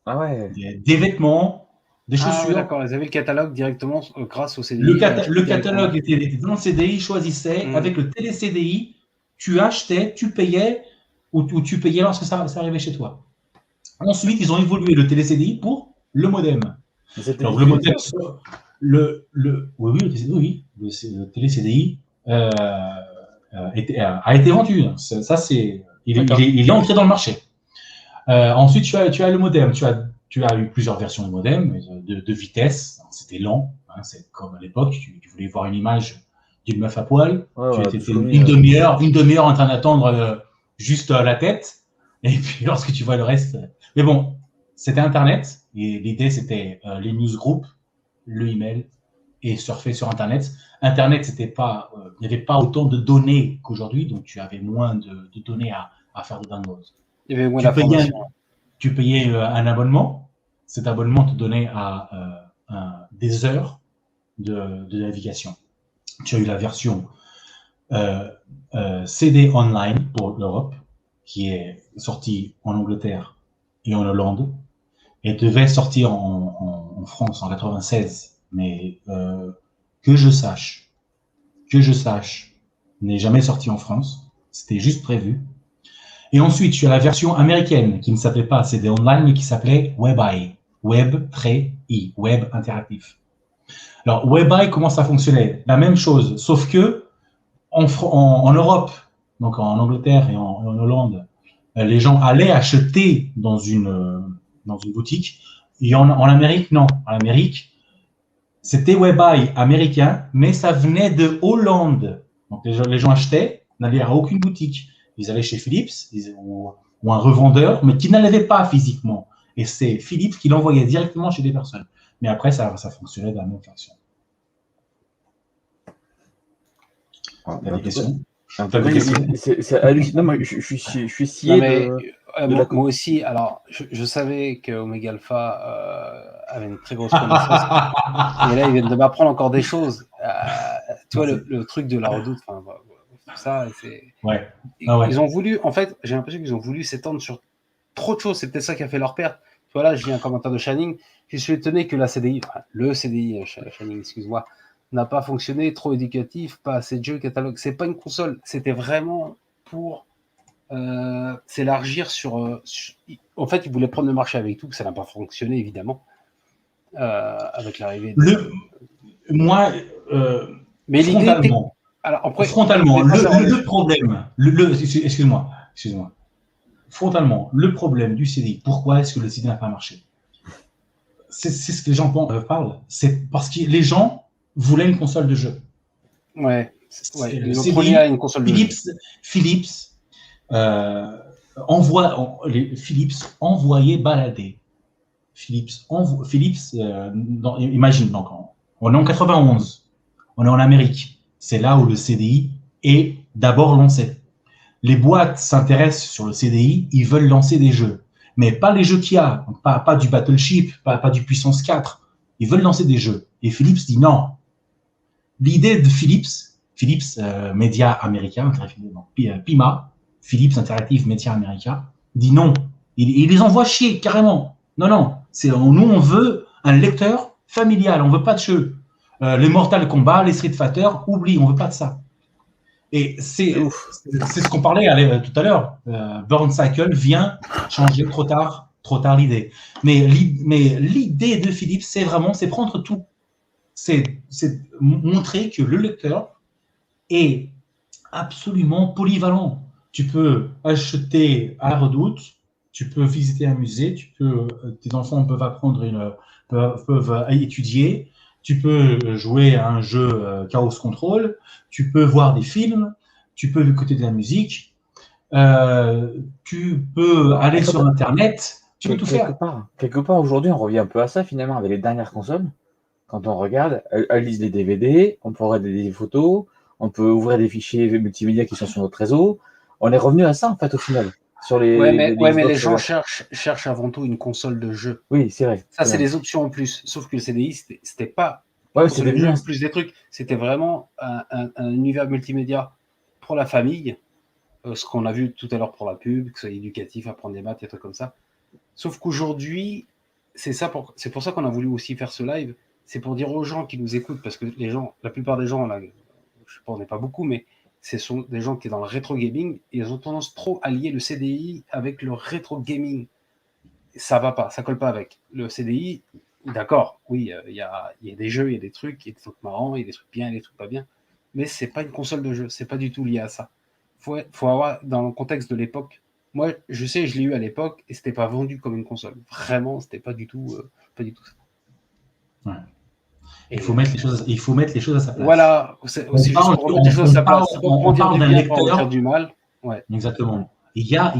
des vêtements, des chaussures. D'accord, ils avaient le catalogue directement grâce au CDI. Le catalogue était dans le CDI, ils choisissaient. Avec le télé-CDI, tu achetais, tu payais ou tu payais lorsque ça arrivait chez toi. Ensuite, ils ont évolué le télé-CDI pour le modem. Donc, le modem, oui, le télé-CDI a été vendu. Ça, il est entré dans le marché. Ensuite, tu as le modem. Tu as eu plusieurs versions de modem de vitesse. C'était lent. Hein, c'est comme à l'époque, tu voulais voir une image d'une meuf à poil. Tu étais une demi-heure en train d'attendre juste la tête. Et puis, lorsque tu vois le reste. Mais bon, c'était Internet. Et l'idée, c'était les newsgroups, le email et surfer sur Internet. Internet, il n'y avait pas autant de données qu'aujourd'hui, donc tu avais moins de données à faire de download. Il y avait moins d'informations. Tu payais un abonnement. Cet abonnement te donnait des heures de navigation. Tu as eu la version CD online pour l'Europe, qui est sortie en Angleterre et en Hollande, et devait sortir en France en 96. Mais que je sache, n'est jamais sorti en France. C'était juste prévu. Et ensuite, tu as la version américaine qui ne s'appelait pas CD Online, mais qui s'appelait WebEye. Web-I, Web interactif. Alors, WebEye, comment ça fonctionnait? La même chose, sauf que en Europe, donc en Angleterre et en Hollande, les gens allaient acheter dans une boutique. Et en Amérique, non. En Amérique, c'était WebEye américain, mais ça venait de Hollande. Donc les gens achetaient, n'allaient à aucune boutique. Ils allaient chez Philips ou un revendeur, mais qui ne l'avait pas physiquement. Et c'est Philips qui l'envoyait directement chez des personnes. Mais après, ça fonctionnait de la même façon. T'as des questions? C'est hallucinant. Moi, je suis scié moi aussi, alors, je savais que Omega Alpha avait une très grosse connaissance. Et là, ils viennent de m'apprendre encore des choses. Tu vois, le truc de La Redoute, enfin, tout ça, c'est... Ouais. Ils ont voulu, en fait, j'ai l'impression qu'ils ont voulu s'étendre sur trop de choses. C'est peut-être ça qui a fait leur perte. Tu vois, là, j'ai un commentaire de Shining. Je suis étonné que le CDI, Shining, excuse-moi, n'a pas fonctionné, trop éducatif, pas assez de jeux, catalogue. C'est pas une console, c'était vraiment pour s'élargir sur. En fait, ils voulaient prendre le marché avec tout, que ça n'a pas fonctionné, évidemment, avec l'arrivée de. Moi, mais l'idée. Alors, après, frontalement, le problème, excuse-moi. Frontalement, le problème du CDI, pourquoi est-ce que le CDI n'a pas marché? C'est ce que les gens parlent, c'est parce que les gens voulaient une console de jeu. Ouais. Ouais, le le CDI, premier a une console de jeu. Philips Philips envoyait balader. Imagine, donc, on est en 91, on est en Amérique. C'est là où le CDI est d'abord lancé. Les boîtes s'intéressent sur le CDI, ils veulent lancer des jeux. Mais pas les jeux qu'il y a, pas du Battleship, pas du Puissance 4. Ils veulent lancer des jeux. Et Philips dit non. L'idée de Philips, Média Américain, PIMA, Philips Interactive Média Américain, dit non. Il les envoie chier, carrément. Non. Nous, on veut un lecteur familial, on veut pas de jeux. Les Mortal Kombat, les Street Fighter, oublie, on veut pas de ça. Et c'est ce qu'on parlait tout à l'heure. Burn Cycle vient changer trop tard l'idée. Mais l'idée de Philips, c'est prendre tout. C'est montrer que le lecteur est absolument polyvalent. Tu peux acheter à la Redoute, tu peux visiter un musée, tes enfants peuvent apprendre peuvent étudier, tu peux jouer à un jeu Chaos Control, tu peux voir des films, tu peux écouter de la musique, tu peux aller sur Internet, tu peux tout faire. Quelque part, aujourd'hui, on revient un peu à ça finalement avec les dernières consoles. Quand on regarde, elles lisent des DVD, on peut regarder des photos, on peut ouvrir des fichiers multimédia qui sont sur notre réseau. On est revenu à ça en fait au final. Sur mais les gens cherchent avant tout une console de jeu. Oui, c'est vrai. Ça, c'est les options en plus. Sauf que le CDI, c'était pas c'était jeu plus des trucs. C'était vraiment un univers multimédia pour la famille. Ce qu'on a vu tout à l'heure pour la pub, que ce soit éducatif, apprendre des maths, des trucs comme ça. Sauf qu'aujourd'hui, c'est pour ça qu'on a voulu aussi faire ce live. C'est pour dire aux gens qui nous écoutent, parce que la plupart des gens, là, je sais pas, on n'est pas beaucoup, mais ce sont des gens qui sont dans le rétro gaming et ils ont tendance trop à lier le CDI avec le rétro gaming. Ça va pas, ça colle pas avec. Le CDI, d'accord, oui, il y a des jeux, il y a des trucs marrants, il y a des trucs bien, il y a des trucs pas bien, mais c'est pas une console de jeu, c'est pas du tout lié à ça. Faut avoir dans le contexte de l'époque. Moi, je sais, je l'ai eu à l'époque et c'était pas vendu comme une console. Vraiment, c'était pas du tout ça. Ouais. Il faut mettre les choses à sa place. Voilà, c'est juste pour remettre les choses à sa place. On parle d'un lecteur du mal. Ouais. Exactement. Il y a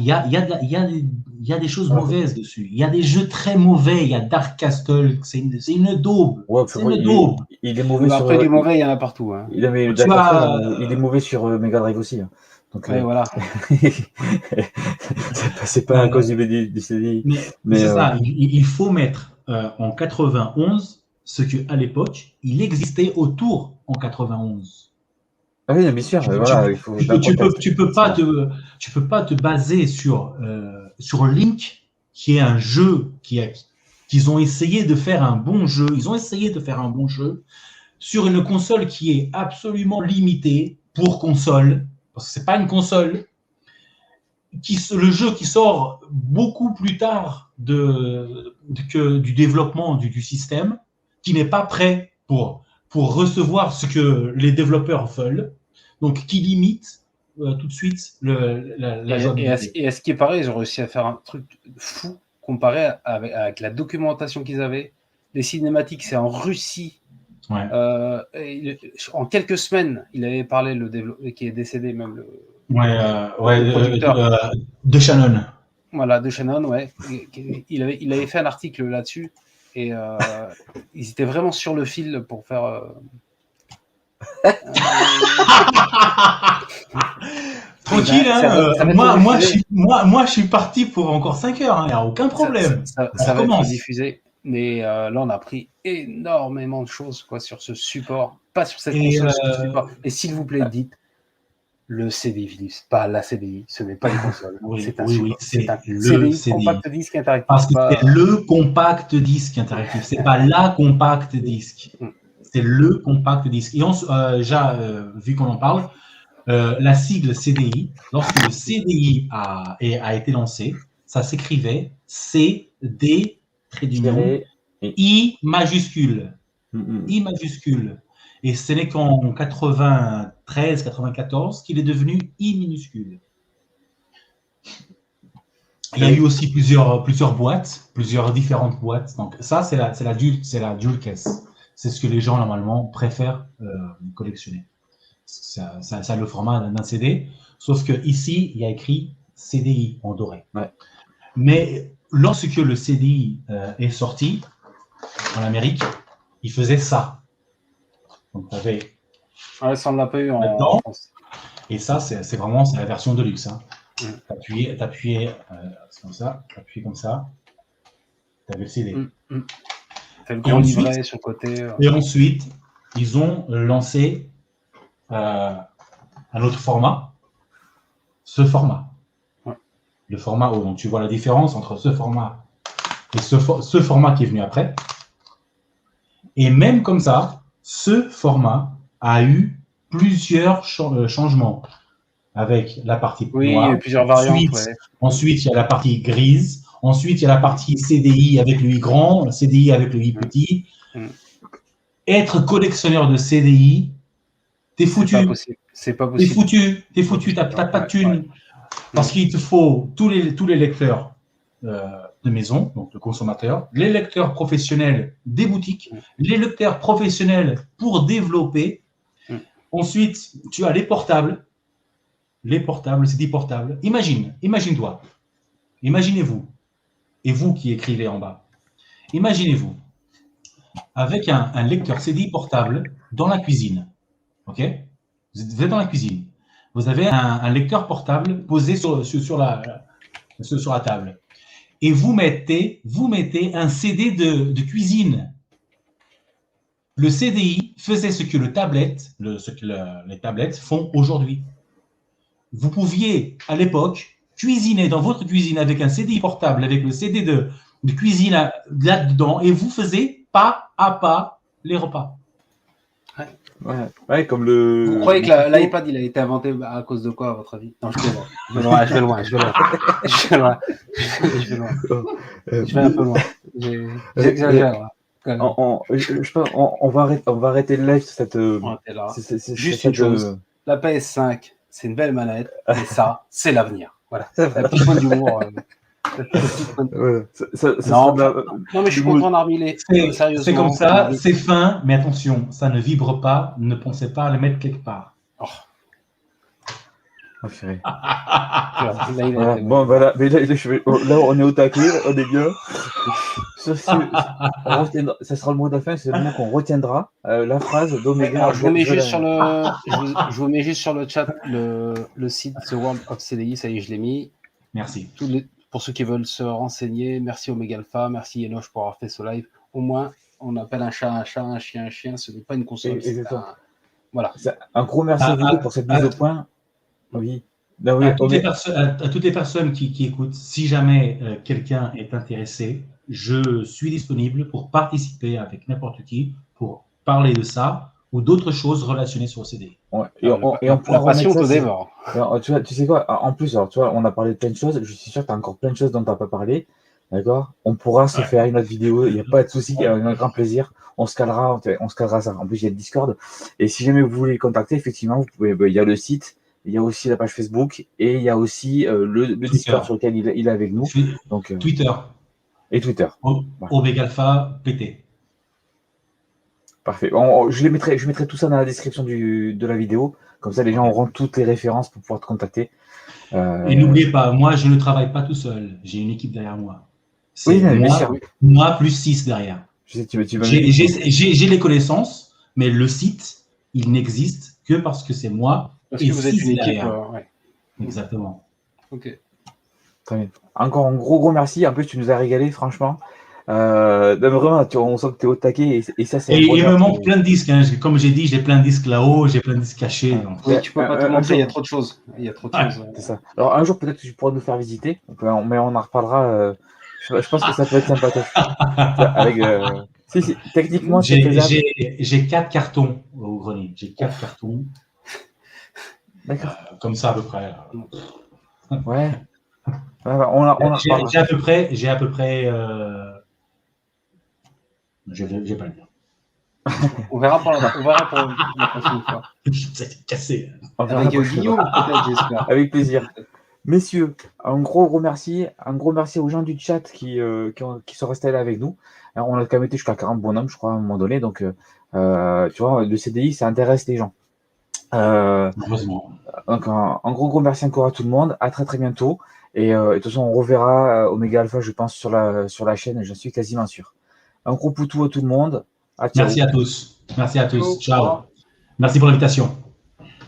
des choses mauvaises dessus. Il y a des jeux très mauvais. Il y a Dark Castle, c'est une daube. Ouais, c'est une daube. Il est mauvais après, du mauvais, il y en a partout. Hein. Il est mauvais sur Mega Drive aussi. Hein. Donc, voilà. c'est pas à cause du CDI. Mais c'est ça. Il faut mettre en 91 ce qu'à l'époque, il existait autour en 91. Ah oui, bien sûr. Tu peux pas te baser sur Link, qui est un jeu qu'ils ont essayé de faire un bon jeu. Ils ont essayé de faire un bon jeu sur une console qui est absolument limitée pour console, parce que c'est pas une console. Le jeu qui sort beaucoup plus tard que du développement du système, qui n'est pas prêt pour recevoir ce que les développeurs veulent, donc qui limite tout de suite la jouabilité. Et à ce qui paraît, ils ont réussi à faire un truc fou comparé avec la documentation qu'ils avaient. Les cinématiques, c'est en Russie. Ouais. En quelques semaines, il avait parlé, le développeur qui est décédé même, le producteur de Shannon. Voilà, de Shannon, ouais. Il avait fait un article là-dessus. Et ils étaient vraiment sur le fil pour faire. Tranquille, moi, je suis parti pour encore 5 heures, il n'y a aucun problème. Ça va être diffusé. Mais là, on a appris énormément de choses sur ce support, pas sur cette console, sur ce support. Et s'il vous plaît, dites le CDI Philips, pas la CDI, ce n'est pas une console. C'est un CDI, compact disque interactif. Parce que c'est le compact disque interactif, c'est pas la compact disque. C'est le compact disque. Et vu qu'on en parle, la sigle CDI, lorsque le CDI a été lancé, ça s'écrivait CD, trait d'union, I majuscule. I majuscule. Et ce n'est qu'en 93-94 qu'il est devenu I minuscule. Il y a eu aussi plusieurs boîtes, plusieurs différentes boîtes. Donc ça, c'est la dual case. C'est ce que les gens, normalement, préfèrent collectionner. Ça a le format d'un CD, sauf que ici, il y a écrit CDI en doré. Ouais. Mais lorsque le CDI est sorti en Amérique, il faisait ça. Donc, tu avais Ouais, ça, on l'a pas eu en Maintenant, France. et ça, c'est vraiment c'est la version de luxe. Hein. Mm. T'appuyais comme ça, t'appuies comme ça, t'avais le CD. T'as le Et gros ensuite- livret sur le côté. Et ensuite, ils ont lancé un autre format, ce format. Ouais. Le format où donc tu vois la différence entre ce format et ce format qui est venu après. Et même comme ça, ce format a eu plusieurs changements avec la partie Oui, il y noire. a eu plusieurs variantes. Ensuite, il y a la partie grise. Ensuite, il y a la partie CDI avec le I grand, CDI avec le I petit. Être collectionneur de CDI, t'es foutu. C'est pas possible. T'es foutu, t'as pas de thunes. Parce qu'il te faut tous les lecteurs de maison, donc le consommateur, les lecteurs professionnels des boutiques, les lecteurs professionnels pour développer. Ensuite, tu as les portables. Les portables, c'est des portables. Imagine-toi. Imaginez-vous. Et vous qui écrivez en bas. Imaginez-vous. Avec un lecteur CD portable dans la cuisine. OK? Vous êtes dans la cuisine. Vous avez un lecteur portable posé sur la table. Et vous mettez un CD de cuisine. Le CDI faisait ce que les tablettes font aujourd'hui. Vous pouviez, à l'époque, cuisiner dans votre cuisine avec un CDI portable, avec le CD de cuisine là-dedans, et vous faisiez pas à pas les repas. Ouais, comme le. Vous croyez que l'iPad, il a été inventé à cause de quoi, à votre avis? Non, je vais loin. Je vais un peu loin. J'exagère. On va arrêter le live sur cette. Juste une chose. La PS5, c'est une belle manette, et ça, c'est l'avenir. Voilà. Un petit point d'humour. Non, mais je suis content d'armiler. C'est comme ça, c'est fin, mais attention, ça ne vibre pas, ne pensez pas à le mettre quelque part. Bon, voilà, mais là, on est au taquet, on est bien. Ça sera le mot de la fin, c'est le mot qu'on retiendra. La phrase d'Omega. Je vous mets juste sur le chat le site The World of CDI, ça y est, je l'ai mis. Merci. Pour ceux qui veulent se renseigner, merci Omega Alpha, merci Enoch pour avoir fait ce live. Au moins, on appelle un chat, un chien, ce n'est pas une console. Voilà. Un gros merci à vous pour cette mise au point. Oui. À toutes les personnes qui écoutent, si jamais quelqu'un est intéressé, je suis disponible pour participer avec n'importe qui pour parler de ça ou d'autres choses relationnées sur le CD. Ouais. Et on pourra passion remettre te dévore. Tu sais quoi, en plus, alors, tu vois, on a parlé de plein de choses. Je suis sûr que tu as encore plein de choses dont tu n'as pas parlé. D'accord? On pourra se faire une autre vidéo. Il n'y a pas de souci. Avec un grand plaisir. On se calera ça. En plus, il y a le Discord. Et si jamais vous voulez le contacter, effectivement, vous pouvez. Il y a le site. Il y a aussi la page Facebook et il y a aussi le Discord sur lequel il est avec nous. Donc, Twitter. Et Twitter. Omega Alpha PT. Parfait. Je mettrai tout ça dans la description de la vidéo. Comme ça, les gens auront toutes les références pour pouvoir te contacter. Et n'oubliez pas, moi, je ne travaille pas tout seul. J'ai une équipe derrière moi. Oui, bien sûr. Moi plus 6 derrière. J'ai les connaissances, mais le site, il n'existe que parce que c'est moi. Parce que vous êtes une équipe. Exactement. Ok. Très bien. Encore un gros merci. En plus, tu nous as régalé, franchement. Vraiment, on sent que tu es au taquet. Et ça, c'est. Et il me manque plein de disques. Hein. Comme j'ai dit, j'ai plein de disques là-haut, j'ai plein de disques cachés. Donc... Oui, tu peux pas te montrer, il y a trop de choses. C'est ça. Alors, un jour, peut-être que tu pourras nous faire visiter. Mais on en reparlera. Je pense que ça peut être sympathique. Si, techniquement, c'est faisable. J'ai 4 cartons au grenier. J'ai 4 cartons. D'accord. Comme ça, à peu près. Ouais. J'ai à peu près. Je vais pas le dire. On verra pour la prochaine fois. C'est cassé. Avec Guillaume, peut-être, j'espère. Avec plaisir. Messieurs, un gros merci. Un gros merci aux gens du chat qui sont restés là avec nous. Alors, on a quand même été jusqu'à 40 bonhommes, je crois, à un moment donné. Donc, tu vois, le CDI, ça intéresse les gens. Heureusement. Donc, un gros merci encore à tout le monde. À très très bientôt. Et de toute façon, on reverra Omega Alpha, je pense, sur la chaîne. J'en suis quasiment sûr. Un gros poutou à tout le monde. Ciao. Merci à tous. Merci à tous. Ciao. Ciao. Merci pour l'invitation.